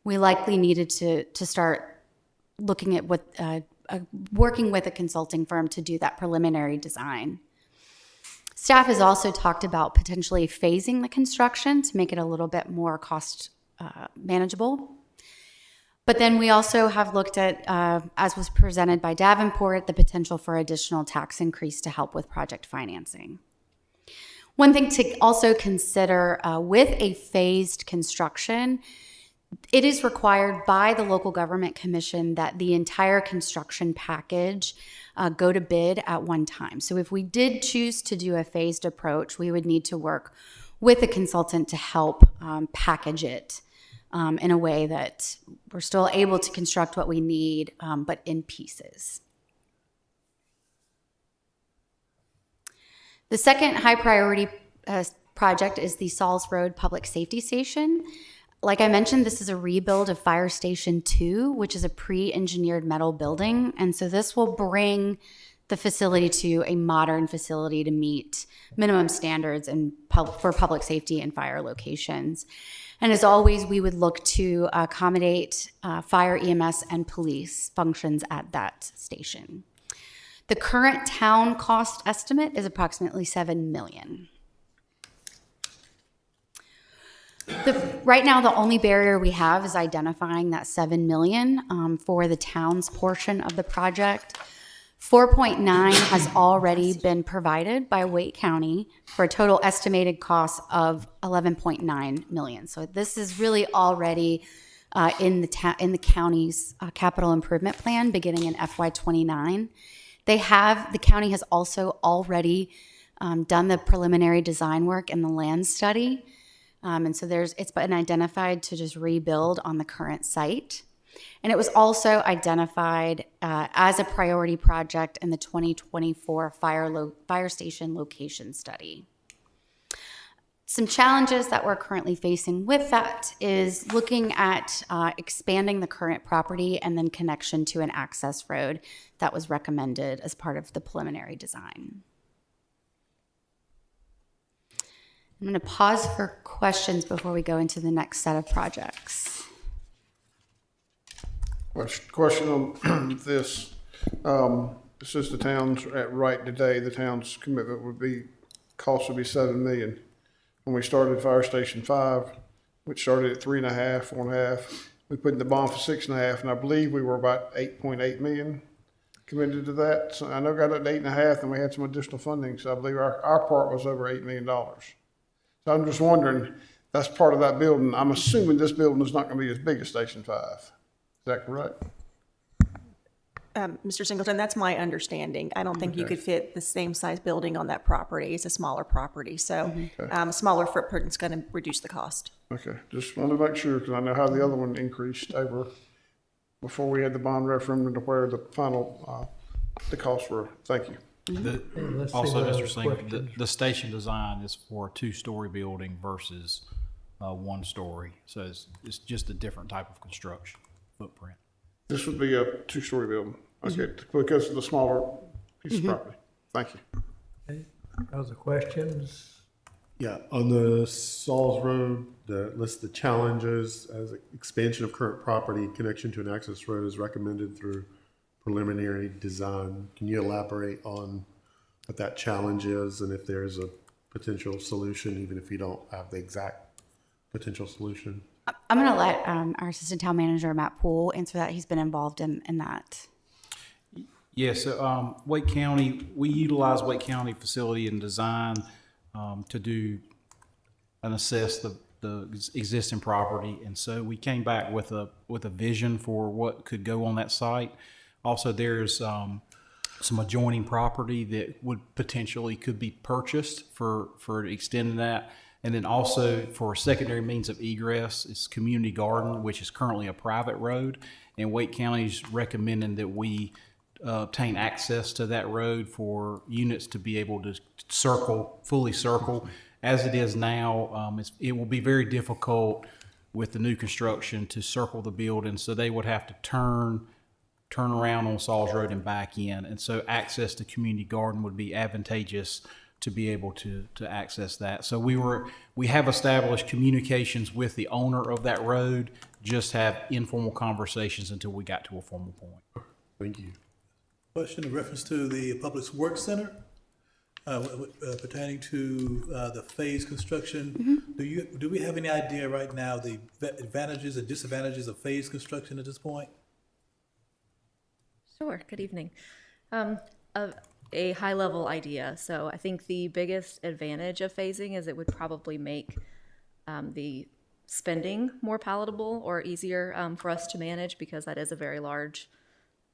we likely needed to start looking at what working with a consulting firm to do that preliminary design. Staff has also talked about potentially phasing the construction to make it a little bit more cost manageable. But then we also have looked at, as was presented by Davenport, the potential for additional tax increase to help with project financing. One thing to also consider with a phased construction, it is required by the local government commission that the entire construction package go to bid at one time. So if we did choose to do a phased approach, we would need to work with a consultant to help package it in a way that we're still able to construct what we need, but in pieces. The second high priority project is the Sauls Road Public Safety Station. Like I mentioned, this is a rebuild of Fire Station 2, which is a pre-engineered metal building. And so this will bring the facility to a modern facility to meet minimum standards for public safety and fire locations. And as always, we would look to accommodate fire, EMS, and police functions at that station. The current town cost estimate is approximately $7 million. Right now, the only barrier we have is identifying that $7 million for the town's portion of the project. 4.9 has already been provided by Wake County for a total estimated cost of $11.9 million. So this is really already in the county's capital improvement plan beginning in FY29. The county has also already done the preliminary design work and the land study. And so it's been identified to just rebuild on the current site. And it was also identified as a priority project in the 2024 fire station location study. Some challenges that we're currently facing with that is looking at expanding the current property and then connection to an access road that was recommended as part of the preliminary design. I'm going to pause for questions before we go into the next set of projects. Question on this. This is the town's right today. The town's commitment would be, cost would be $7 million. When we started Fire Station 5, which started at 3.5, 4.5, we put in the bond for 6.5, and I believe we were about 8.8 million committed to that. So I know got it to 8.5, and we had some additional funding. So I believe our part was over $8 million. So I'm just wondering, that's part of that building. I'm assuming this building is not going to be as big as Station 5. Is that correct? Mr. Singleton, that's my understanding. I don't think you could fit the same size building on that property. It's a smaller property. So a smaller footprint is going to reduce the cost. Okay, just wanted to make sure because I know how the other one increased over before we had the bond referendum to where the final, the costs were. Thank you. Also, Mr. Singleton, the station design is for a 2-story building versus 1-story. So it's just a different type of construction footprint. This would be a 2-story building, okay, because of the smaller piece of property. Thank you. Okay. Other questions? Yeah, on the Sauls Road, list the challenges as expansion of current property, connection to an access road is recommended through preliminary design. Can you elaborate on what that challenge is and if there's a potential solution, even if you don't have the exact potential solution? I'm going to let our assistant town manager, Matt Poole, answer that. He's been involved in that. Yes, so Wake County, we utilize Wake County facility and design to do and assess the existing property. And so we came back with a vision for what could go on that site. Also, there's some adjoining property that would potentially could be purchased for extending that. And then also for secondary means of egress, it's Community Garden, which is currently a private road. And Wake County's recommending that we obtain access to that road for units to be able to fully circle. As it is now, it will be very difficult with the new construction to circle the building. So they would have to turn around on Sauls Road and back in. And so access to Community Garden would be advantageous to be able to access that. So we have established communications with the owner of that road, just have informal conversations until we got to a formal point. Thank you. Question in reference to the Public Works Center pertaining to the phase construction. Do we have any idea right now the advantages and disadvantages of phase construction at this point? Sure, good evening. A high-level idea. So I think the biggest advantage of phasing is it would probably make the spending more palatable or easier for us to manage, because that is a very large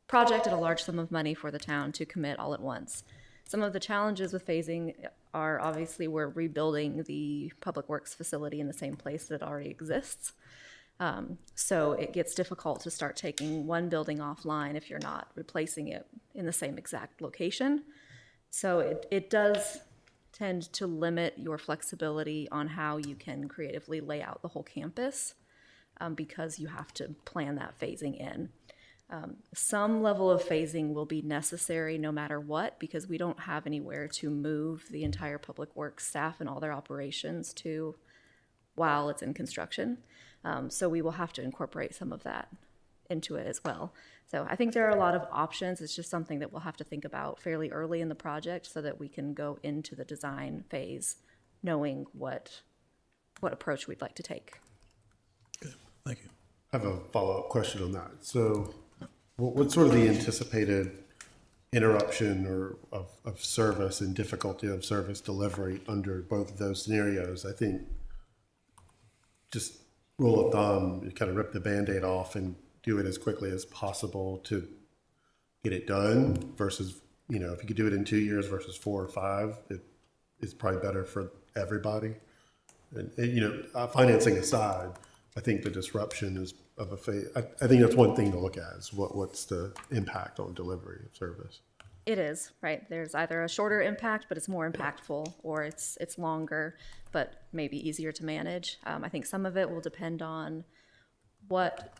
project and a large sum of money for the town to commit all at once. Some of the challenges with phasing are obviously we're rebuilding the Public Works facility in the same place that it already exists. So it gets difficult to start taking one building offline if you're not replacing it in the same exact location. So it does tend to limit your flexibility on how you can creatively lay out the whole campus because you have to plan that phasing in. Some level of phasing will be necessary no matter what, because we don't have anywhere to move the entire Public Works staff and all their operations to while it's in construction. So we will have to incorporate some of that into it as well. So I think there are a lot of options. It's just something that we'll have to think about fairly early in the project so that we can go into the design phase knowing what approach we'd like to take. Okay, thank you. I have a follow-up question on that. So what's sort of the anticipated interruption or of service and difficulty of service delivery under both of those scenarios? I think just rule of thumb, you kind of rip the Band-Aid off and do it as quickly as possible to get it done versus, if you could do it in 2 years versus 4 or 5, it is probably better for everybody. And financing aside, I think the disruption is of a phase. I think that's one thing to look at is what's the impact on delivery of service. It is, right. There's either a shorter impact, but it's more impactful, or it's longer, but maybe easier to manage. I think some of it will depend on what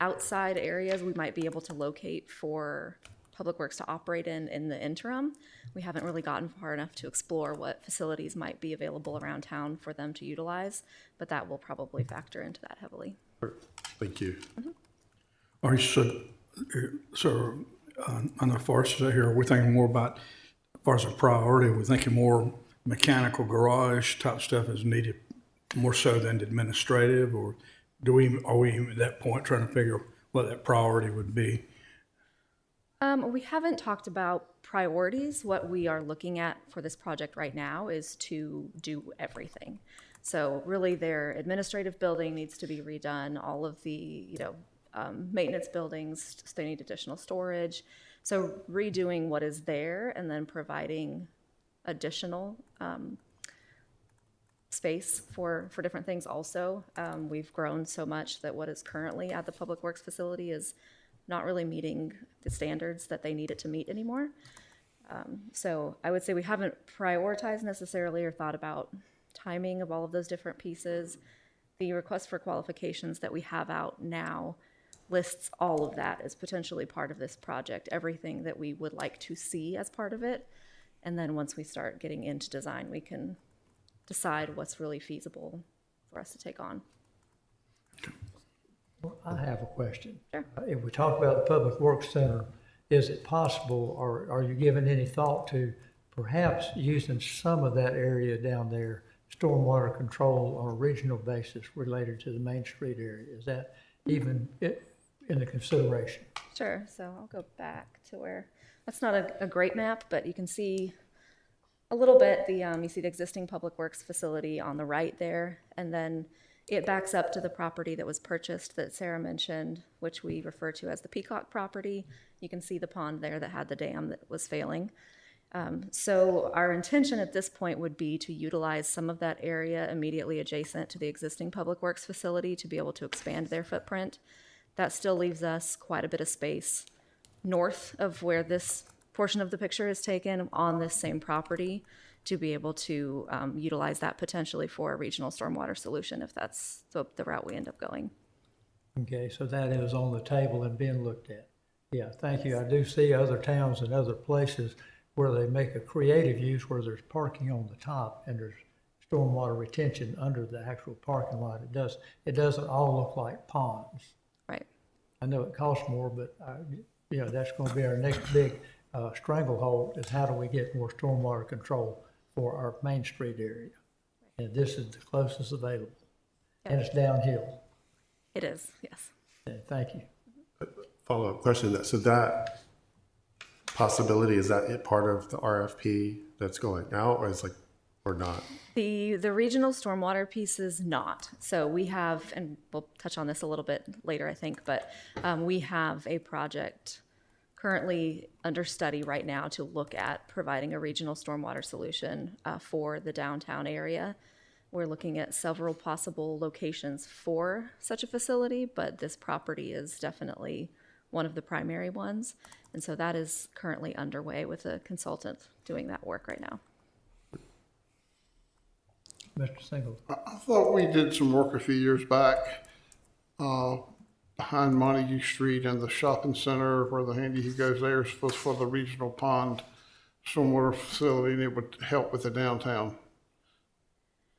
outside areas we might be able to locate for Public Works to operate in the interim. We haven't really gotten far enough to explore what facilities might be available around town for them to utilize, but that will probably factor into that heavily. Thank you. All right, so on the far side here, we're thinking more about, as far as a priority, we're thinking more mechanical garage type stuff is needed more so than administrative, or are we at that point trying to figure what that priority would be? We haven't talked about priorities. What we are looking at for this project right now is to do everything. So really their administrative building needs to be redone. All of the, maintenance buildings, they need additional storage. So redoing what is there and then providing additional space for different things also. We've grown so much that what is currently at the Public Works facility is not really meeting the standards that they need it to meet anymore. So I would say we haven't prioritized necessarily or thought about timing of all of those different pieces. The request for qualifications that we have out now lists all of that as potentially part of this project, everything that we would like to see as part of it. And then once we start getting into design, we can decide what's really feasible for us to take on. Well, I have a question. Sure. If we talk about the Public Works Center, is it possible, or are you giving any thought to perhaps using some of that area down there, stormwater control on a regional basis related to the Main Street area? Is that even in the consideration? Sure, so I'll go back to where, that's not a great map, but you can see a little bit, you see the existing Public Works facility on the right there, and then it backs up to the property that was purchased that Sarah mentioned, which we refer to as the Peacock property. You can see the pond there that had the dam that was failing. So our intention at this point would be to utilize some of that area immediately adjacent to the existing Public Works facility to be able to expand their footprint. That still leaves us quite a bit of space north of where this portion of the picture is taken on this same property to be able to utilize that potentially for a regional stormwater solution if that's the route we end up going. Okay, so that is on the table and being looked at. Yeah, thank you. I do see other towns and other places where they make a creative use where there's parking on the top and there's stormwater retention under the actual parking lot. It doesn't all look like ponds. Right. I know it costs more, but that's going to be our next big stranglehold is how do we get more stormwater control for our Main Street area? And this is the closest available. And it's downhill. It is, yes. Okay, thank you. Follow-up question. So that possibility, is that it part of the RFP that's going out, or not? The regional stormwater piece is not. So we have, and we'll touch on this a little bit later, I think, but we have a project currently under study right now to look at providing a regional stormwater solution for the downtown area. We're looking at several possible locations for such a facility, but this property is definitely one of the primary ones. And so that is currently underway with a consultant doing that work right now. Mr. Singleton. I thought we did some work a few years back behind Montague Street and the shopping center where the Handy Who Goes There was for the regional pond stormwater facility, and it would help with the downtown.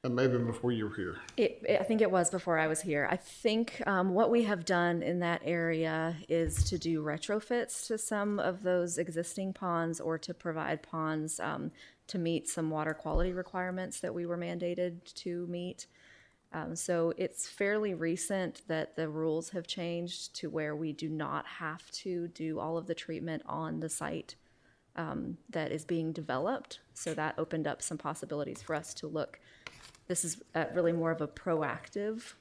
And maybe before you were here. I think it was before I was here. I think what we have done in that area is to do retrofits to some of those existing ponds or to provide ponds to meet some water quality requirements that we were mandated to meet. So it's fairly recent that the rules have changed to where we do not have to do all of the treatment on the site that is being developed. So that opened up some possibilities for us to look. This is really more of a proactive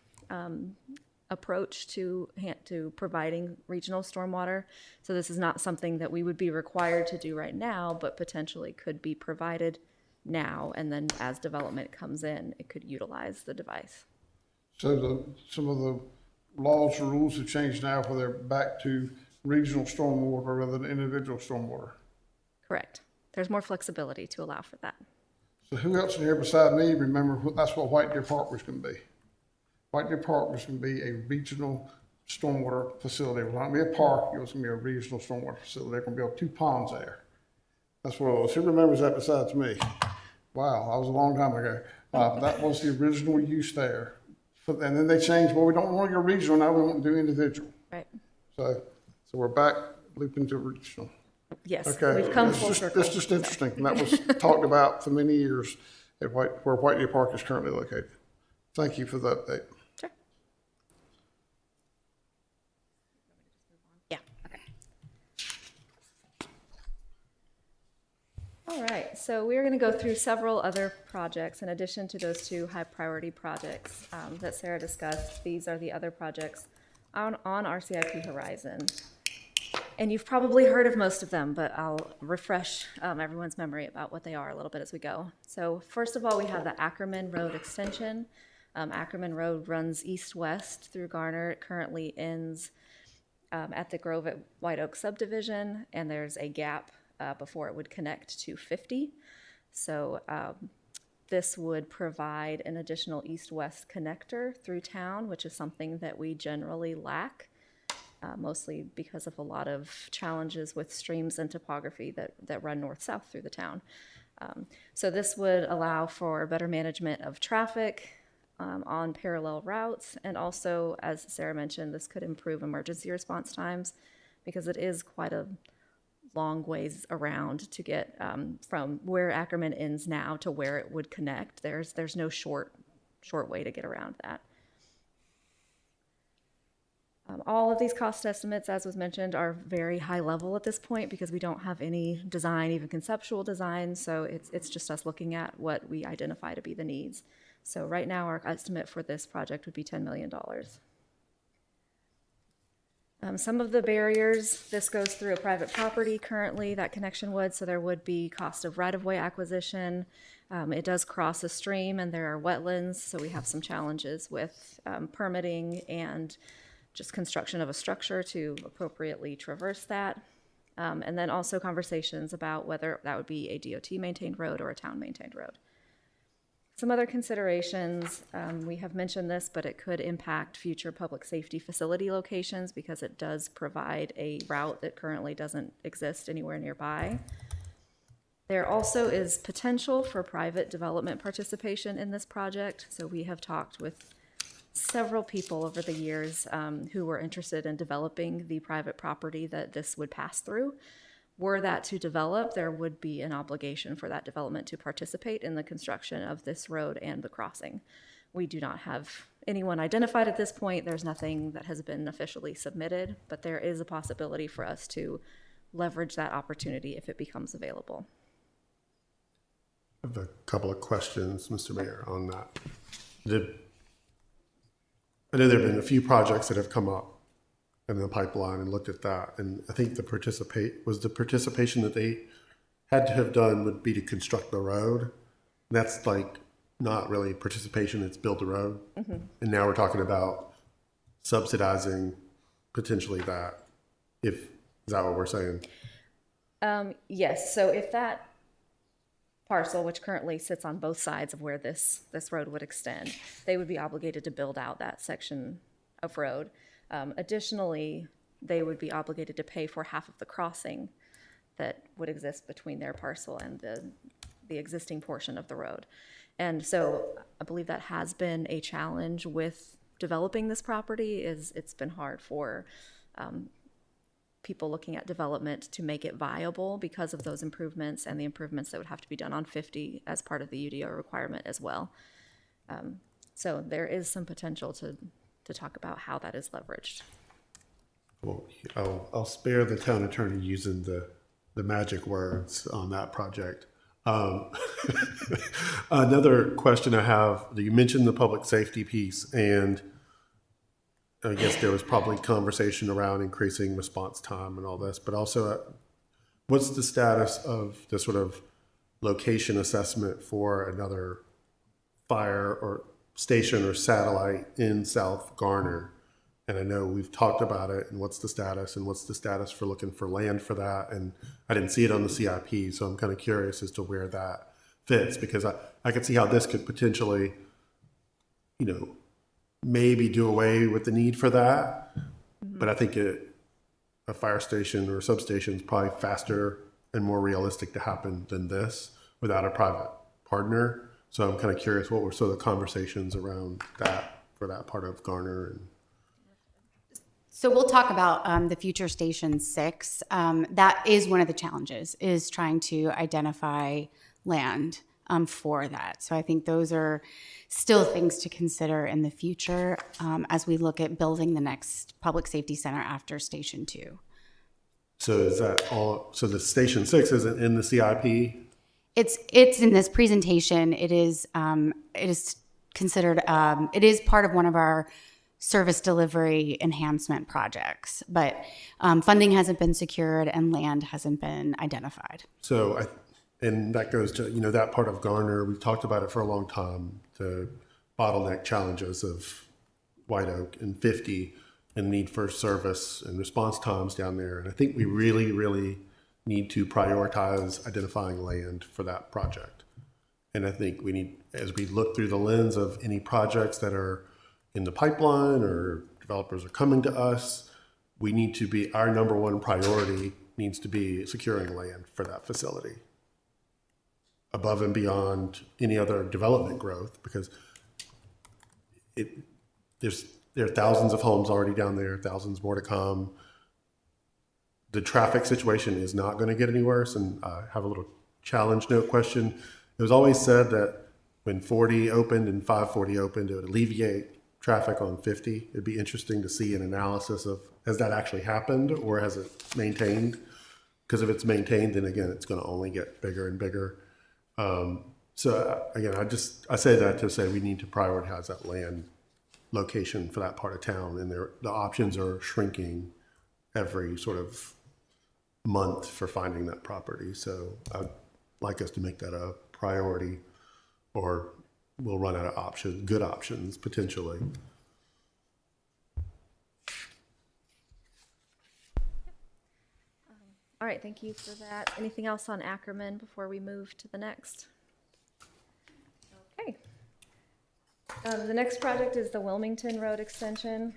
approach to providing regional stormwater. So this is not something that we would be required to do right now, but potentially could be provided now, and then as development comes in, it could utilize the device. So some of the laws or rules have changed now where they're back to regional stormwater rather than individual stormwater. Correct. There's more flexibility to allow for that. So who else in here beside me remember that's what White Deer Park was going to be? White Deer Park was going to be a regional stormwater facility. It was not going to be a park, it was going to be a regional stormwater facility. They're going to build 2 ponds there. That's what it was. Who remembers that besides me? Wow, that was a long time ago. That was the original use there. And then they changed, well, we don't want to go regional, now we want to do individual. Right. So we're back looping to regional. Yes, Okay. we've come full circle. That's just interesting. And that was talked about for many years at where White Deer Park is currently located. Thank you for the update. Sure. Yeah, okay. All right, so we're going to go through several other projects in addition to those 2 high priority projects that Sarah discussed. These are the other projects on our CIP horizon. And you've probably heard of most of them, but I'll refresh everyone's memory about what they are a little bit as we go. So first of all, we have the Ackerman Road extension. Ackerman Road runs east-west through Garner. It currently ends at the Grove at White Oak subdivision, and there's a gap before it would connect to 50. So this would provide an additional east-west connector through town, which is something that we generally lack. Mostly because of a lot of challenges with streams and topography that run north-south through the town. So this would allow for better management of traffic on parallel routes. And also, as Sarah mentioned, this could improve emergency response times because it is quite a long ways around to get from where Ackerman ends now to where it would connect. There's no short way to get around that. All of these cost estimates, as was mentioned, are very high level at this point because we don't have any design, even conceptual design. So it's just us looking at what we identify to be the needs. So right now, our estimate for this project would be $10 million. Some of the barriers, this goes through a private property currently, that connection would, so there would be cost of right-of-way acquisition. It does cross a stream and there are wetlands, so we have some challenges with permitting and just construction of a structure to appropriately traverse that. And then also conversations about whether that would be a DOT-maintained road or a town-maintained road. Some other considerations, we have mentioned this, but it could impact future public safety facility locations because it does provide a route that currently doesn't exist anywhere nearby. There also is potential for private development participation in this project. So we have talked with several people over the years who were interested in developing the private property that this would pass through. Were that to develop, there would be an obligation for that development to participate in the construction of this road and the crossing. We do not have anyone identified at this point. There's nothing that has been officially submitted, but there is a possibility for us to leverage that opportunity if it becomes available. I have a couple of questions, Mr. Mayor, on that. I know there have been a few projects that have come up in the pipeline and looked at that. And I think the participation that they had to have done would be to construct the road. That's like not really participation, it's build the road. Mm-hmm. And now we're talking about subsidizing potentially that. Is that what we're saying? Yes, so if that parcel, which currently sits on both sides of where this road would extend, they would be obligated to build out that section of road. Additionally, they would be obligated to pay for half of the crossing that would exist between their parcel and the existing portion of the road. And so I believe that has been a challenge with developing this property. It's been hard for people looking at development to make it viable because of those improvements and the improvements that would have to be done on 50 as part of the UDO requirement as well. So there is some potential to talk about how that is leveraged. Well, I'll spare the town attorney using the magic words on that project. Another question I have, you mentioned the public safety piece, and I guess there was probably conversation around increasing response time and all this, but also what's the status of the sort of location assessment for another fire or station or satellite in South Garner? And I know we've talked about it, and what's the status for looking for land for that? And I didn't see it on the CIP, so I'm kind of curious as to where that fits, because I could see how this could potentially, maybe do away with the need for that. Mm-hmm. But I think a fire station or a substation is probably faster and more realistic to happen than this without a private partner. So I'm kind of curious, what were sort of the conversations around that for that part of Garner? So we'll talk about the future Station 6. That is one of the challenges, is trying to identify land for that. So I think those are still things to consider in the future as we look at building the next public safety center after Station 2. So is that all? So the Station 6 isn't in the CIP? It's in this presentation. It is considered. It is part of one of our service delivery enhancement projects, but funding hasn't been secured and land hasn't been identified. So and that goes to, that part of Garner, we've talked about it for a long time, the bottleneck challenges of White Oak and 50 and need for service and response times down there. And I think we really, really need to prioritize identifying land for that project. And I think we need, as we look through the lens of any projects that are in the pipeline or developers are coming to us, we need to be, our number one priority needs to be securing land for that facility. above and beyond any other development growth, because there are thousands of homes already down there, thousands more to come. The traffic situation is not going to get any worse. And I have a little challenge note question. It was always said that when 40 opened and 540 opened, it would alleviate traffic on 50. It'd be interesting to see an analysis of, has that actually happened or has it maintained? Because if it's maintained, then again, it's going to only get bigger and bigger. So again, I say that to say we need to prioritize that land location for that part of town, and the options are shrinking every sort of month for finding that property. So I'd like us to make that a priority, or we'll run out of options, good options potentially. All right, thank you for that. Anything else on Ackerman before we move to the next? Okay. The next project is the Wilmington Road extension.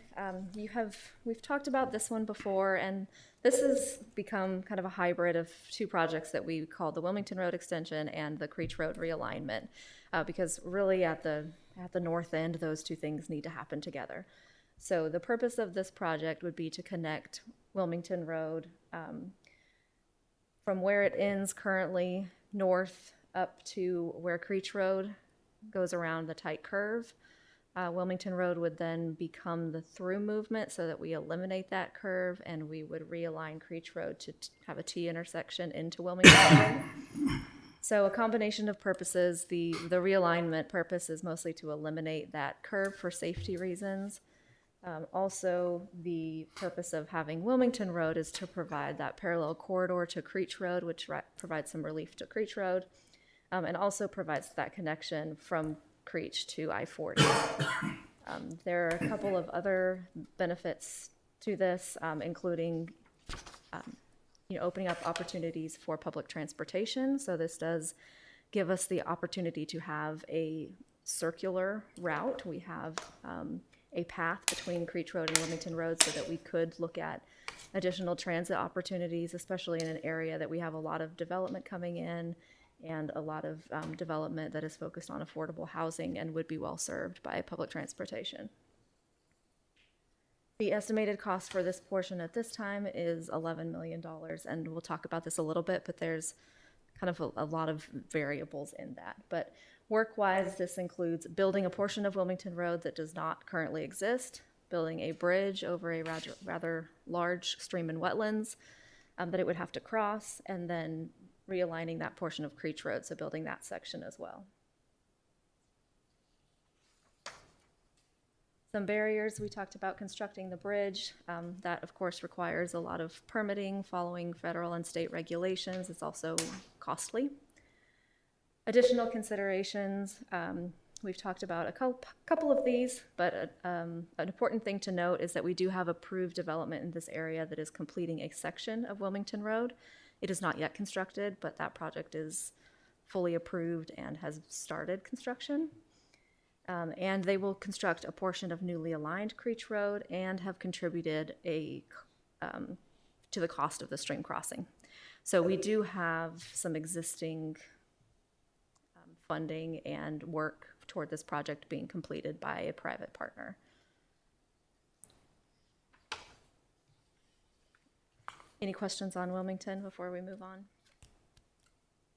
We've talked about this one before, and this has become kind of a hybrid of two projects that we call the Wilmington Road extension and the Creech Road realignment, because really at the north end, those two things need to happen together. So the purpose of this project would be to connect Wilmington Road from where it ends currently north up to where Creech Road goes around the tight curve. Wilmington Road would then become the through movement so that we eliminate that curve, and we would realign Creech Road to have a T intersection into Wilmington Road. So a combination of purposes. The realignment purpose is mostly to eliminate that curve for safety reasons. Also, the purpose of having Wilmington Road is to provide that parallel corridor to Creech Road, which provides some relief to Creech Road, and also provides that connection from Creech to I-40. There are a couple of other benefits to this, including opening up opportunities for public transportation. So this does give us the opportunity to have a circular route. We have a path between Creech Road and Wilmington Road so that we could look at additional transit opportunities, especially in an area that we have a lot of development coming in and a lot of development that is focused on affordable housing and would be well served by public transportation. The estimated cost for this portion at this time is $11 million, and we'll talk about this a little bit, but there's kind of a lot of variables in that. But work-wise, this includes building a portion of Wilmington Road that does not currently exist, building a bridge over a rather large stream and wetlands that it would have to cross, and then realigning that portion of Creech Road, so building that section as well. Some barriers, we talked about constructing the bridge. That, of course, requires a lot of permitting following federal and state regulations. It's also costly. Additional considerations, we've talked about a couple of these, but an important thing to note is that we do have approved development in this area that is completing a section of Wilmington Road. It is not yet constructed, but that project is fully approved and has started construction. And they will construct a portion of newly aligned Creech Road and have contributed to the cost of the stream crossing. So we do have some existing funding and work toward this project being completed by a private partner. Any questions on Wilmington before we move on?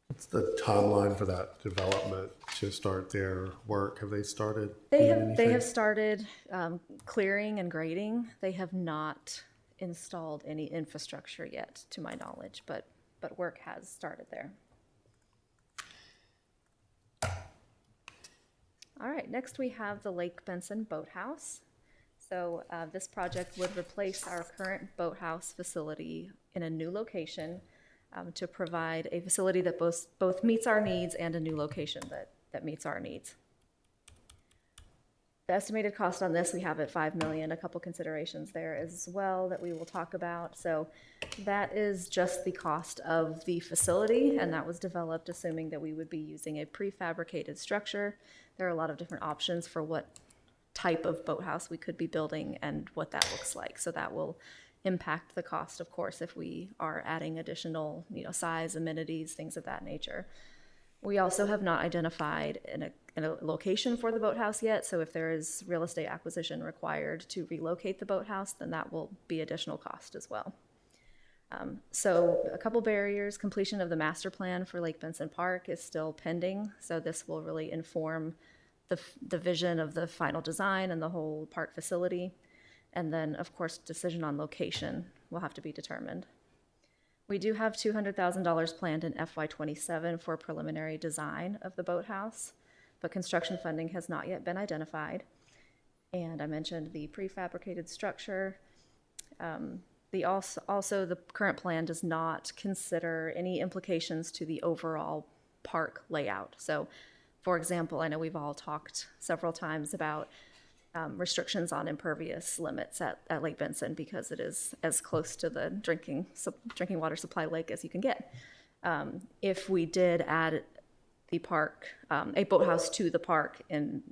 What's the timeline for that development to start their work? Have they started? They anything? have started clearing and grading. They have not installed any infrastructure yet, to my knowledge, but work has started there. All right, next we have the Lake Benson Boathouse. So this project would replace our current boathouse facility in a new location to provide a facility that both meets our needs and a new location that meets our needs. The estimated cost on this we have at $5 million, a couple considerations there as well that we will talk about. So that is just the cost of the facility, and that was developed assuming that we would be using a prefabricated structure. There are a lot of different options for what type of boathouse we could be building and what that looks like. So that will impact the cost, of course, if we are adding additional, size, amenities, things of that nature. We also have not identified a location for the boathouse yet, so if there is real estate acquisition required to relocate the boathouse, then that will be additional cost as well. So a couple barriers: completion of the master plan for Lake Benson Park is still pending, so this will really inform the vision of the final design and the whole park facility. And then, of course, decision on location will have to be determined. We do have $200,000 planned in FY27 for preliminary design of the boathouse, but construction funding has not yet been identified. And I mentioned the prefabricated structure. Also, the current plan does not consider any implications to the overall park layout. So, for example, I know we've all talked several times about restrictions on impervious limits at Lake Benson because it is as close to the drinking water supply lake as you can get. If we did add the park, a boathouse to the park, then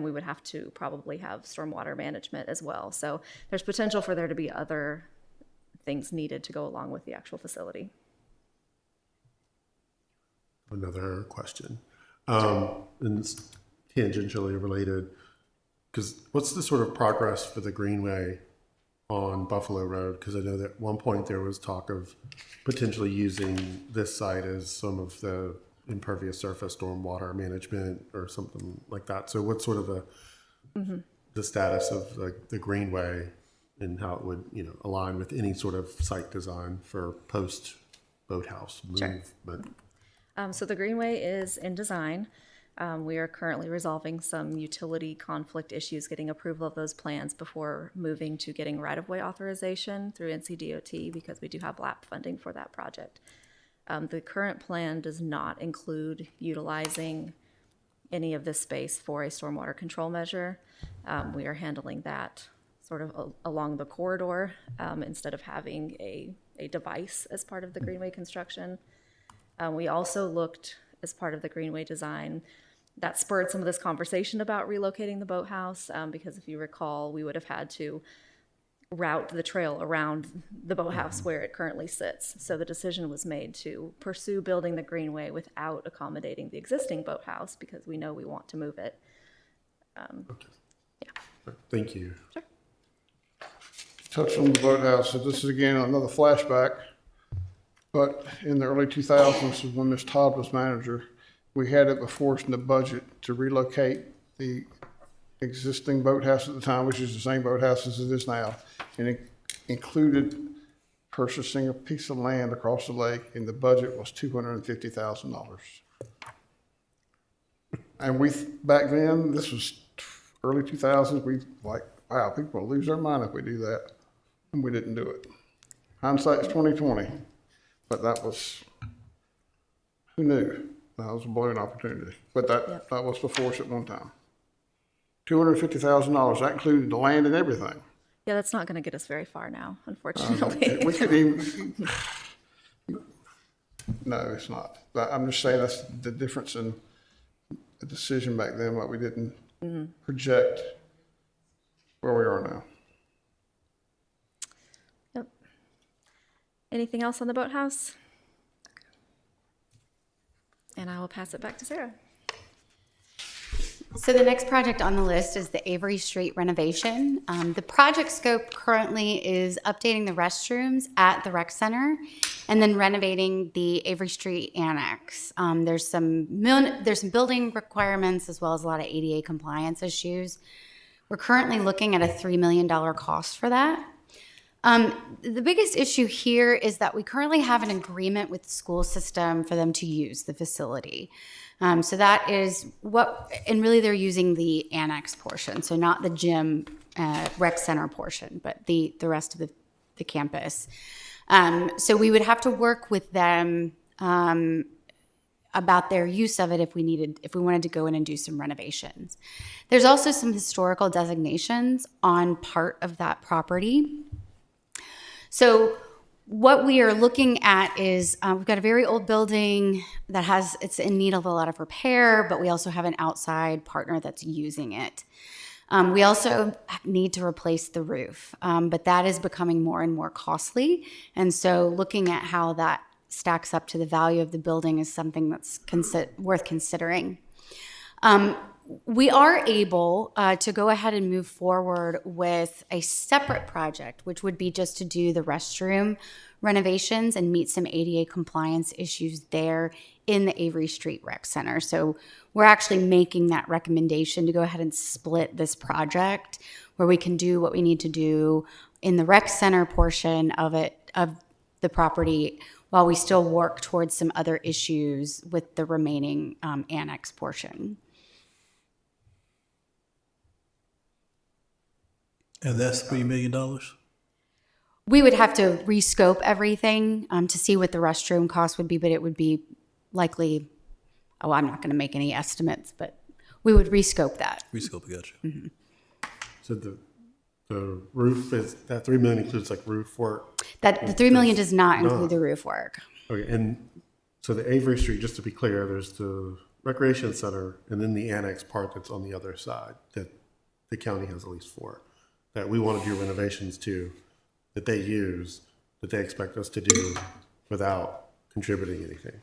we would have to probably have stormwater management as well. So there's potential for there to be other things needed to go along with the actual facility. Another question, and it's tangentially related. Because what's the sort of progress for the Greenway on Buffalo Road? Because I know that at one point there was talk of potentially using this site as some of the impervious surface stormwater management or something like that. So what's sort of the status of the Greenway and how it would align with any sort of site design for post boathouse movement? Sure. So the Greenway is in design. We are currently resolving some utility conflict issues, getting approval of those plans before moving to getting right-of-way authorization through NCDOT because we do have LAP funding for that project. The current plan does not include utilizing any of this space for a stormwater control measure. We are handling that sort of along the corridor instead of having a device as part of the Greenway construction. We also looked, as part of the Greenway design, that spurred some of this conversation about relocating the boathouse, because if you recall, we would have had to route the trail around the boathouse where it currently sits. So the decision was made to pursue building the Greenway without accommodating the existing boathouse because we know we want to move it. Yeah. Thank you. Sure. Touch on the boathouse. So this is again another flashback, but in the early 2000s, when Ms. Todd was manager, we had it before us in the budget to relocate the existing boathouse at the time, which is the same boathouse as it is now, and it included purchasing a piece of land across the lake, and the budget was $250,000. And back then, this was early 2000s, we like, wow, people will lose their mind if we do that, and we didn't do it. Hindsight's 2020, but that was, who knew? That was a balloon opportunity, but that was before us at one time. $250,000, that included the land and everything. Yeah, that's not going to get us very far now, unfortunately. We could even, no, it's not. But I'm just saying that's the difference in the decision back then, what we didn't project where we are now. Yep. Anything else on the boathouse? And I will pass it back to Sarah. So the next project on the list is the Avery Street renovation. The project scope currently is updating the restrooms at the rec center and then renovating the Avery Street annex. There's some building requirements as well as a lot of ADA compliance issues. We're currently looking at a $3 million cost for that. The biggest issue here is that we currently have an agreement with the school system for them to use the facility. So that is and really they're using the annex portion, so not the gym rec center portion, but the rest of the campus. So we would have to work with them about their use of it if we wanted to go in and do some renovations. There's also some historical designations on part of that property. So what we are looking at is we've got a very old building it's in need of a lot of repair, but we also have an outside partner that's using it. We also need to replace the roof, but that is becoming more and more costly. And so looking at how that stacks up to the value of the building is something that's worth considering. We are able to go ahead and move forward with a separate project, which would be just to do the restroom renovations and meet some ADA compliance issues there in the Avery Street Rec Center. So we're actually making that recommendation to go ahead and split this project where we can do what we need to do in the rec center portion of the property while we still work towards some other issues with the remaining annex portion. And that's $3 million? We would have to rescope everything to see what the restroom cost would be, but it would be likely, I'm not going to make any estimates, but we would rescope that. Rescope, gotcha. Mm-hmm. So the roof is, that 3 million includes like roof work? That the $3 million does not include the roof work. Okay, and so the Avery Street, just to be clear, there's the recreation center and then the annex part that's on the other side that the county has at least 4 that we want to do renovations to, that they use, that they expect us to do without contributing anything.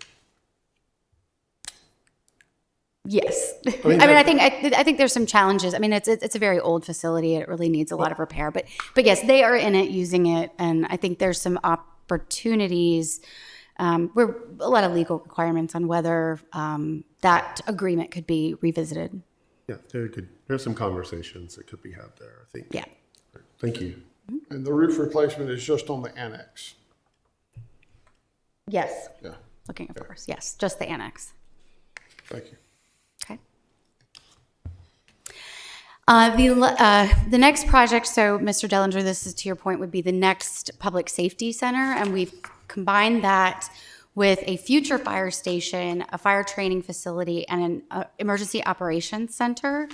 Yes. I mean, I think there's some challenges. I mean, it's a very old facility. It really needs a lot of repair, but yes, they are in it, using it. And I think there's some opportunities where a lot of legal requirements on whether that agreement could be revisited. Yeah, there's some conversations that could be had there, I think. Yeah. Thank you. And the roof replacement is just on the annex. Yes. Yeah. Looking at first. Yes, just the annex. Thank you. Okay. The next project, so Mr. Dellinger, this is to your point, would be the next public safety center, and we've combined that with a future fire station, a fire training facility, and an emergency operations center.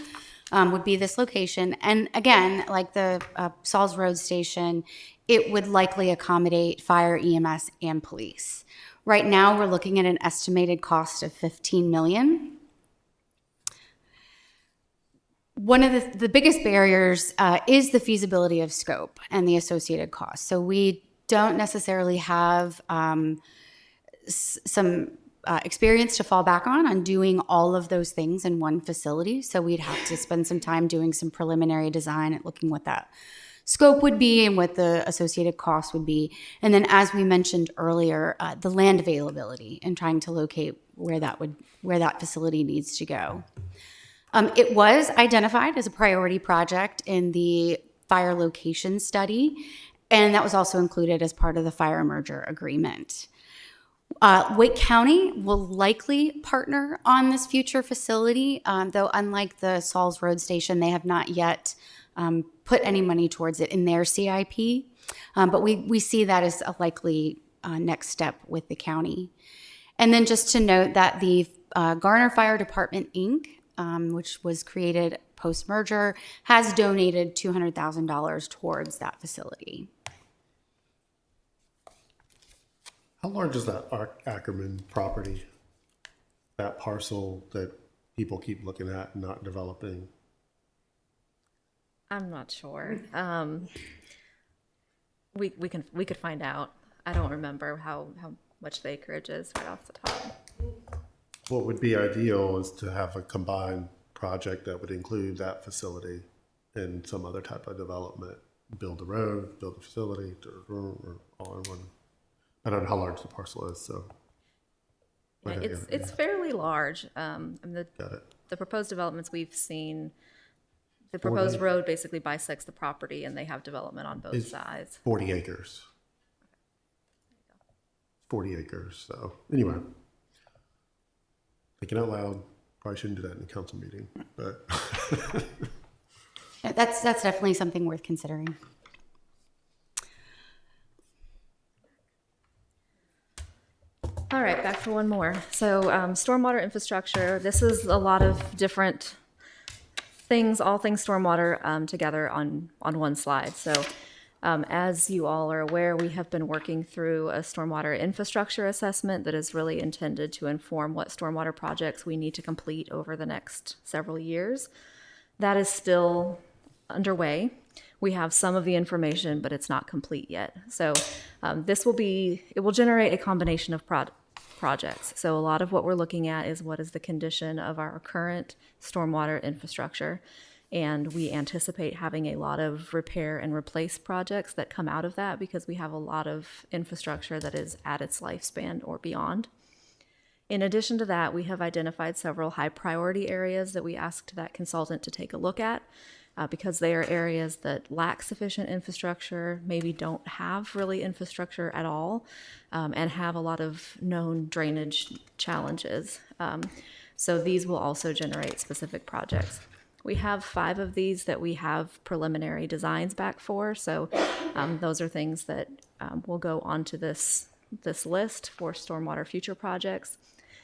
Would be this location. And again, like the Sauls Road Station, it would likely accommodate fire, EMS, and police. Right now, we're looking at an estimated cost of $15 million. One of the biggest barriers is the feasibility of scope and the associated costs. So we don't necessarily have some experience to fall back on doing all of those things in one facility. So we'd have to spend some time doing some preliminary design and looking what that scope would be and what the associated cost would be. And then, as we mentioned earlier, the land availability and trying to locate where that facility needs to go. It was identified as a priority project in the fire location study, and that was also included as part of the fire merger agreement. Wake County will likely partner on this future facility, though unlike the Sauls Road Station, they have not yet put any money towards it in their CIP. But we see that as a likely next step with the county. And then just to note that the Garner Fire Department, Inc., which was created post-merger, has donated $200,000 towards that facility. How large is that Ackerman property? That parcel that people keep looking at and not developing? I'm not sure. We could find out. I don't remember how much the acreage is right off the top. What would be ideal is to have a combined project that would include that facility and some other type of development. Build the road, build the facility, or all in one. I don't know how large the parcel is, so. Yeah, it's fairly large. The proposed developments we've seen, the proposed road basically bisects the property, and they have development on both sides. 40 acres. 40 acres. So anyway, thinking out loud, probably shouldn't do that in a council meeting, but. Yeah, that's definitely something worth considering. All right, back for one more. So stormwater infrastructure, this is a lot of different things, all things stormwater together on one slide. So as you all are aware, we have been working through a stormwater infrastructure assessment that is really intended to inform what stormwater projects we need to complete over the next several years. That is still underway. We have some of the information, but it's not complete yet. So it will generate a combination of projects. So a lot of what we're looking at is what is the condition of our current stormwater infrastructure. And we anticipate having a lot of repair and replace projects that come out of that because we have a lot of infrastructure that is at its lifespan or beyond. In addition to that, we have identified several high priority areas that we asked that consultant to take a look at because they are areas that lack sufficient infrastructure, maybe don't have really infrastructure at all, and have a lot of known drainage challenges. So these will also generate specific projects. We have 5 of these that we have preliminary designs back for. So those are things that will go onto this list for stormwater future projects.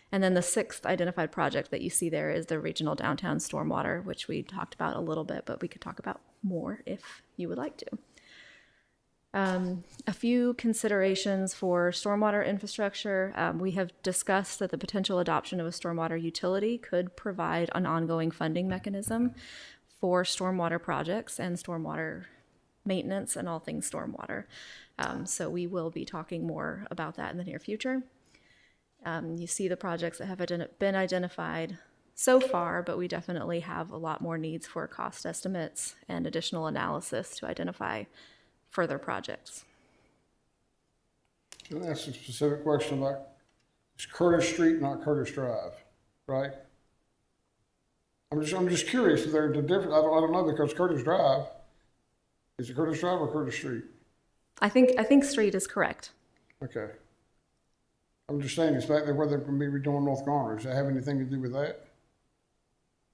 And then the 6th identified project that you see there is the regional downtown stormwater, which we talked about a little bit, but we could talk about more if you would like to. A few considerations for stormwater infrastructure. We have discussed that the potential adoption of a stormwater utility could provide an ongoing funding mechanism for stormwater projects and stormwater maintenance and all things stormwater. So we will be talking more about that in the near future. You see the projects that have been identified so far, but we definitely have a lot more needs for cost estimates and additional analysis to identify further projects. Can I ask a specific question about, it's Curtis Street, not Curtis Drive, right? I'm just curious if there's a difference. I don't know, because Curtis Drive, is it Curtis Drive or Curtis Street? I think street is correct. Okay. I'm just saying, it's back there where they're going to be redoing North Garner. Does that have anything to do with that?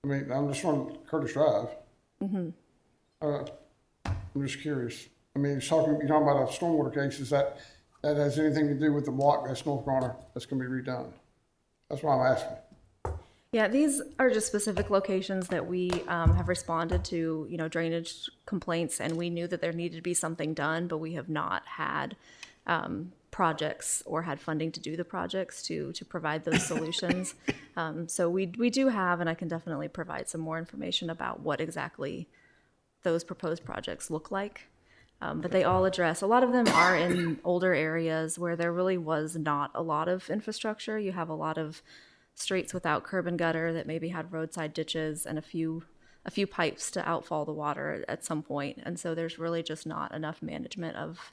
I mean, I'm just on Curtis Drive. Mm-hmm. I'm just curious. I mean, you're talking about a stormwater case. Is that has anything to do with the block that's North Garner that's going to be redone? That's why I'm asking. Yeah, these are just specific locations that we have responded to, drainage complaints, and we knew that there needed to be something done, but we have not had projects or had funding to do the projects to provide those solutions. So we do have, and I can definitely provide some more information about what exactly those proposed projects look like. But they all address, a lot of them are in older areas where there really was not a lot of infrastructure. You have a lot of streets without curb and gutter that maybe had roadside ditches and a few pipes to outfall the water at some point. And so there's really just not enough management of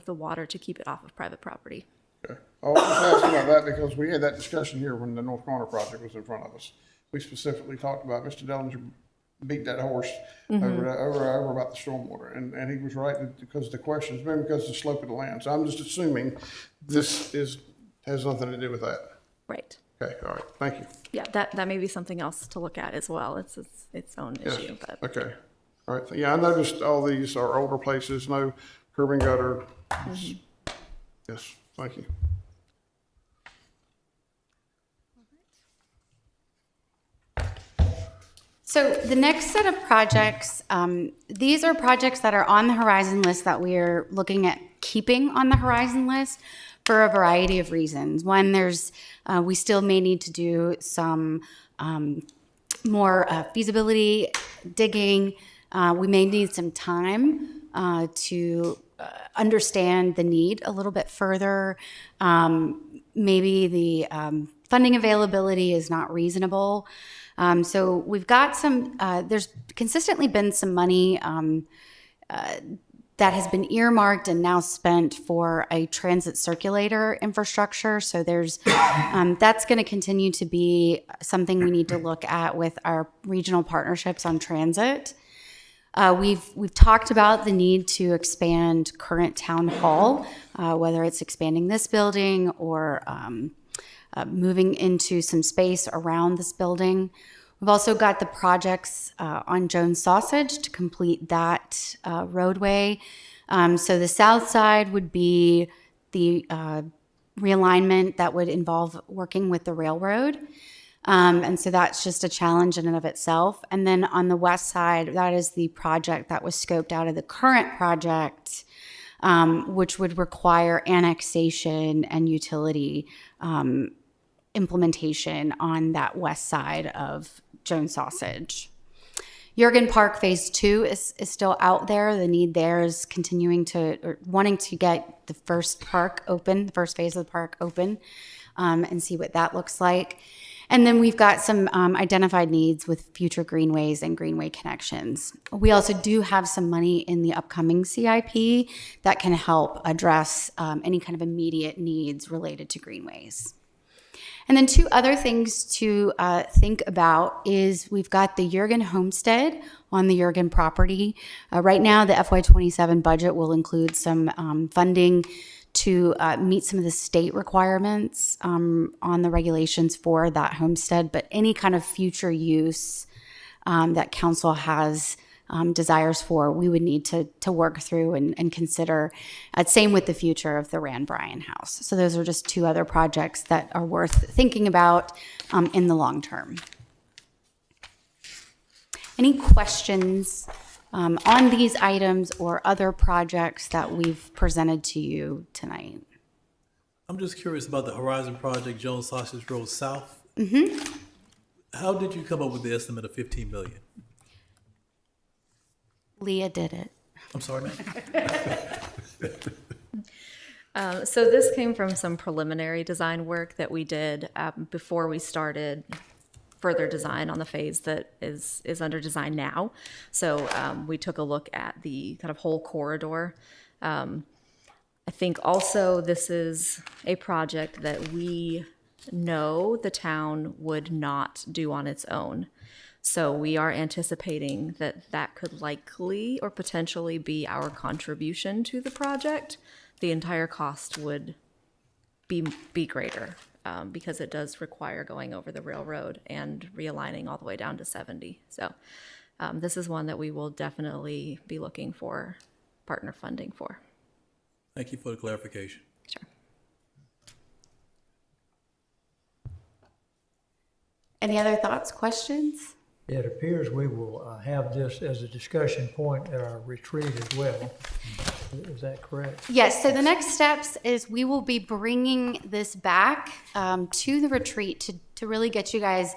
the water to keep it off of private property. Okay. I was just asking about that because we had that discussion here when the North Garner project was in front of us. We specifically talked about, Mr. Dellinger beat that horse over about the stormwater, and he was right because the question's been because of the slope of the land. So I'm just assuming this has nothing to do with that. Right. Okay. All right. Thank you. Yeah, that may be something else to look at as well. It's its own issue. But Okay. All right. Yeah, I noticed all these are older places, no curb and gutter. Yes. Thank you. So the next set of projects, these are projects that are on the horizon list that we are looking at keeping on the horizon list for a variety of reasons. One, we still may need to do some more feasibility digging. We may need some time to understand the need a little bit further. Maybe the funding availability is not reasonable. So we've got there's consistently been some money that has been earmarked and now spent for a transit circulator infrastructure. So there's that's going to continue to be something we need to look at with our regional partnerships on transit. We've talked about the need to expand current town hall, whether it's expanding this building or moving into some space around this building. We've also got the projects on Jones Sausage to complete that roadway. So the south side would be the realignment that would involve working with the railroad. And so that's just a challenge in and of itself. And then on the west side, that is the project that was scoped out of the current project, which would require annexation and utility implementation on that west side of Jones Sausage. Jurgen Park Phase 2 is still out there. The need there is wanting to get the first park open, the first phase of the park open, and see what that looks like. And then we've got some identified needs with future greenways and greenway connections. We also do have some money in the upcoming CIP that can help address any kind of immediate needs related to greenways. And then two other things to think about is we've got the Jurgen Homestead on the Jurgen property. Right now, the FY27 budget will include some funding to meet some of the state requirements on the regulations for that homestead, but any kind of future use that council has desires for, we would need to work through and consider. Same with the future of the Rand Bryan House. So those are just two other projects that are worth thinking about in the long term. Any questions on these items or other projects that we've presented to you tonight? I'm just curious about the Horizon Project, Jones Sausage Road South. How did you come up with the estimate of 15 million? Leah did it. I'm sorry, ma'am. So this came from some preliminary design work that we did before we started further design on the phase that is under design now. So we took a look at the kind of whole corridor. I think also this is a project that we know the town would not do on its own. So we are anticipating that that could likely or potentially be our contribution to the project. The entire cost would be greater because it does require going over the railroad and realigning all the way down to 70. So this is one that we will definitely be looking for partner funding for. Thank you for the clarification. Sure. Any other thoughts, questions? It appears we will have this as a discussion point at our retreat as well. Is that correct? Yes, so the next steps is we will be bringing this back to the retreat to really get you guys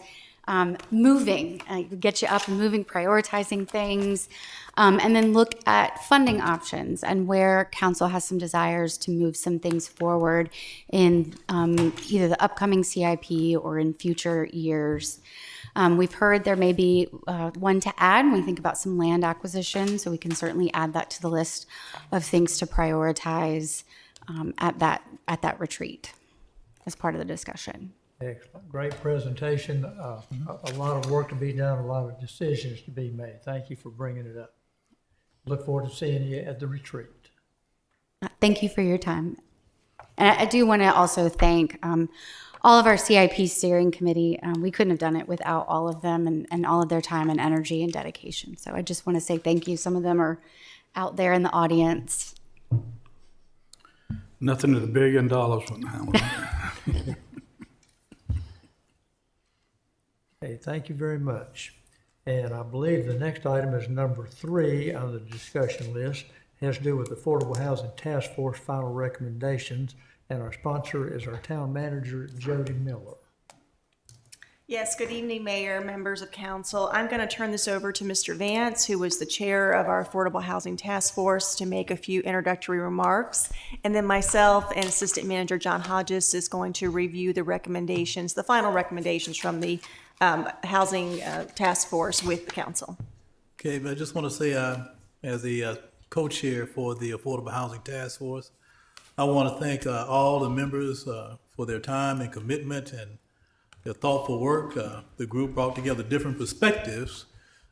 moving, get you up and moving, prioritizing things, and then look at funding options and where council has some desires to move some things forward in either the upcoming CIP or in future years. We've heard there may be one to add when we think about some land acquisition, so we can certainly add that to the list of things to prioritize at that retreat as part of the discussion. Excellent. Great presentation. A lot of work to be done, a lot of decisions to be made. Thank you for bringing it up. Look forward to seeing you at the retreat. Thank you for your time. And I do want to also thank all of our CIP steering committee. We couldn't have done it without all of them and all of their time and energy and dedication. So I just want to say thank you. Some of them are out there in the audience. Nothing to the $1 billion wouldn't handle. Hey, thank you very much. And I believe the next item is number 3 on the discussion list. It has to do with Affordable Housing Task Force final recommendations. And our sponsor is our town manager, Jody Miller. Yes, good evening, Mayor, members of council. I'm going to turn this over to Mr. Vance, who was the chair of our Affordable Housing Task Force, to make a few introductory remarks. And then myself and Assistant Manager John Hodges is going to review the recommendations, the final recommendations from the Housing Task Force with the council. Okay, but I just want to say, as the co-chair for the Affordable Housing Task Force, I want to thank all the members for their time and commitment and their thoughtful work. The group brought together different perspectives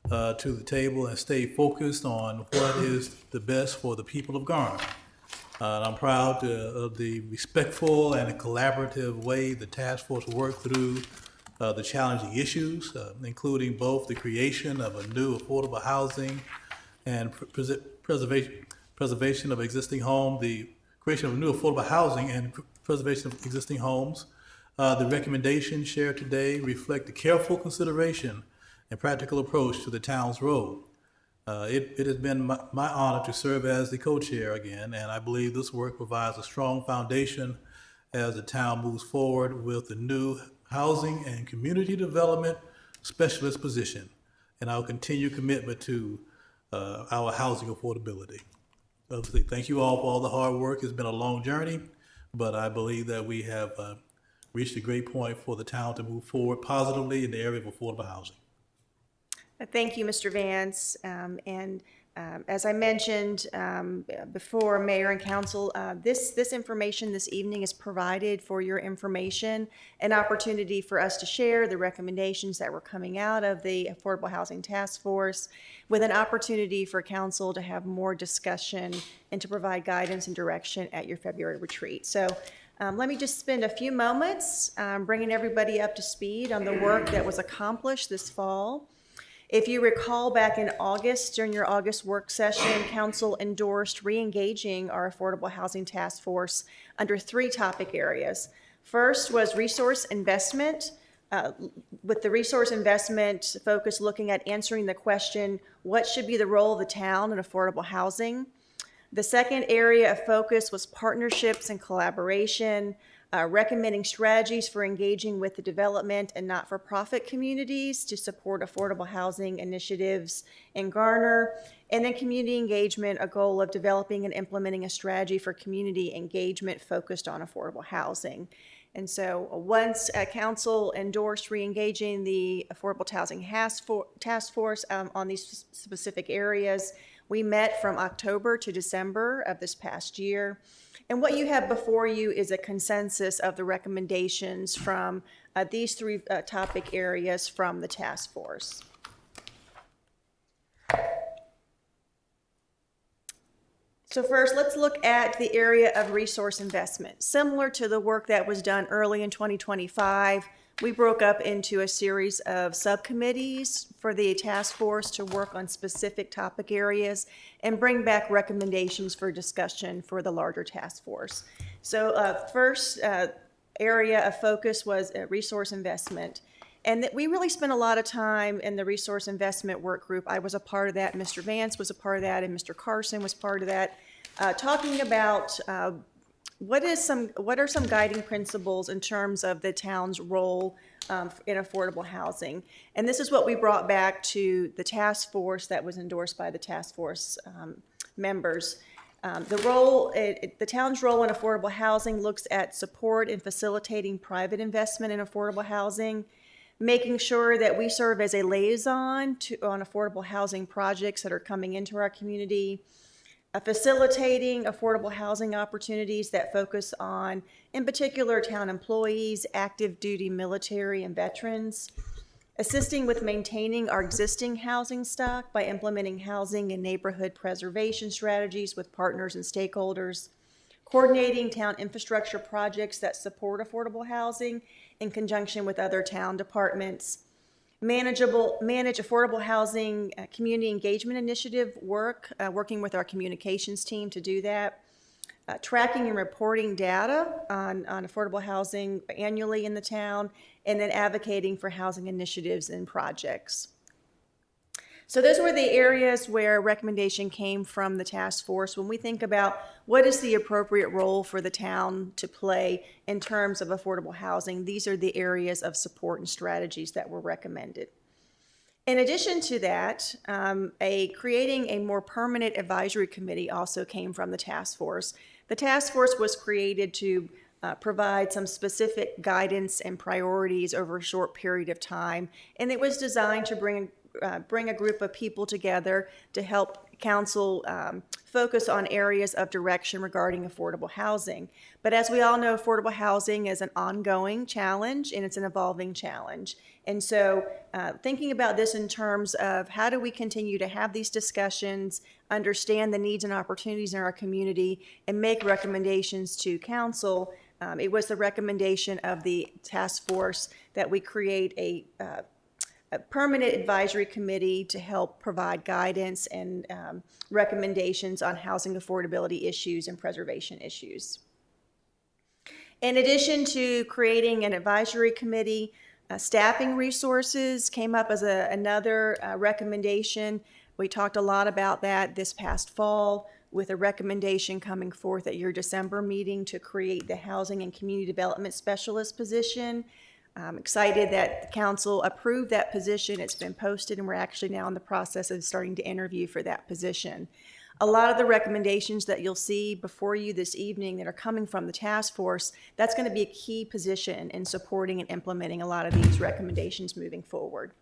to the table and stayed focused on what is the best for the people of Garner. And I'm proud of the respectful and collaborative way the task force worked through the challenging issues, including both the creation of a new affordable housing and preservation of existing home, the creation of new affordable housing and preservation of existing homes. The recommendations shared today reflect a careful consideration and practical approach to the town's role. It has been my honor to serve as the co-chair again, and I believe this work provides a strong foundation as the town moves forward with the new Housing and Community Development Specialist position. and our continued commitment to our housing affordability. Obviously, thank you all for all the hard work. It's been a long journey, but I believe that we have reached a great point for the town to move forward positively in the area of affordable housing. Thank you, Mr. Vance. As I mentioned before, Mayor and Council, this information this evening is provided for your information, an opportunity for us to share the recommendations that were coming out of the Affordable Housing Task Force, with an opportunity for Council to have more discussion and to provide guidance and direction at your February retreat. So let me just spend a few moments bringing everybody up to speed on the work that was accomplished this fall. If you recall, back in August, during your August work session, Council endorsed re-engaging our Affordable Housing Task Force under 3 topic areas. First was resource investment, with the resource investment focus looking at answering the question, what should be the role of the town in affordable housing? The second area of focus was partnerships and collaboration, recommending strategies for engaging with the development and not-for-profit communities to support affordable housing initiatives in Garner, and then community engagement, a goal of developing and implementing a strategy for community engagement focused on affordable housing. And so once Council endorsed re-engaging the Affordable Housing Task Force on these specific areas, we met from October to December of this past year. And what you have before you is a consensus of the recommendations from these 3 topic areas from the task force. So first, let's look at the area of resource investment. Similar to the work that was done early in 2025, we broke up into a series of subcommittees for the task force to work on specific topic areas and bring back recommendations for discussion for the larger task force. So first area of focus was resource investment. And we really spent a lot of time in the resource investment work group. I was a part of that, Mr. Vance was a part of that, and Mr. Carson was part of that, talking about what are some guiding principles in terms of the town's role in affordable housing? And this is what we brought back to the task force that was endorsed by the task force members. The town's role in affordable housing looks at support and facilitating private investment in affordable housing, making sure that we serve as a liaison on affordable housing projects that are coming into our community, facilitating affordable housing opportunities that focus on, in particular, town employees, active duty military, and veterans, assisting with maintaining our existing housing stock by implementing housing and neighborhood preservation strategies with partners and stakeholders, coordinating town infrastructure projects that support affordable housing in conjunction with other town departments, manage affordable housing community engagement initiative work, working with our communications team to do that, tracking and reporting data on affordable housing annually in the town, and then advocating for housing initiatives and projects. So those were the areas where recommendation came from the task force. When we think about what is the appropriate role for the town to play in terms of affordable housing, these are the areas of support and strategies that were recommended. In addition to that, creating a more permanent advisory committee also came from the task force. The task force was created to provide some specific guidance and priorities over a short period of time, and it was designed to bring a group of people together to help council focus on areas of direction regarding affordable housing. But as we all know, affordable housing is an ongoing challenge and it's an evolving challenge. And so thinking about this in terms of how do we continue to have these discussions, understand the needs and opportunities in our community, and make recommendations to council, it was the recommendation of the task force that we create a permanent advisory committee to help provide guidance and recommendations on housing affordability issues and preservation issues. In addition to creating an advisory committee, staffing resources came up as another recommendation. We talked a lot about that this past fall, with a recommendation coming forth at your December meeting to create the Housing and Community Development Specialist position. I'm excited that the council approved that position. It's been posted, and we're actually now in the process of starting to interview for that position. A lot of the recommendations that you'll see before you this evening that are coming from the task force, that's going to be a key position in supporting and implementing a lot of these recommendations moving forward.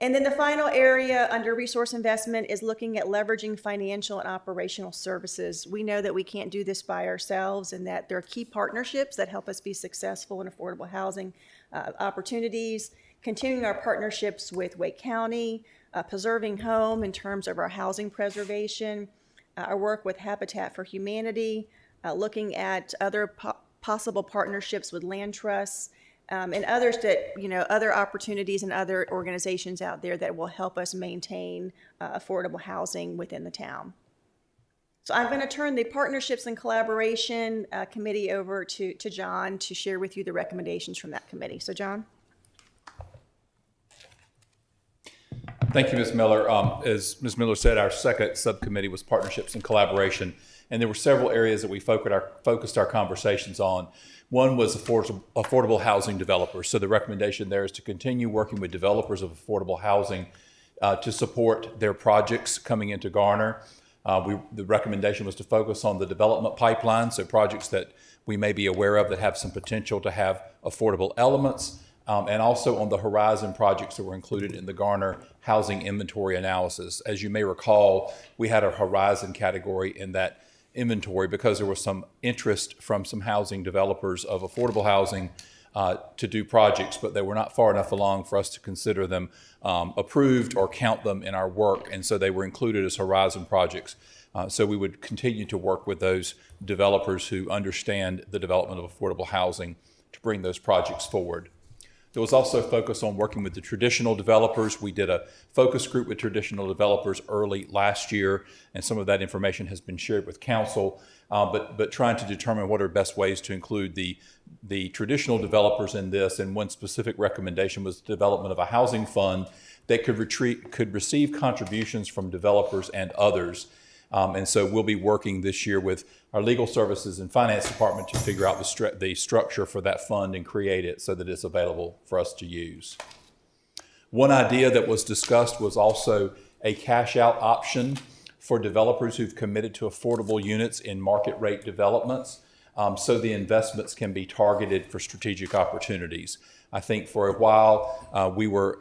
And then the final area under resource investment is looking at leveraging financial and operational services. We know that we can't do this by ourselves and that there are key partnerships that help us be successful in affordable housing opportunities, continuing our partnerships with Wake County, Preserving Home in terms of our housing preservation, our work with Habitat for Humanity, looking at other possible partnerships with land trusts, and others that, other opportunities and other organizations out there that will help us maintain affordable housing within the town. So I'm going to turn the Partnerships and Collaboration Committee over to John to share with you the recommendations from that committee. So John? Thank you, Ms. Miller. As Ms. Miller said, our second subcommittee was Partnerships and Collaboration, and there were several areas that we focused our conversations on. One was affordable housing developers. So the recommendation there is to continue working with developers of affordable housing to support their projects coming into Garner. The recommendation was to focus on the development pipeline, so projects that we may be aware of that have some potential to have affordable elements, and also on the Horizon projects that were included in the Garner Housing Inventory Analysis. As you may recall, we had a Horizon category in that inventory because there was some interest from some housing developers of affordable housing to do projects, but they were not far enough along for us to consider them approved or count them in our work, and so they were included as Horizon projects. So we would continue to work with those developers who understand the development of affordable housing to bring those projects forward. There was also a focus on working with the traditional developers. We did a focus group with traditional developers early last year, and some of that information has been shared with council, but trying to determine what are best ways to include the traditional developers in this. And one specific recommendation was the development of a housing fund that could receive contributions from developers and others. And so we'll be working this year with our legal services and finance department to figure out the structure for that fund and create it so that it's available for us to use. One idea that was discussed was also a cash out option for developers who've committed to affordable units in market rate developments, so the investments can be targeted for strategic opportunities. I think for a while we were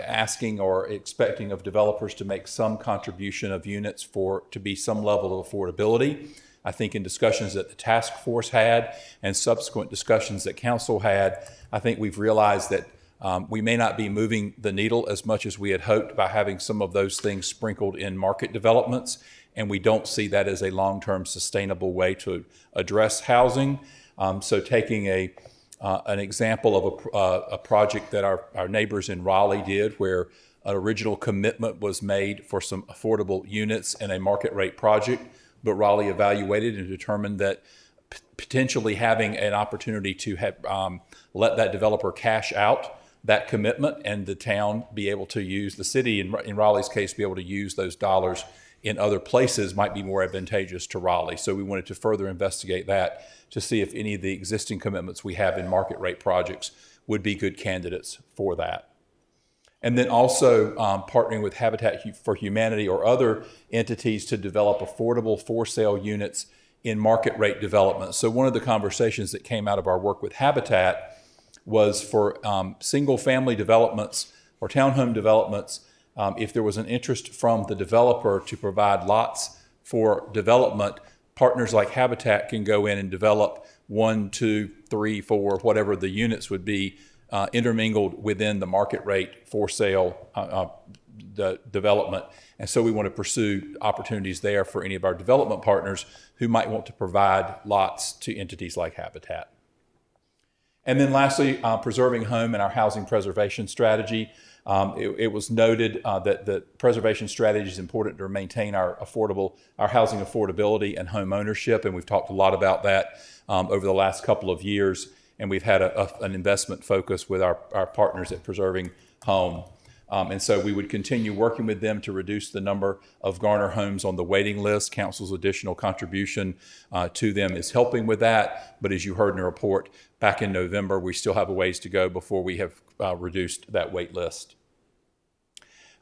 asking or expecting of developers to make some contribution of units to be some level of affordability. I think in discussions that the task force had and subsequent discussions that council had, I think we've realized that we may not be moving the needle as much as we had hoped by having some of those things sprinkled in market developments, and we don't see that as a long-term sustainable way to address housing. So taking an example of a project that our neighbors in Raleigh did, where an original commitment was made for some affordable units in a market rate project, but Raleigh evaluated and determined that potentially having an opportunity to have, let that developer cash out that commitment and the town be able to use, the city in Raleigh's case, be able to use those dollars in other places might be more advantageous to Raleigh. So we wanted to further investigate that to see if any of the existing commitments we have in market rate projects would be good candidates for that. And then also partnering with Habitat for Humanity or other entities to develop affordable for sale units in market rate development. So one of the conversations that came out of our work with Habitat was for single family developments or townhome developments, if there was an interest from the developer to provide lots for development, partners like Habitat can go in and develop 1, 2, 3, 4, whatever the units would be, intermingled within the market rate for sale the development. And so we want to pursue opportunities there for any of our development partners who might want to provide lots to entities like Habitat. And then lastly, preserving home and our housing preservation strategy. It was noted that the preservation strategy is important to maintain our housing affordability and home ownership, and we've talked a lot about that over the last couple of years, and we've had an investment focus with our partners at Preserving Home. And so we would continue working with them to reduce the number of Garner homes on the waiting list. Council's additional contribution to them is helping with that. But as you heard in the report back in November, we still have a ways to go before we have reduced that wait list.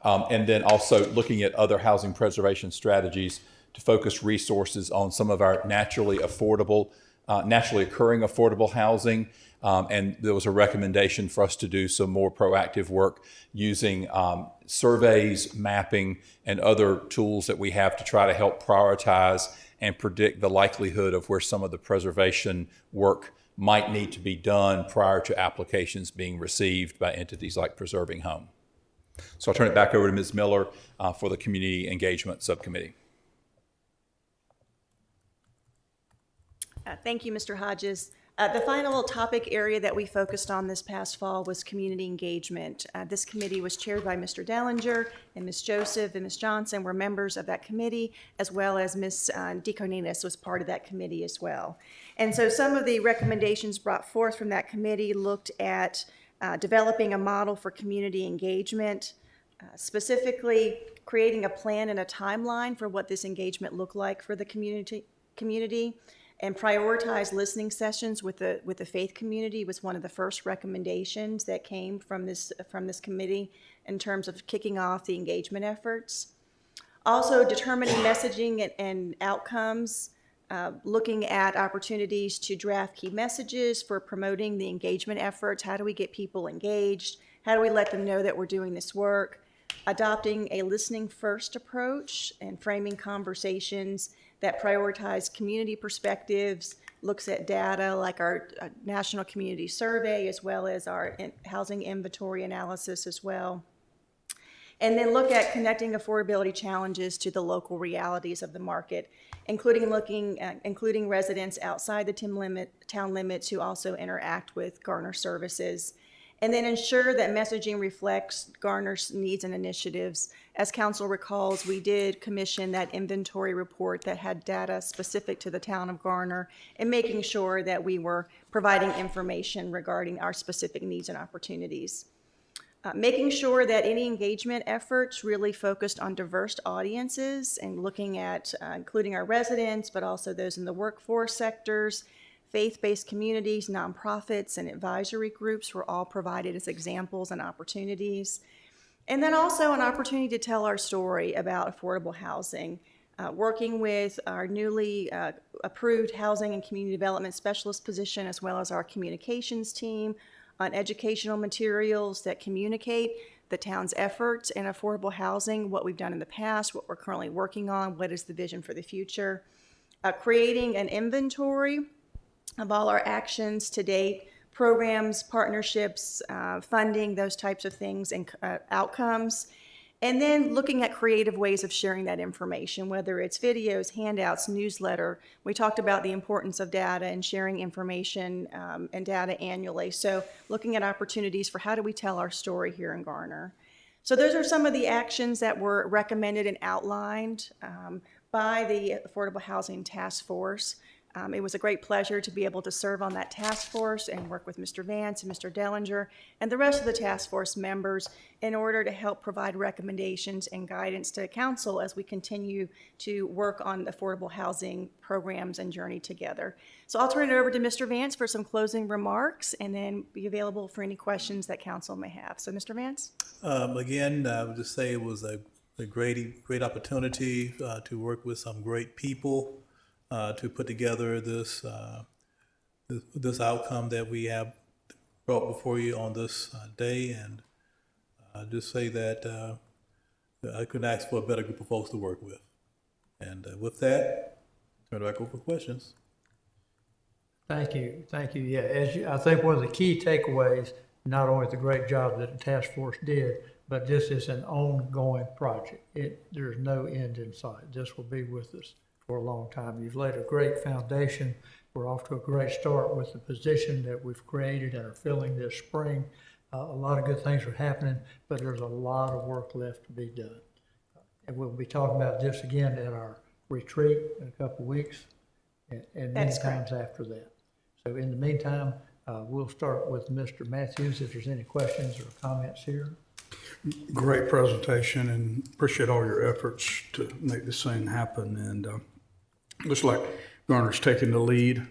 And then also looking at other housing preservation strategies to focus resources on some of our naturally occurring affordable housing. And there was a recommendation for us to do some more proactive work using surveys, mapping, and other tools that we have to try to help prioritize and predict the likelihood of where some of the preservation work might need to be done prior to applications being received by entities like Preserving Home. So I'll turn it back over to Ms. Miller for the Community Engagement Subcommittee. Thank you, Mr. Hodges. The final topic area that we focused on this past fall was community engagement. This committee was chaired by Mr. Dellinger, and Ms. Joseph and Ms. Johnson were members of that committee, as well as Ms. DeCarninas was part of that committee as well. And so some of the recommendations brought forth from that committee looked at developing a model for community engagement, specifically creating a plan and a timeline for what this engagement looked like for the community, and prioritize listening sessions with the faith community was one of the first recommendations that came from this committee in terms of kicking off the engagement efforts. Also, determining messaging and outcomes, looking at opportunities to draft key messages for promoting the engagement efforts. How do we get people engaged? How do we let them know that we're doing this work? Adopting a listening first approach and framing conversations that prioritize community perspectives, looks at data like our National Community Survey, as well as our housing inventory analysis as well. And then look at connecting affordability challenges to the local realities of the market, including residents outside the town limits who also interact with Garner services. And then ensure that messaging reflects Garner's needs and initiatives. As council recalls, we did commission that inventory report that had data specific to the town of Garner, and making sure that we were providing information regarding our specific needs and opportunities. Making sure that any engagement efforts really focused on diverse audiences and looking at including our residents, but also those in the workforce sectors. Faith-based communities, nonprofits, and advisory groups were all provided as examples and opportunities. And then also an opportunity to tell our story about affordable housing, working with our newly approved housing and community development specialist position, as well as our communications team, on educational materials that communicate the town's efforts in affordable housing, what we've done in the past, what we're currently working on, what is the vision for the future. Creating an inventory of all our actions to date, programs, partnerships, funding, those types of things, and outcomes. And then looking at creative ways of sharing that information, whether it's videos, handouts, newsletter. We talked about the importance of data and sharing information and data annually. So looking at opportunities for how do we tell our story here in Garner. So those are some of the actions that were recommended and outlined by the Affordable Housing Task Force. It was a great pleasure to be able to serve on that task force and work with Mr. Vance and Mr. Dellinger and the rest of the task force members in order to help provide recommendations and guidance to council as we continue to work on affordable housing programs and journey together. So I'll turn it over to Mr. Vance for some closing remarks and then be available for any questions that council may have. So Mr. Vance? Again, I would just say it was a great opportunity to work with some great people. To put together this outcome that we have brought before you on this day, and just say that I couldn't ask for a better group of folks to work with. And with that, turn it back over for questions. Thank you. Yeah, I think one of the key takeaways, not only the great job that the task force did, but this is an ongoing project. There's no end in sight. This will be with us for a long time. You've laid a great foundation. We're off to a great start with the position that we've created and are filling this spring. A lot of good things are happening, but there's a lot of work left to be done. And we'll be talking about this again at our retreat in a couple of weeks and many times after that. So in the meantime, we'll start with Mr. Matthews if there's any questions or comments here. Great presentation, and appreciate all your efforts to make this thing happen. And looks like Garner's taking the lead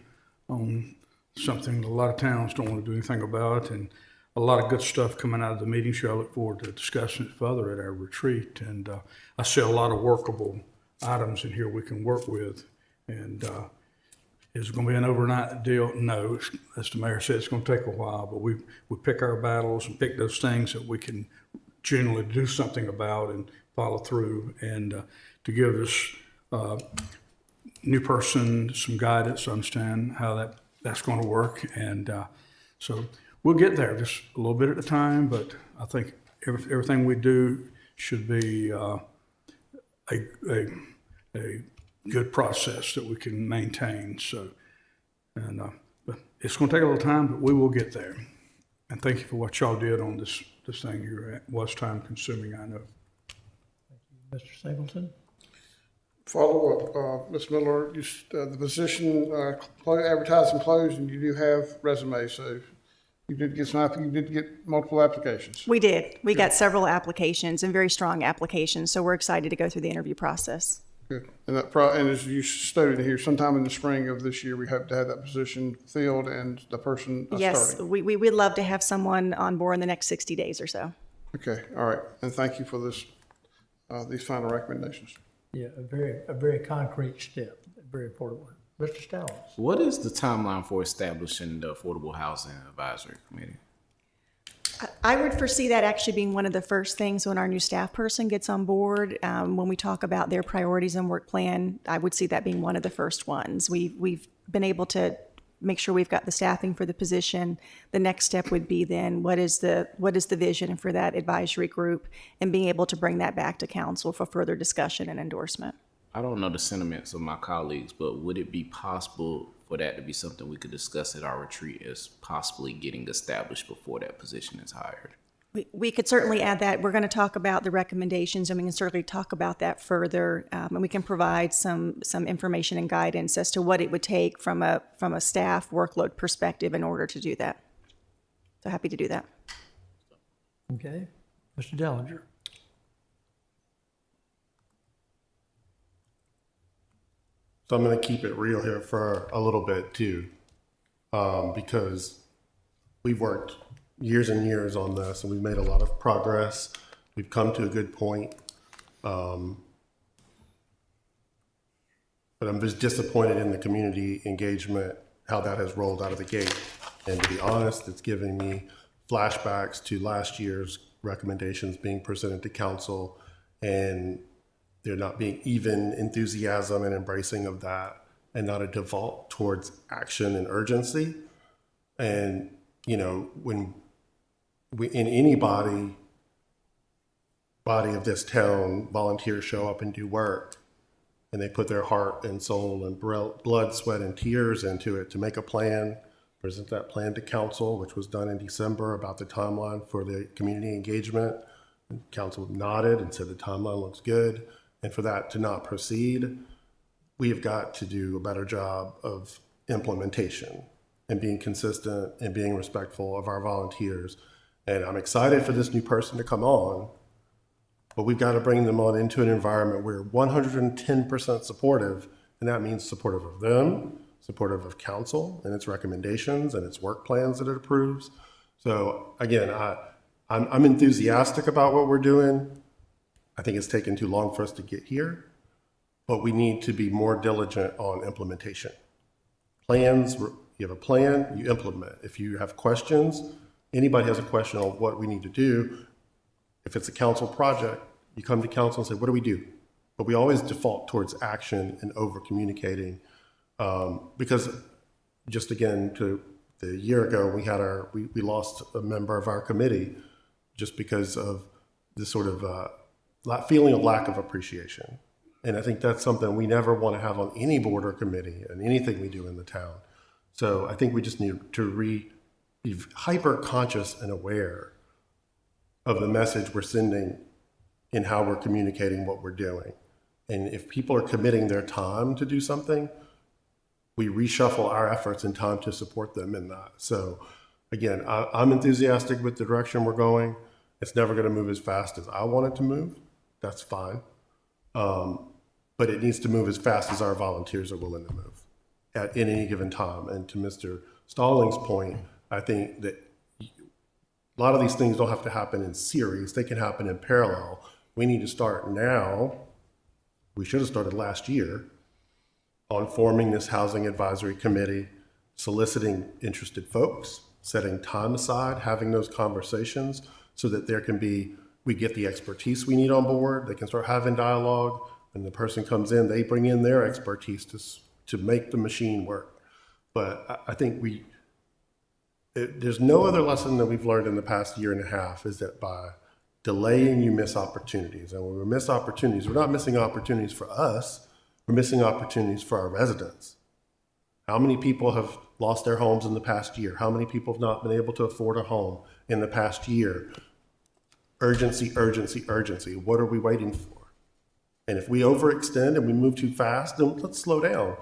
on something a lot of towns don't want to do anything about, and a lot of good stuff coming out of the meeting. So I look forward to discussing it further at our retreat. And I see a lot of workable items in here we can work with. And is it going to be an overnight deal? No. As the mayor said, it's going to take a while, but we pick our battles and pick those things that we can generally do something about and follow through, and to give this new person some guidance to understand how that's going to work. And so we'll get there just a little bit at a time, but I think everything we do should be a good process that we can maintain. So, and but it's going to take a little time, but we will get there. And thank you for what y'all did on this thing. It was time consuming, I know. Mr. Singleton? Follow up, Ms. Miller, the position advertising closed, and you do have resumes, so you did get multiple applications. We did. We got several applications and very strong applications, so we're excited to go through the interview process. Good. And as you stated here, sometime in the spring of this year, we hope to have that position filled and the person Yes, starting. we'd love to have someone on board in the next 60 days or so. Okay, all right. And thank you for these final recommendations. Yeah, a very concrete step, a very important one. Mr. Stallings? What is the timeline for establishing the Affordable Housing Advisory Committee? I would foresee that actually being one of the first things when our new staff person gets on board. When we talk about their priorities and work plan, I would see that being one of the first ones. We've been able to make sure we've got the staffing for the position. The next step would be then what is the vision for that advisory group, and being able to bring that back to council for further discussion and endorsement. I don't know the sentiments of my colleagues, but would it be possible for that to be something we could discuss at our retreat as possibly getting established before that position is hired? We could certainly add that. We're going to talk about the recommendations, and we can certainly talk about that further, and we can provide some information and guidance as to what it would take from a staff workload perspective in order to do that. So happy to do that. Okay. Mr. Dellinger? So I'm going to keep it real here for a little bit too, because we've worked years and years on this, and we've made a lot of progress. We've come to a good point. But I'm just disappointed in the community engagement, how that has rolled out of the gate. And to be honest, it's giving me flashbacks to last year's recommendations being presented to council, and there not being even enthusiasm and embracing of that, and not a default towards action and urgency. And, you know, when in any body of this town, volunteers show up and do work, and they put their heart and soul and blood, sweat, and tears into it to make a plan, present that plan to council, which was done in December about the timeline for the community engagement. And council nodded and said the timeline looks good. And for that to not proceed, we have got to do a better job of implementation and being consistent and being respectful of our volunteers. And I'm excited for this new person to come on, but we've got to bring them on into an environment where 110% supportive, and that means supportive of them, supportive of council and its recommendations and its work plans that it approves. So again, I'm enthusiastic about what we're doing. I think it's taken too long for us to get here, but we need to be more diligent on implementation. Plans, you have a plan, you implement. If you have questions, anybody has a question on what we need to do, if it's a council project, you come to council and say, what do we do? But we always default towards action and over communicating, because just again, to the year ago, we lost a member of our committee just because of this sort of feeling of lack of appreciation. And I think that's something we never want to have on any board or committee and anything we do in the town. So I think we just need to be hyper conscious and aware of the message we're sending in how we're communicating what we're doing. And if people are committing their time to do something, we reshuffle our efforts and time to support them in that. So again, I'm enthusiastic with the direction we're going, It's never going to move as fast as I want it to move. That's fine. But it needs to move as fast as our volunteers are willing to move at any given time. And to Mr. Stallings' point, I think that a lot of these things don't have to happen in series. They can happen in parallel. We need to start now. We should have started last year on forming this housing advisory committee, soliciting interested folks, setting time aside, having those conversations so that we get the expertise we need on board. They can start having dialogue. When the person comes in, they bring in their expertise to make the machine work. But I think there's no other lesson that we've learned in the past year and a half is that by delaying, you miss opportunities. And when we miss opportunities, we're not missing opportunities for us, we're missing opportunities for our residents. How many people have lost their homes in the past year? How many people have not been able to afford a home in the past year? Urgency, urgency, urgency. What are we waiting for? And if we overextend and we move too fast, then let's slow down.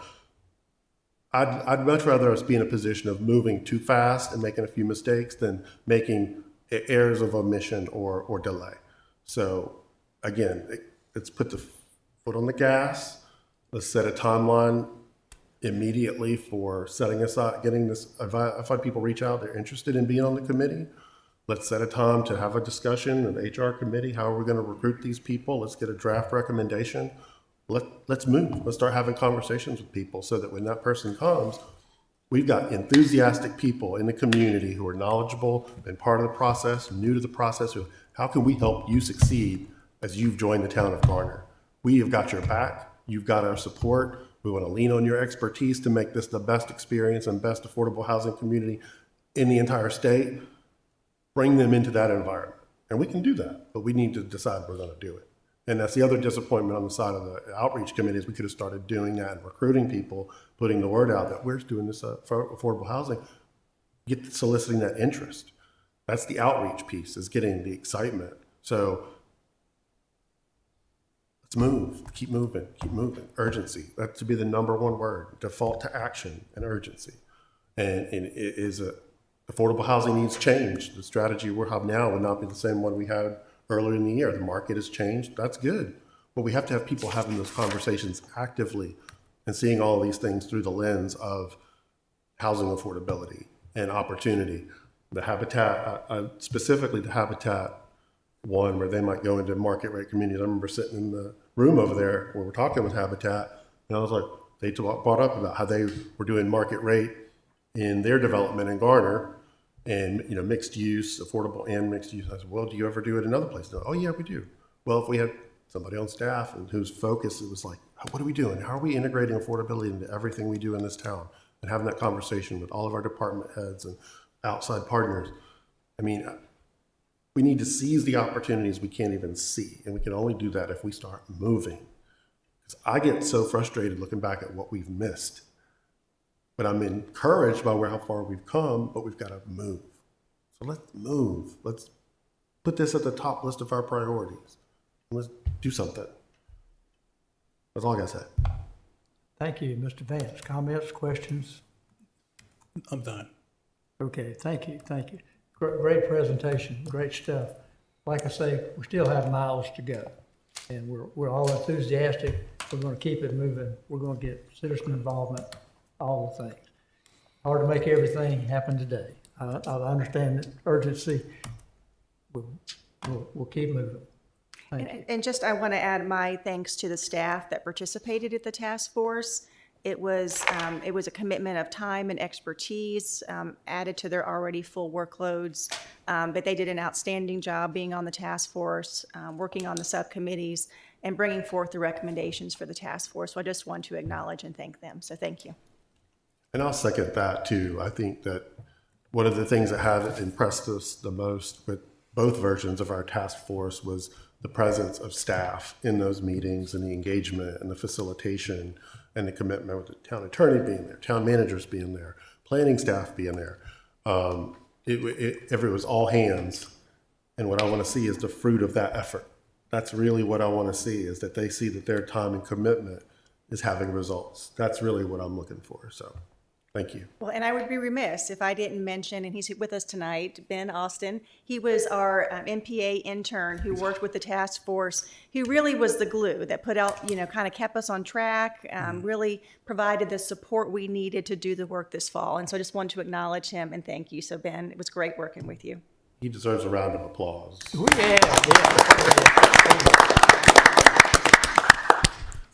I'd much rather us be in a position of moving too fast and making a few mistakes than making errors of omission or delay. So again, let's put the foot on the gas. Let's set a timeline immediately for setting aside, getting this. If I find people reach out, they're interested in being on the committee. Let's set a time to have a discussion in the HR committee. How are we going to recruit these people? Let's get a draft recommendation. Let's move. Let's start having conversations with people so that when that person comes, we've got enthusiastic people in the community who are knowledgeable, been part of the process, new to the process. How can we help you succeed as you've joined the town of Garner? We have got your back. You've got our support. We want to lean on your expertise to make this the best experience and best affordable housing community in the entire state. Bring them into that environment. And we can do that, but we need to decide we're going to do it. And that's the other disappointment on the side of the outreach committee is we could have started doing that and recruiting people, putting the word out that we're doing this for affordable housing, soliciting that interest. That's the outreach piece, is getting the excitement. So let's move, keep moving. Urgency, that should be the number one word, default to action and urgency. And it is affordable housing needs change. The strategy we have now would not be the same one we had earlier in the year. The market has changed. That's good. But we have to have people having those conversations actively and seeing all these things through the lens of housing affordability and opportunity. The Habitat, specifically the Habitat one, where they might go into market rate communities. I remember sitting in the room over there where we're talking with Habitat, and I was like, they brought up about how they were doing market rate in their development in Garner, and mixed use, affordable and mixed use. I said, well, do you ever do it in other places? Oh yeah, we do. Well, if we had somebody on staff and whose focus, it was like, what are we doing? How are we integrating affordability into everything we do in this town? And having that conversation with all of our department heads and outside partners. I mean, we need to seize the opportunities we can't even see. And we can only do that if we start moving. Because I get so frustrated looking back at what we've missed. But I'm encouraged by how far we've come, but we've got to move. So let's move. Let's put this at the top list of our priorities. Let's do something. That's all I got to say. Thank you, Mr. Vance. Comments, questions? I'm done. Okay, thank you. Great presentation, great stuff. Like I say, we still have miles to go, and we're all enthusiastic. We're going to keep it moving. We're going to get citizen involvement, all the things. Hard to make everything happen today. I understand the urgency. We'll keep moving. Thank you. And just, I want to add my thanks to the staff that participated at the task force. It was a commitment of time and expertise added to their already full workloads, but they did an outstanding job being on the task force, working on the subcommittees, and bringing forth the recommendations for the task force. So I just want to acknowledge and thank them. So thank you. And I'll second that too. I think that one of the things that have impressed us the most with both versions of our task force was the presence of staff in those meetings and the engagement and the facilitation and the commitment with the town attorney being there, town managers being there, planning staff being there. It was all hands. And what I want to see is the fruit of that effort. That's really what I want to see, is that they see that their time and commitment is having results. That's really what I'm looking for. So Thank you. Well, and I would be remiss if I didn't mention, and he's with us tonight, Ben Austin. He was our MPA intern who worked with the task force, who really was the glue that put out, kind of kept us on track, really provided the support we needed to do the work this fall. And so I just wanted to acknowledge him and thank you. So Ben, it was great working with you. He deserves a round of applause.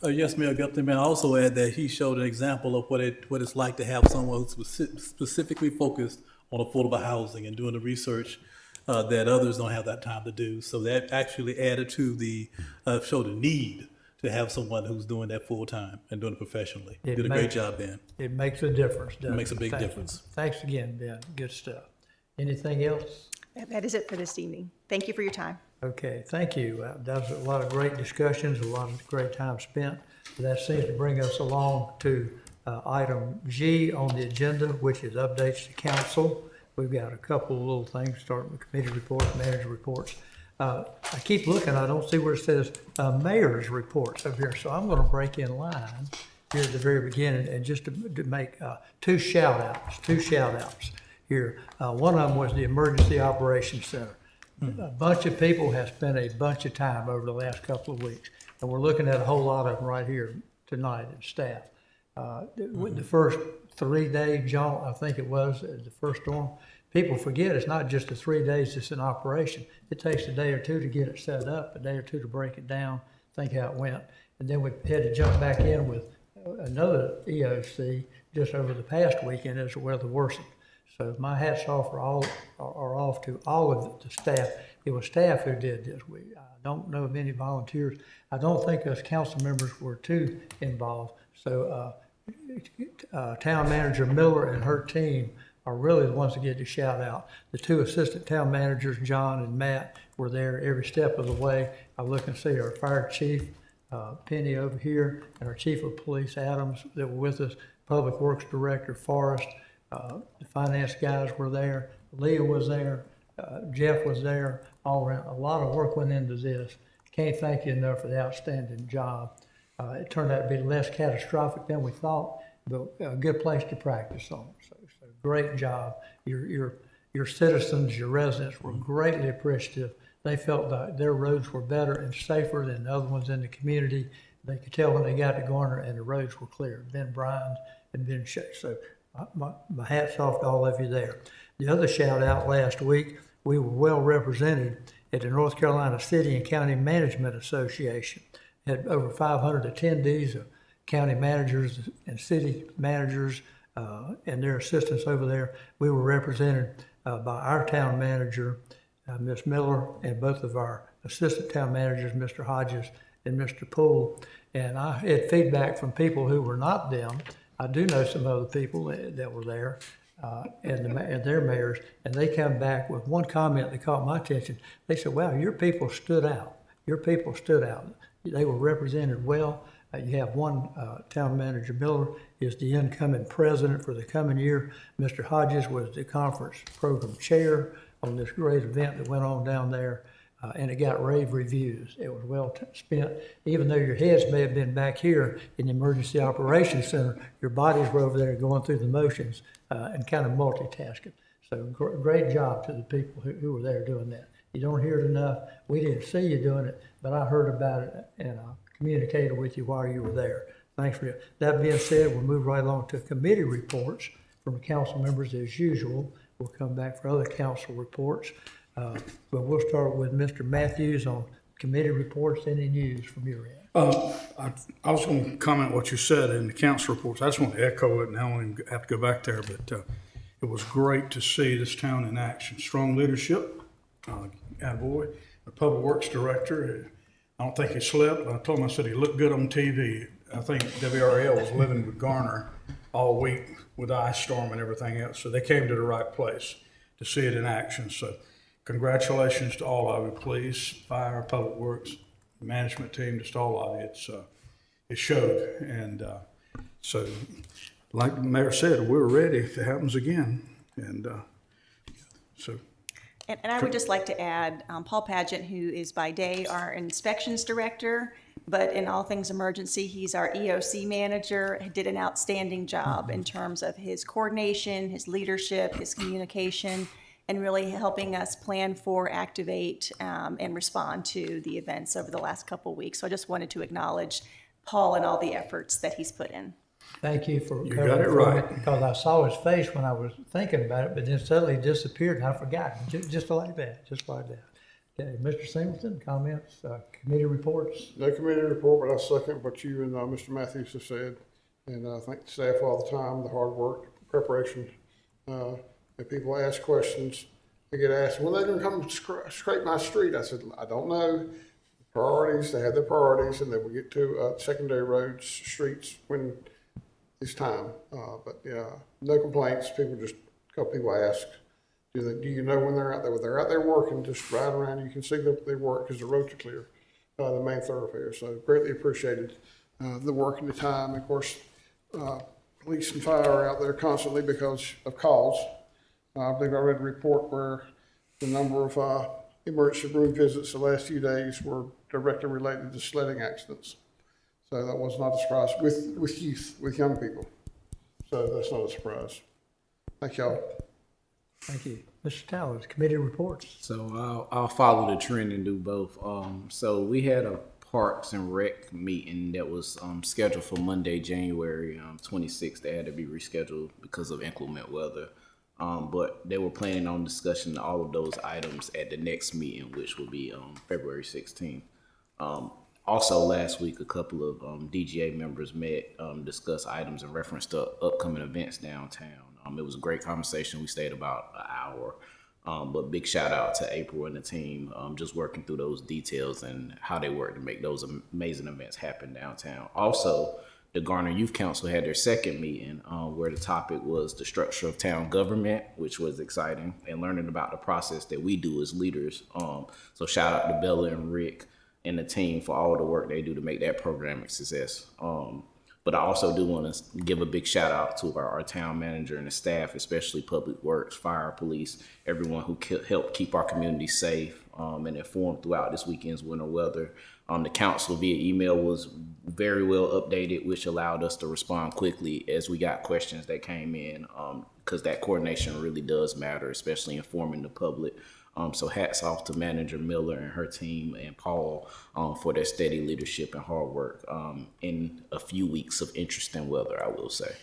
Yes, Mayor Gupton, man, I also add that he showed an example of what it's like to have someone who's specifically focused on affordable housing and doing the research that others don't have that time to do. So that actually added to showed the need to have someone who's doing that full time and doing it professionally. You did a great job, Ben. It makes a difference, doesn't it? It makes a big Thank you. difference. Thanks again, Ben. Good stuff. Anything else? That is it for this evening. Thank you for your time. Okay, thank you. That was a lot of great discussions, a lot of great time spent. That seems to bring us along to item G on the agenda, which is updates to council. We've got a couple of little things, starting with committee reports, manager reports. I keep looking, I don't see where it says mayor's reports over here, so I'm going to break in line here at the very beginning and just to make two shout outs here. One of them was the Emergency Operations Center. A bunch of people have spent a bunch of time over the last couple of weeks, and we're looking at a whole lot of them right here tonight at staff. The first 3 day jaunt, I think it was, the first storm, people forget it's not just the 3 days it's in operation. It takes a day or two to get it set up, a day or two to break it down, think how it went. And then we had to jump back in with another EOC just over the past weekend as the weather worsened. So my hats off are off to all of the staff. It was staff who did this. I don't know of any volunteers. I don't think us council members were too involved. So Town Manager Miller and her team are really the ones that get the shout out. The two assistant town managers, John and Matt, were there every step of the way. I look and see our fire chief, Penny over here, and our chief of police, Adams, that were with us, public works director, Forrest. The finance guys were there, Leah was there, Jeff was there, all around. A lot of work went into this. Can't thank you enough for the outstanding job. It turned out to be less catastrophic than we thought, but a good place to practice on. So great job. Your citizens, your residents were greatly appreciative. They felt that their roads were better and safer than the other ones in the community. They could tell when they got to Garner and the roads were clear, been brined and been shaped. So my hat's off to all of you there. The other shout out last week, we were well represented at the North Carolina City and County Management Association. Had over 500 attendees of county managers and city managers and their assistants over there. We were represented by our town manager, Ms. Miller, and both of our assistant town managers, Mr. Hodges and Mr. Poole. And I had feedback from people who were not them. I do know some other people that were there and their mayors, and they come back with one comment that caught my attention. They said, wow, your people stood out. Your people stood out. They were represented well. You have one town manager, Miller, is the incoming president for the coming year. Mr. Hodges was the conference program chair on this great event that went on down there. And it got rave reviews. It was well spent. Even though your heads may have been back here in the Emergency Operations Center, your bodies were over there going through the motions and kind of multitasking. So great job to the people who were there doing that. You don't hear it enough. We didn't see you doing it, but I heard about it and communicated with you while you were there. Thanks for that. That being said, we'll move right along to committee reports from the council members as usual. We'll come back for other council reports. But we'll start with Mr. Matthews on committee reports. Any news from your end? I was going to comment what you said in the council reports. I just want to echo it, and I don't even have to go back there, but it was great to see this town in action. Strong leadership, attaboy. The public works director, I don't think he slept. I told him, I said he looked good on TV. I think WRL was living with Garner all week with the ice storm and everything else, so they came to the right place to see it in action. So congratulations to all of you, police, fire, public works, management team, just all of you. It showed. And so, like the mayor said, we're ready if it happens again. And so. And I would just like to add Paul Padgett, who is by day our inspections director, But in all things emergency, he's our EOC manager, did an outstanding job in terms of his coordination, his leadership, his communication, and really helping us plan for, activate, and respond to the events over the last couple of weeks. So I just wanted to acknowledge Paul and all the efforts that he's put in. Thank you for You covering got it for right. me, because I saw his face when I was thinking about it, but then suddenly disappeared and I forgot, just like that, just like that. Okay, Mr. Singleton, comments, committee reports? No committee report, but I second what you and Mr. Matthews have said. And I thank the staff all the time, the hard work, preparation. If people ask questions, they get asked, when are they going to come scrape my street? I said, I don't know. Priorities, they have their priorities, and then we get to secondary roads, streets when it's time. But yeah, no complaints. People just, a couple people ask, do you know when they're out there? Well, they're out there working, just riding around. You can see that they work because the roads are clear, the main thoroughfare. So greatly appreciated the work and the time. Of course, police and fire are out there constantly because of calls. I believe I read a report where the number of emergency room visits the last few days were directly related to sledding accidents. So that was not a surprise with youth, with young people. So that's not a surprise. Thank y'all. Thank you. Mr. Towers, committee reports. So I'll follow the trend and do both. So we had a Parks and Rec meeting that was scheduled for Monday, January 26th. That had to be rescheduled because of inclement weather. But they were planning on discussing all of those items at the next meeting, which will be February 16th. Also, last week, a couple of DGA members met, discussed items in reference to upcoming events downtown. It was a great conversation. We stayed about an hour. But big shout out to April and the team, just working through those details and how they work to make those amazing events happen downtown. Also, the Garner Youth Council had their second meeting where the topic was the structure of town government, which was exciting, and learning about the process that we do as leaders. So shout out to Bella and Rick and the team for all the work they do to make that program a success. But I also do want to give a big shout out to our town manager and the staff, especially Public Works, Fire, Police, everyone who helped keep our community safe and informed throughout this weekend's winter weather. The council via email was very well updated, which allowed us to respond quickly as we got questions that came in, because that coordination really does matter, especially informing the public. So hats off to Manager Miller and her team and Paul for their steady leadership and hard work in a few weeks of interesting weather, I will say.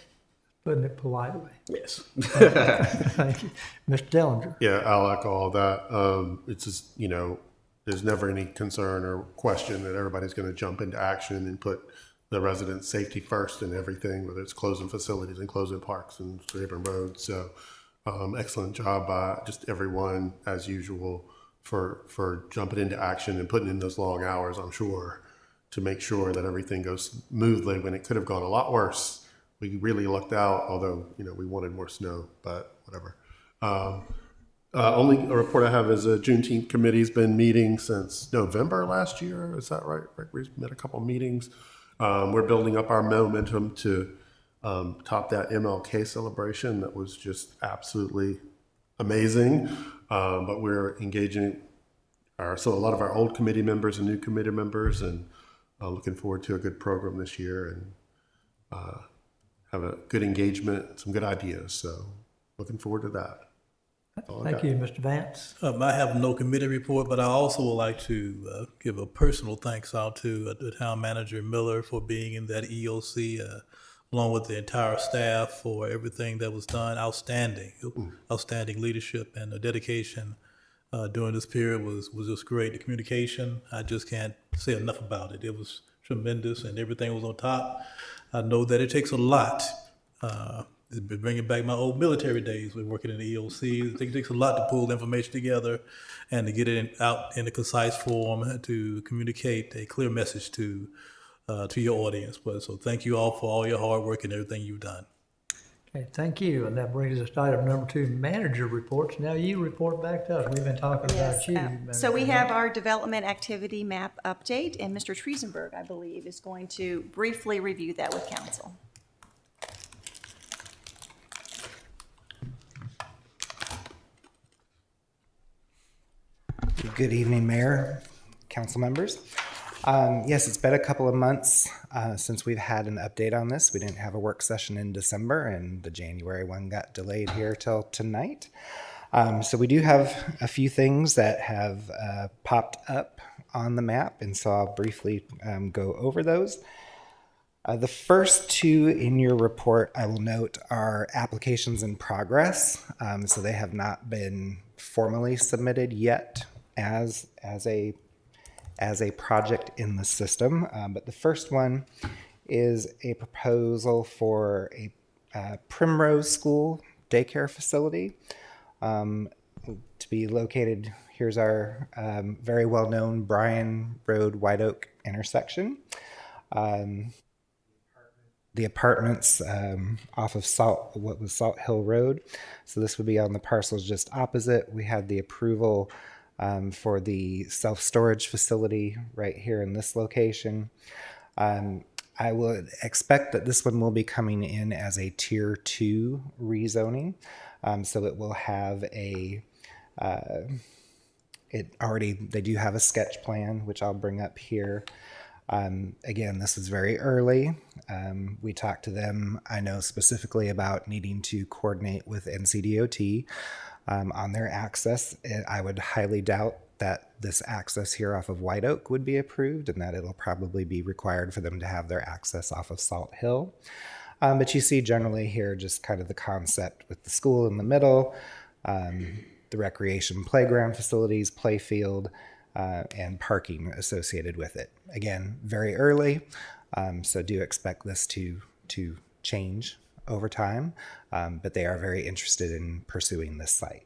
Putting it politely. Yes. Thank you. Mr. Dellinger. Yeah, I'll echo all that. It's just, there's never any concern or question that everybody's going to jump into action and put the residents' safety first in everything, whether it's closing facilities and closing parks and scraping roads. So excellent job by just everyone, as usual, for jumping into action and putting in those long hours, I'm sure, to make sure that everything goes smoothly when it could have gone a lot worse. We really lucked out, although, we wanted more snow, but whatever. Only a report I have is a Juneteenth committee's been meeting since November last year. Is that right? We've met a couple of meetings. We're building up our momentum to top that MLK celebration. That was just absolutely amazing. But we're engaging so a lot of our old committee members and new committee members, and looking forward to a good program this year and have a good engagement, some good ideas. So looking forward to that. Thank you, Mr. Vance. I have no committee report, but I also would like to give a personal thanks out to the town manager Miller for being in that EOC, along with the entire staff for everything that was done. Outstanding leadership and the dedication during this period was just great. The communication, I just can't say enough about it. It was tremendous, and everything was on top. I know that it takes a lot. Bringing back my old military days with working in the EOC, it takes a lot to pull the information together and to get it out in a concise form to communicate a clear message to your audience. So thank you all for all your hard work and everything you've done. Okay, thank you. And that brings us to item number 2, manager reports. Now you report back to us. We've been talking about you. So we have our development activity map update, and Mr. Triesenberg, I believe, is going to briefly review that with council. Good evening, Mayor, council members. Yes, it's been a couple of months since we've had an update on this. We didn't have a work session in December, and the January one got delayed here till tonight. So we do have a few things that have popped up on the map, and so I'll briefly go over those. The first two in your report, I will note, are applications in progress. So they have not been formally submitted yet as a project in the system. But the first one is a proposal for a Primrose School daycare facility to be located. Here's our very well-known Bryan Road White Oak intersection. The apartments off of Salt Hill Road. So this would be on the parcels just opposite. We had the approval for the self-storage facility right here in this location. I would expect that this one will be coming in as a Tier 2 rezoning. So it will have they do have a sketch plan, which I'll bring up here. Again, this is very early. We talked to them, I know specifically about needing to coordinate with NCDOT on their access. I would highly doubt that this access here off of White Oak would be approved, and that it'll probably be required for them to have their access off of Salt Hill. But you see generally here just kind of the concept with the school in the middle, the recreation playground facilities, play field, and parking associated with it. Again, very early, so do expect this to change over time, but they are very interested in pursuing this site.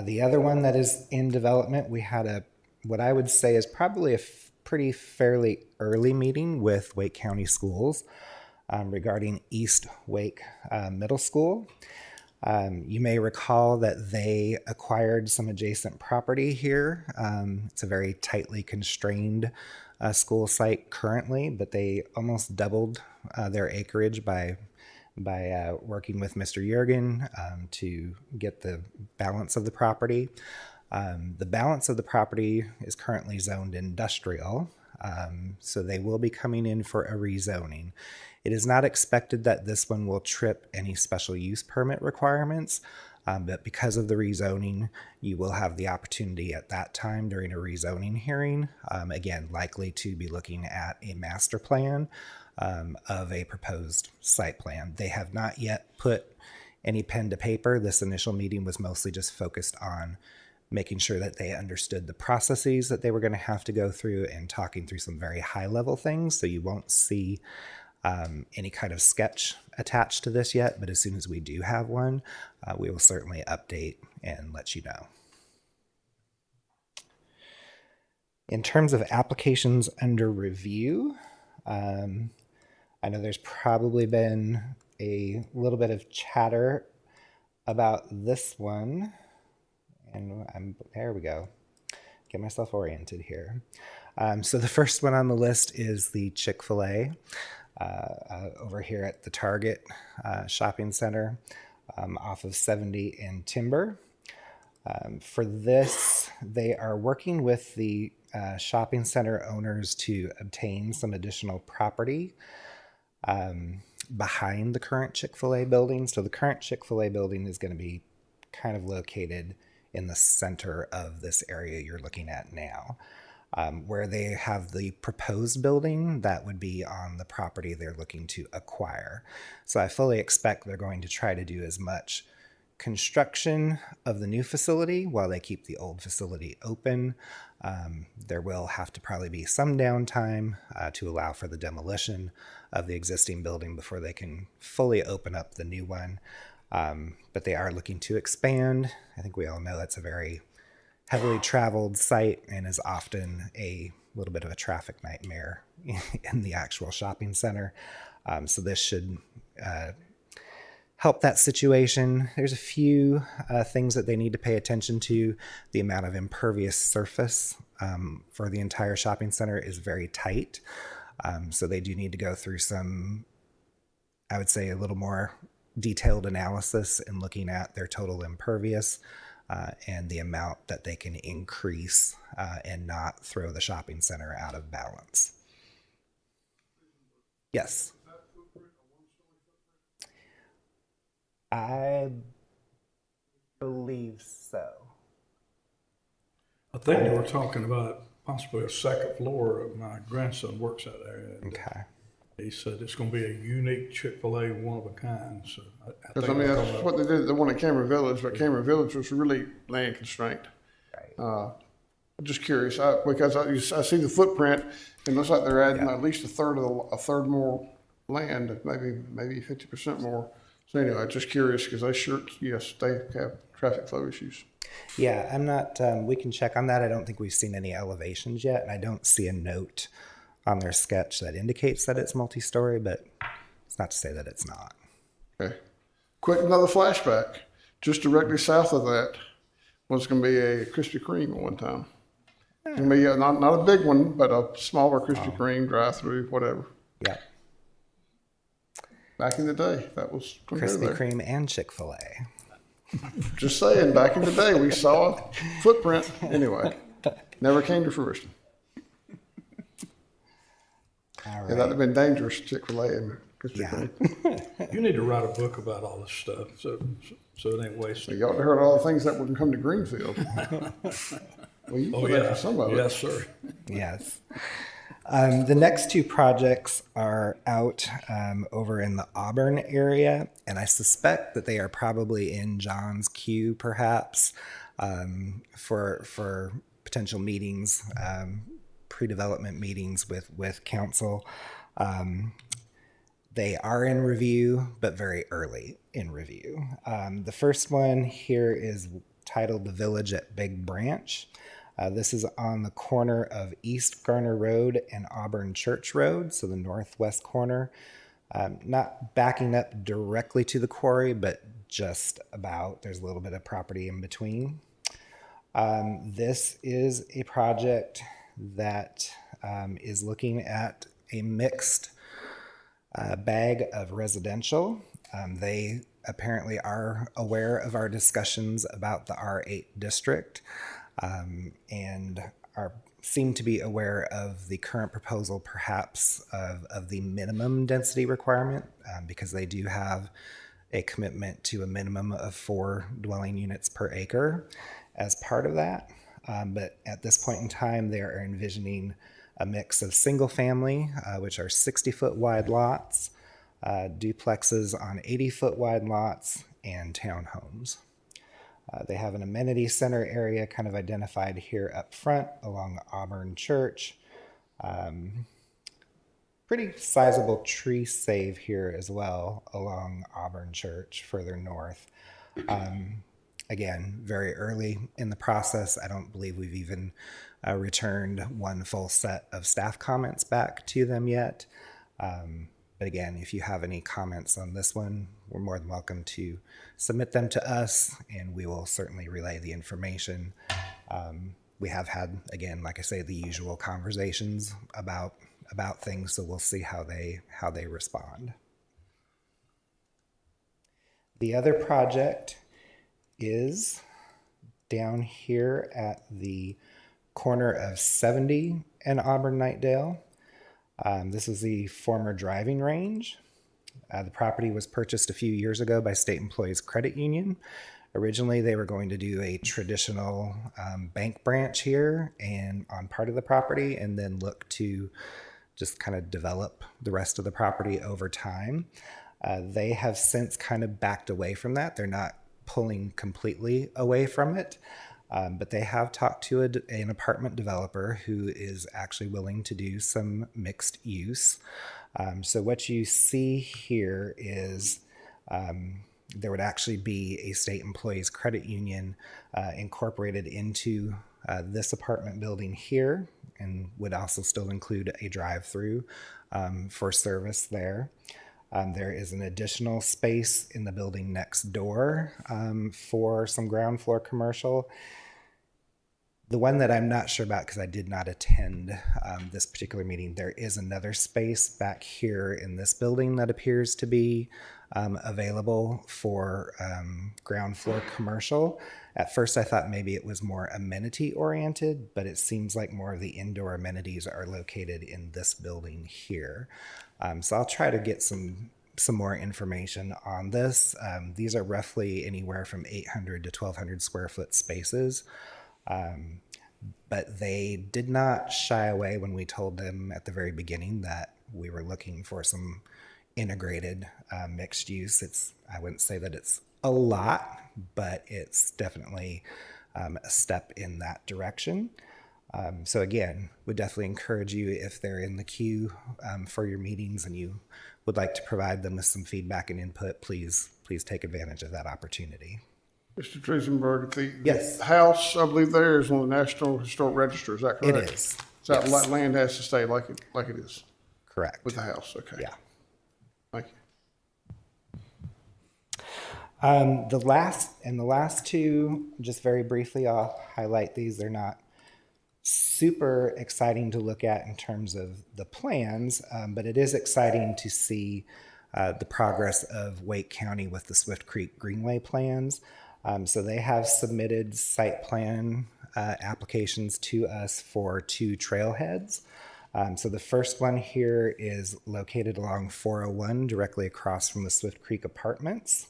The other one that is in development, we had what I would say is probably a pretty fairly early meeting with Wake County Schools regarding East Wake Middle School. You may recall that they acquired some adjacent property here. It's a very tightly constrained school site currently, but they almost doubled their acreage by working with Mr. Juergen to get the balance of the property. The balance of the property is currently zoned industrial, so they will be coming in for a rezoning. It is not expected that this one will trip any special use permit requirements, but because of the rezoning, you will have the opportunity at that time during a rezoning hearing, again, likely to be looking at a master plan of a proposed site plan. They have not yet put any pen to paper. This initial meeting was mostly just focused on making sure that they understood the processes that they were going to have to go through and talking through some very high level things. So you won't see any kind of sketch attached to this yet, but as soon as we do have one, we will certainly update and let you know. In terms of applications under review, I know there's probably been a little bit of chatter about this one, and there we go. Get myself oriented here. So the first one on the list is the Chick-fil-A over here at the Target shopping center off of 70 and Timber. For this, they are working with the shopping center owners to obtain some additional property behind the current Chick-fil-A building. So the current Chick-fil-A building is going to be kind of located in the center of this area you're looking at now. Where they have the proposed building, that would be on the property they're looking to acquire. So I fully expect they're going to try to do as much construction of the new facility while they keep the old facility open. There will have to probably be some downtime to allow for the demolition of the existing building before they can fully open up the new one. But they are looking to expand. I think we all know that's a very heavily traveled site and is often a little bit of a traffic nightmare in the actual shopping center. So this should help that situation. There's a few things that they need to pay attention to. The amount of impervious surface for the entire shopping center is very tight. So they do need to go through some, I would say, a little more detailed analysis in looking at their total impervious and the amount that they can increase and not throw the shopping center out of balance. Yes. I believe so. I think they were talking about possibly a second floor. My grandson works out there. Okay. He said it's going to be a unique Chick-fil-A, one of a kind. So Because I mean, that's what they did, the one in Cameron Village, but Cameron Village was really land constrained. Right. Just curious, because I see the footprint, and it looks like they're adding at least a third more land, maybe 50% more. So anyway, just curious, because they have traffic flow issues. Yeah, I'm not, we can check on that. I don't think we've seen any elevations yet, and I don't see a note on their sketch that indicates that it's multi-story, but it's not to say that it's not. Okay. Another flashback. Just directly south of that was going to be a Krispy Kreme at one time. It's going to be not a big one, but a smaller Krispy Kreme drive-through, whatever. Yeah. Back in the day, that was going to go Krispy there. Kreme and Chick-fil-A. Just saying, back in the day, we saw a footprint. Anyway, never came to fruition. All right. Yeah, that'd have been dangerous, Chick-fil-A and Krispy Kreme. You need to write a book about all this stuff, so it ain't wasted. You ought to heard all the things that would come to Greenfield. Well, you put that for some of it. Yes, sir. Yes. The next two projects are out over in the Auburn area, and I suspect that they are probably in John's queue, perhaps, for potential meetings, pre-development meetings with council. They are in review, but very early in review. The first one here is titled The Village at Big Branch. This is on the corner of East Garner Road and Auburn Church Road, so the northwest corner. Not backing up directly to the quarry, but just about. There's a little bit of property in between. This is a project that is looking at a mixed bag of residential. They apparently are aware of our discussions about the R8 district. And seem to be aware of the current proposal, perhaps of the minimum density requirement, because they do have a commitment to a minimum of 4 dwelling units per acre as part of that. But at this point in time, they are envisioning a mix of single family, which are 60-foot wide lots, duplexes on 80-foot wide lots, and townhomes. They have an amenity center area kind of identified here up front along Auburn Church. Pretty sizable tree save here as well along Auburn Church further north. Again, very early in the process. I don't believe we've even returned one full set of staff comments back to them yet. But again, if you have any comments on this one, we're more than welcome to submit them to us, and we will certainly relay the information. We have had, again, like I say, the usual conversations about things, so we'll see how they respond. The other project is down here at the corner of 70 and Auburn Knightdale. This is the former driving range. The property was purchased a few years ago by State Employees Credit Union. Originally, they were going to do a traditional bank branch here and on part of the property, and then look to just kind of develop the rest of the property over time. They have since kind of backed away from that. They're not pulling completely away from it. But they have talked to an apartment developer who is actually willing to do some mixed use. So what you see here is there would actually be a State Employees Credit Union incorporated into this apartment building here, and would also still include a drive-through for service there. There is an additional space in the building next door for some ground floor commercial. The one that I'm not sure about, because I did not attend this particular meeting, there is another space back here in this building that appears to be available for ground floor commercial. At first, I thought maybe it was more amenity oriented, but it seems like more of the indoor amenities are located in this building here. So I'll try to get some more information on this. These are roughly anywhere from 800 to 1,200 square foot spaces. But they did not shy away when we told them at the very beginning that we were looking for some integrated mixed use. I wouldn't say that it's a lot, but it's definitely a step in that direction. So again, would definitely encourage you, if they're in the queue for your meetings and you would like to provide them with some feedback and input, please take advantage of that opportunity. Mr. Trusenberg, Yes. the house, I believe there is on the National Historic Register, is that correct? It is. So that Yes. land has to stay like it is? Correct. With the house, okay. Yeah. Thank you. The last two, just very briefly, I'll highlight these. They're not super exciting to look at in terms of the plans, but it is exciting to see the progress of Wake County with the Swift Creek Greenway plans. So they have submitted site plan applications to us for 2 trailheads. So the first one here is located along 401, directly across from the Swift Creek Apartments.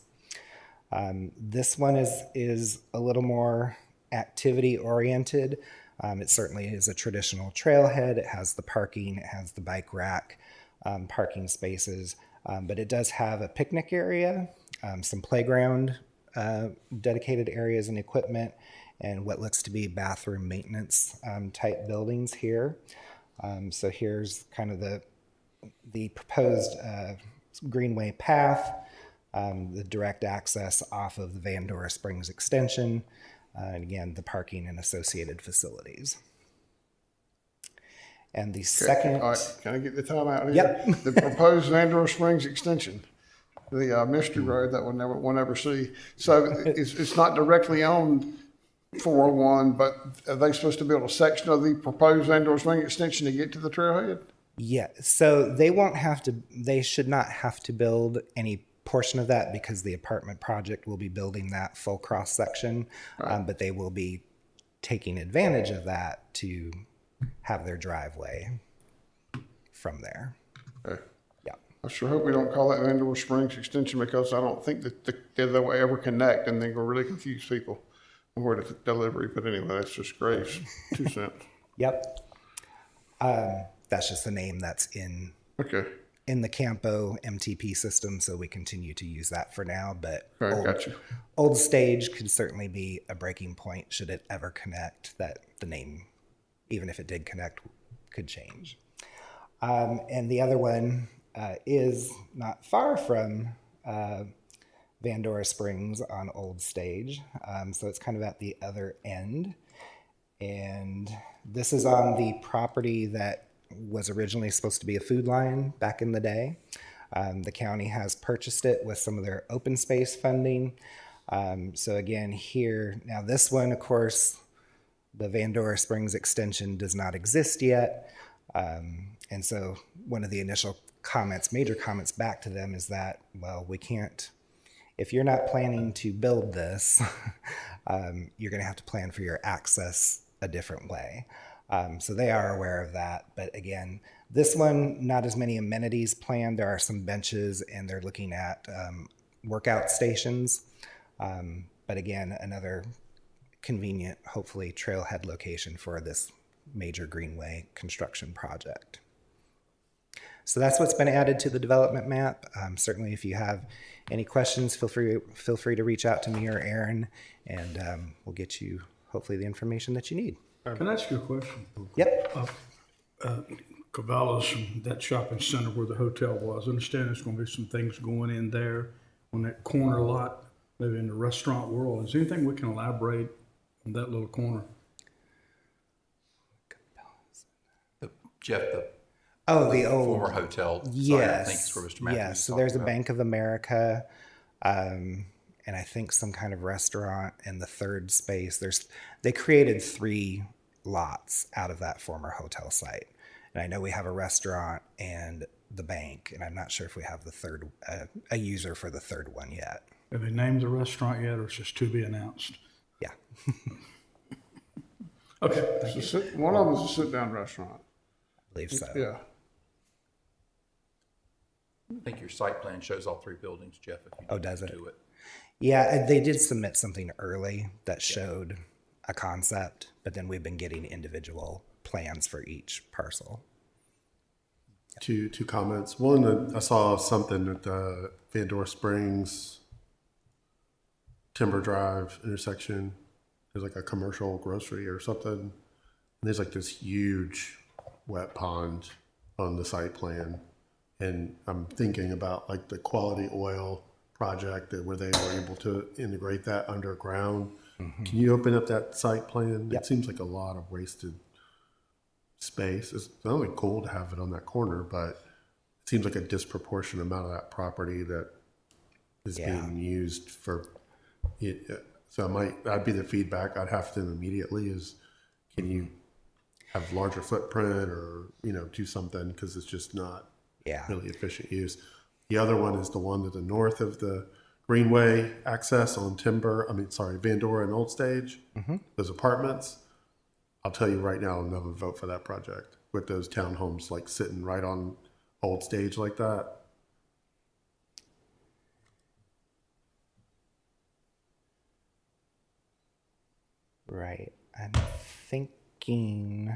This one is a little more activity oriented. It certainly is a traditional trailhead. It has the parking, it has the bike rack, parking spaces, but it does have a picnic area, some playground dedicated areas and equipment, and what looks to be bathroom maintenance type buildings here. So here's kind of the proposed greenway path, the direct access off of the Van Dora Springs extension, and again, the parking and associated facilities. And the second... All right, can I get the time out here? Yep. The proposed Van Dora Springs extension, the mystery road that we'll never see. So it's not directly on 401, but are they supposed to build a section of the proposed Van Dora Springs extension to get to the trailhead? Yeah, so they should not have to build any portion of that because the apartment project will be building that full cross section, but they will be taking advantage of that to have their driveway from there. Okay. Yeah. I sure hope we don't call that Van Dora Springs extension, because I don't think that they'll ever connect, and then go really confuse people on where to delivery. But anyway, that's just Graves, 2 cents. Yep. That's just the name that's in the Campo MTP system, so we continue to use that for now. But Old Stage could certainly be a breaking point should it ever connect, that the name, even if it did connect, could change. And the other one is not far from Van Dora Springs on Old Stage. So it's kind of at the other end. And this is on the property that was originally supposed to be a Food Lion back in the day. The county has purchased it with some of their open space funding. So again, here, now this one, of course, the Van Dora Springs extension does not exist yet. And so one of the initial major comments back to them is that, well, we can't, if you're not planning to build this, you're gonna have to plan for your access a different way. So they are aware of that. But again, this one, not as many amenities planned. There are some benches, and they're looking at workout stations. But again, another convenient, hopefully, trailhead location for this major greenway construction project. So that's what's been added to the development map. Certainly, if you have any questions, feel free to reach out to me or Aaron, and we'll get you hopefully the information that you need. Can I ask you a question? Yep. Cavallo's, that shopping center where the hotel was, I understand there's going to be some things going in there on that corner lot, maybe in the restaurant world. Is there anything we can elaborate on that little corner? Jeff, the old former hotel site, yes, I think is where Mr. Matthews yes. is So talking there's a about. Bank of America, and I think some kind of restaurant in the third space. They created 3 lots out of that former hotel site, and I know we have a restaurant and the bank, and I'm not sure if we have the third a user for the third one yet. Have they named the restaurant yet, or it's just to be announced? Yeah. Okay. One of them is a sit-down restaurant. I believe so. Yeah. I think your site plan shows all three buildings, Jeff, if you Oh, does it? do it. Yeah, they did submit something early that showed a concept, but then we've been getting individual plans for each parcel. Two comments. One, I saw something at the Vandora Springs Timber Drive intersection. There's like a commercial grocery or something. And there's like this huge wet pond on the site plan. And I'm thinking about like the Quality Oil project where they were able to integrate that underground. Can you open up that site plan? Yep. It seems like a lot of wasted space. It's not only cool to have it on that corner, but it seems like a disproportionate amount of that property that is being used for it. So that'd be the feedback I'd have to immediately is, can you have larger footprint or, do something, because it's just not really efficient use. The other one is the one to the north of the Greenway access on Vandora and Old Stage, those apartments. I'll tell you right now, I'll never vote for that project with those townhomes like sitting right on Old Stage like that. Right. I'm thinking.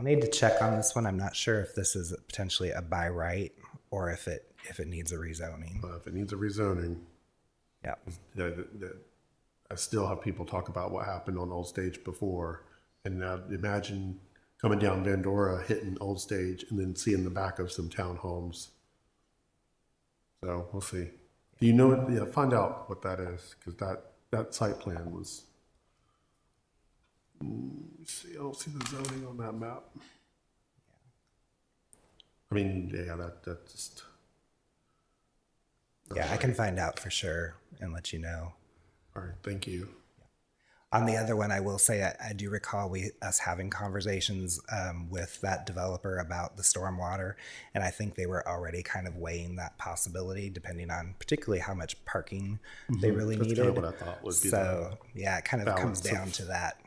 I'll need to check on this one. I'm not sure if this is potentially a by right or if it needs a rezoning. If it needs a rezoning, yeah. I still have people talk about what happened on Old Stage before, and now imagine coming down Vandora, hitting Old Stage, and then seeing the back of some townhomes. So we'll see. Do you know it? Yeah, find out what that is, because that site plan was. See, I don't see the zoning on that map. I mean, that just. Yeah, I can find out for sure and let you know. All right, thank you. On the other one, I will say I do recall us having conversations with that developer about the stormwater, and I think they were already kind of weighing that possibility, depending on particularly how much parking they really That's needed. kind of what I thought would be So yeah, it kind of comes balance down to that.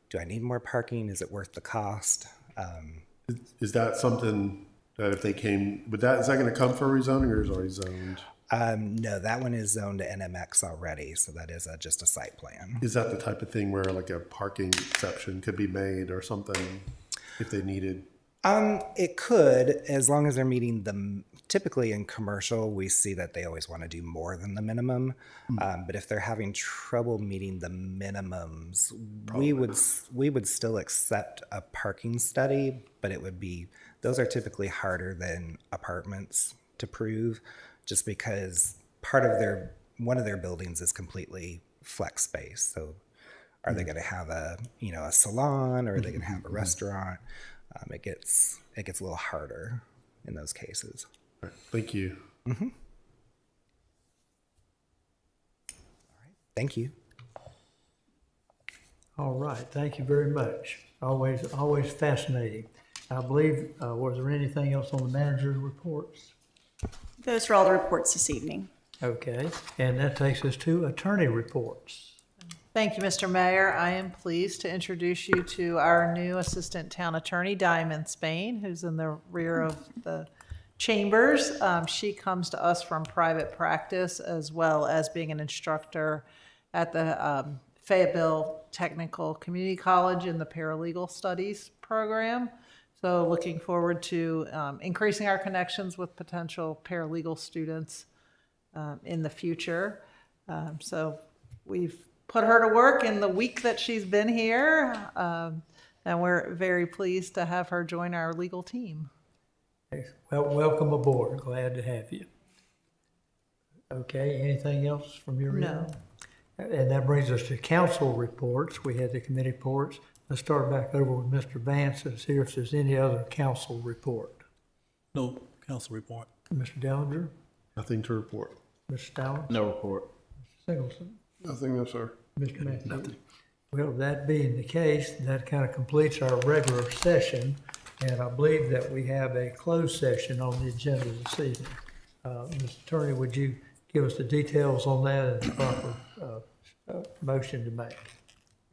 Do I need more parking? Is it worth the cost? Is that something that if they came, is that going to come for rezoning, or is it already zoned? No, that one is zoned to NMX already, so that is just a site plan. Is that the type of thing where like a parking exception could be made or something if they needed? It could, as long as they're meeting the. Typically in commercial, we see that they always want to do more than the minimum. But if they're having trouble meeting the minimums, we would still accept a parking study, but those are typically harder than apartments to prove, just because one of their buildings is completely flex space. So are they going to have a salon, or are they going to have a restaurant? It gets a little harder in those cases. All right, thank you. Mm-hmm. All right. Thank you. All right, thank you very much. Always fascinating. I believe, was there anything else on the manager's reports? Those are all the reports this evening. Okay, and that takes us to attorney reports. Thank you, Mr. Mayor. I am pleased to introduce you to our new Assistant Town Attorney, Diamond Spain, who's in the rear of the chambers. She comes to us from private practice, as well as being an instructor at the Fayetteville Technical Community College in the Paralegal Studies program. So looking forward to increasing our connections with potential paralegal students in the future. So we've put her to work in the week that she's been here, and we're very pleased to have her join our legal team. Well, welcome aboard. Glad to have you. Okay, anything else from your end? No. And that brings us to council reports. We had the committee reports. Let's start back over with Mr. Vance and see if there's any other council report. No council report. Mr. Dellinger? Nothing to report. Mr. Stallings? No report. Singleton? Nothing, no, sir. Mr. Matthews? Well, that being the case, that kind of completes our regular session, and I believe that we have a closed session on the agenda this evening. Mr. Attorney, would you give us the details on that and the proper motion to make?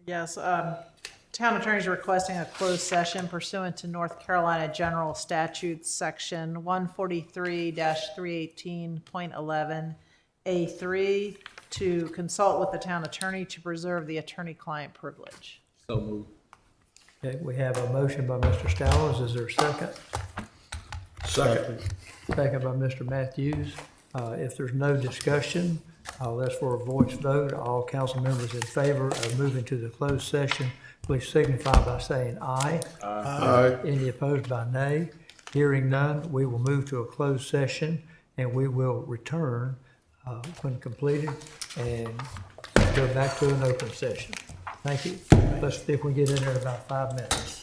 Yes, town attorney is requesting a closed session pursuant to North Carolina General Statutes, Section 143-318.11A3, to consult with the town attorney to preserve the attorney-client privilege. So moved. Okay, we have a motion by Mr. Stallings. Is there a second? Second. Second by Mr. Matthews. If there's no discussion, I'll ask for a voice vote. All council members in favor of moving to the closed session, please signify by saying aye. Aye. Any opposed by nay? Hearing none, we will move to a closed session, and we will return when completed and go back to an open session. Thank you. Let's see if we get in there in about 5 minutes.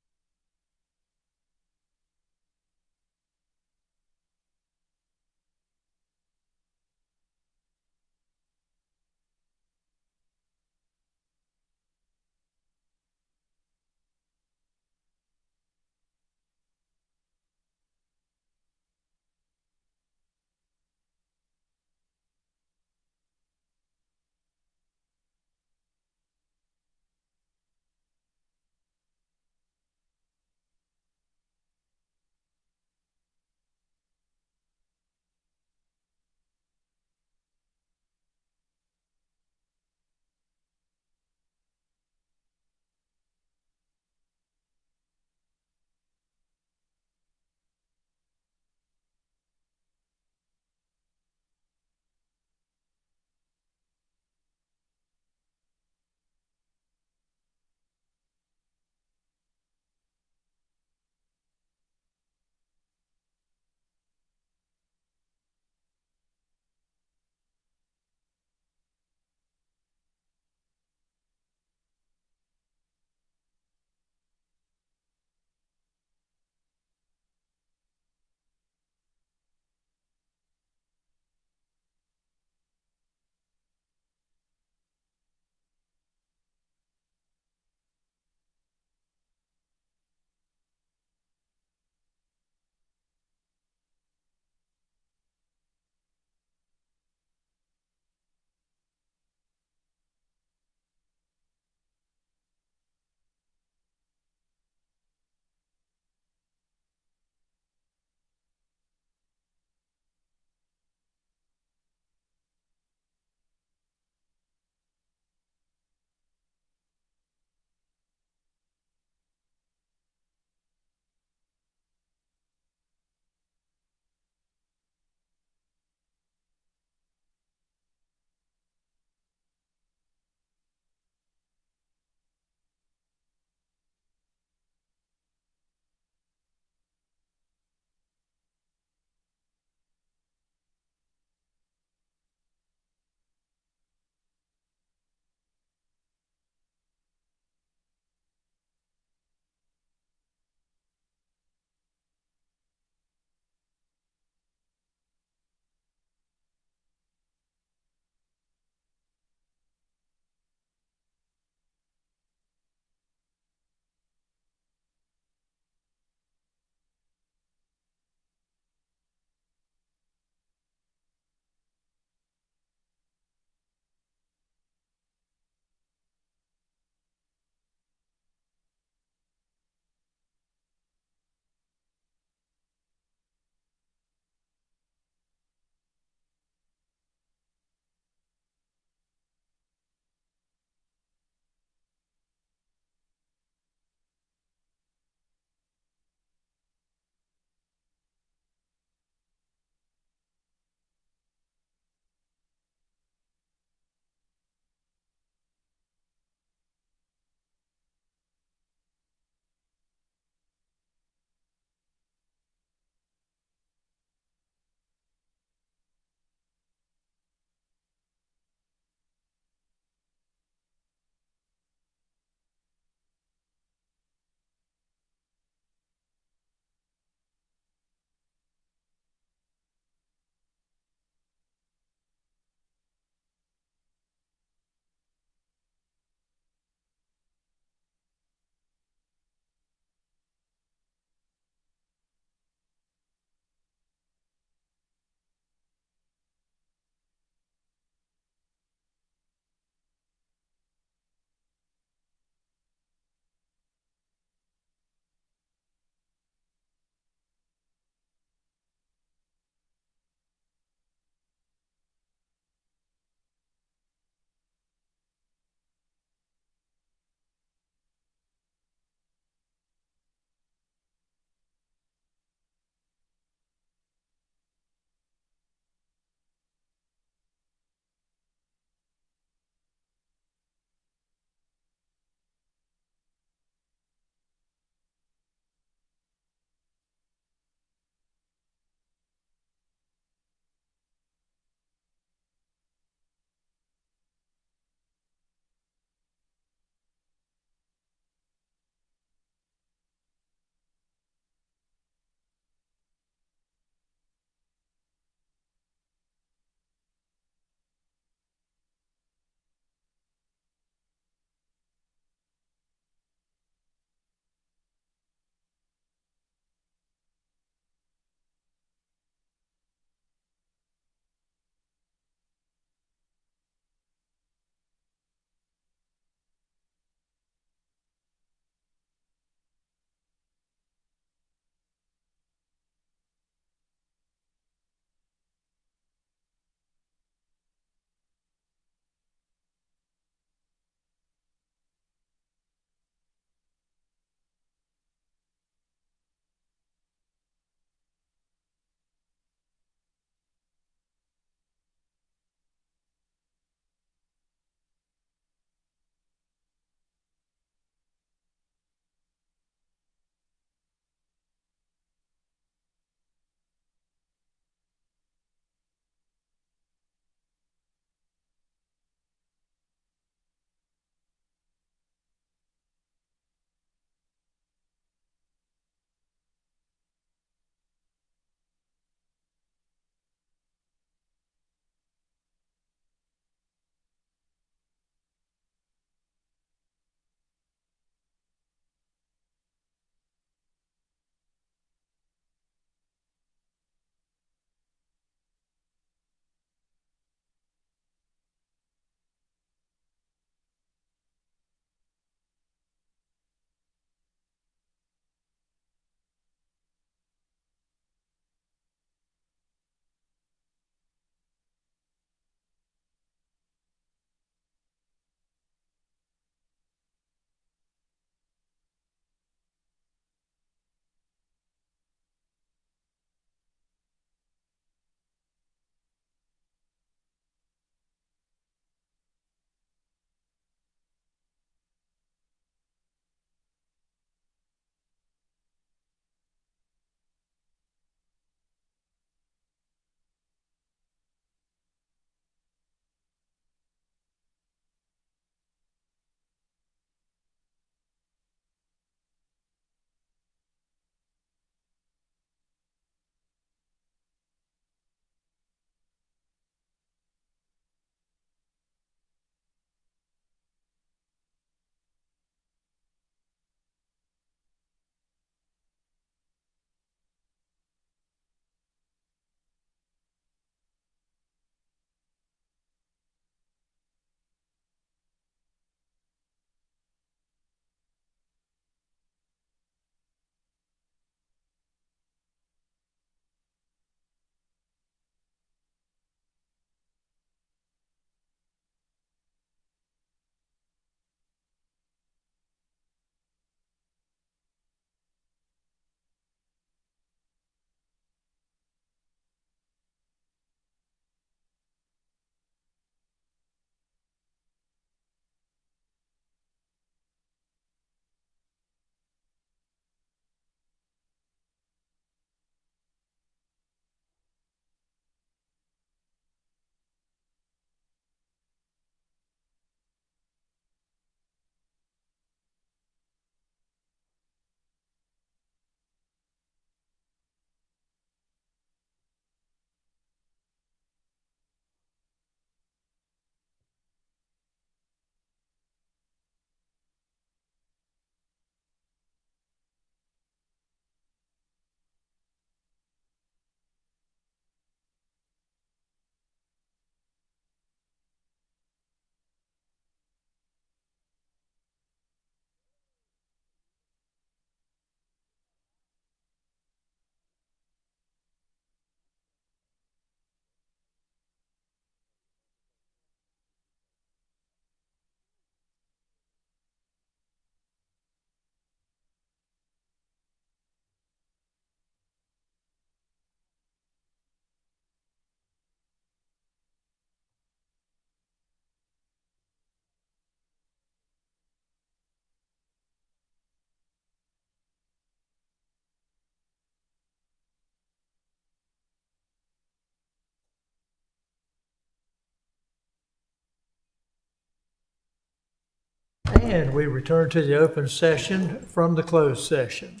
And we return to the open session from the closed session.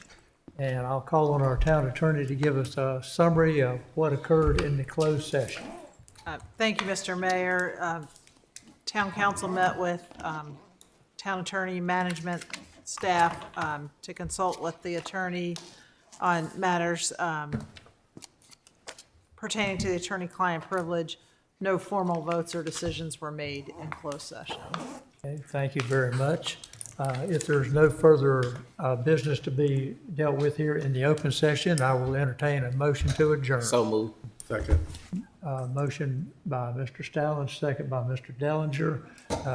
And I'll call on our town attorney to give us a summary of what occurred in the closed session. Thank you, Mr. Mayor. Town council met with town attorney, management, staff to consult with the attorney on matters pertaining to the attorney-client privilege. No formal votes or decisions were made in closed session. Okay, thank you very much. If there's no further business to be dealt with here in the open session, I will entertain a motion to adjourn. So moved. Second. Motion by Mr. Stalin, second by Mr. Dellinger.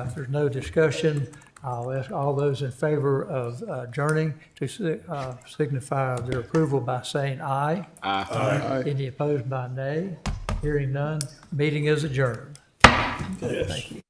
If there's no discussion, I'll ask all those in favor of adjourning to signify their approval by saying aye. Aye. Any opposed by nay? Hearing none, meeting is adjourned. Thank you.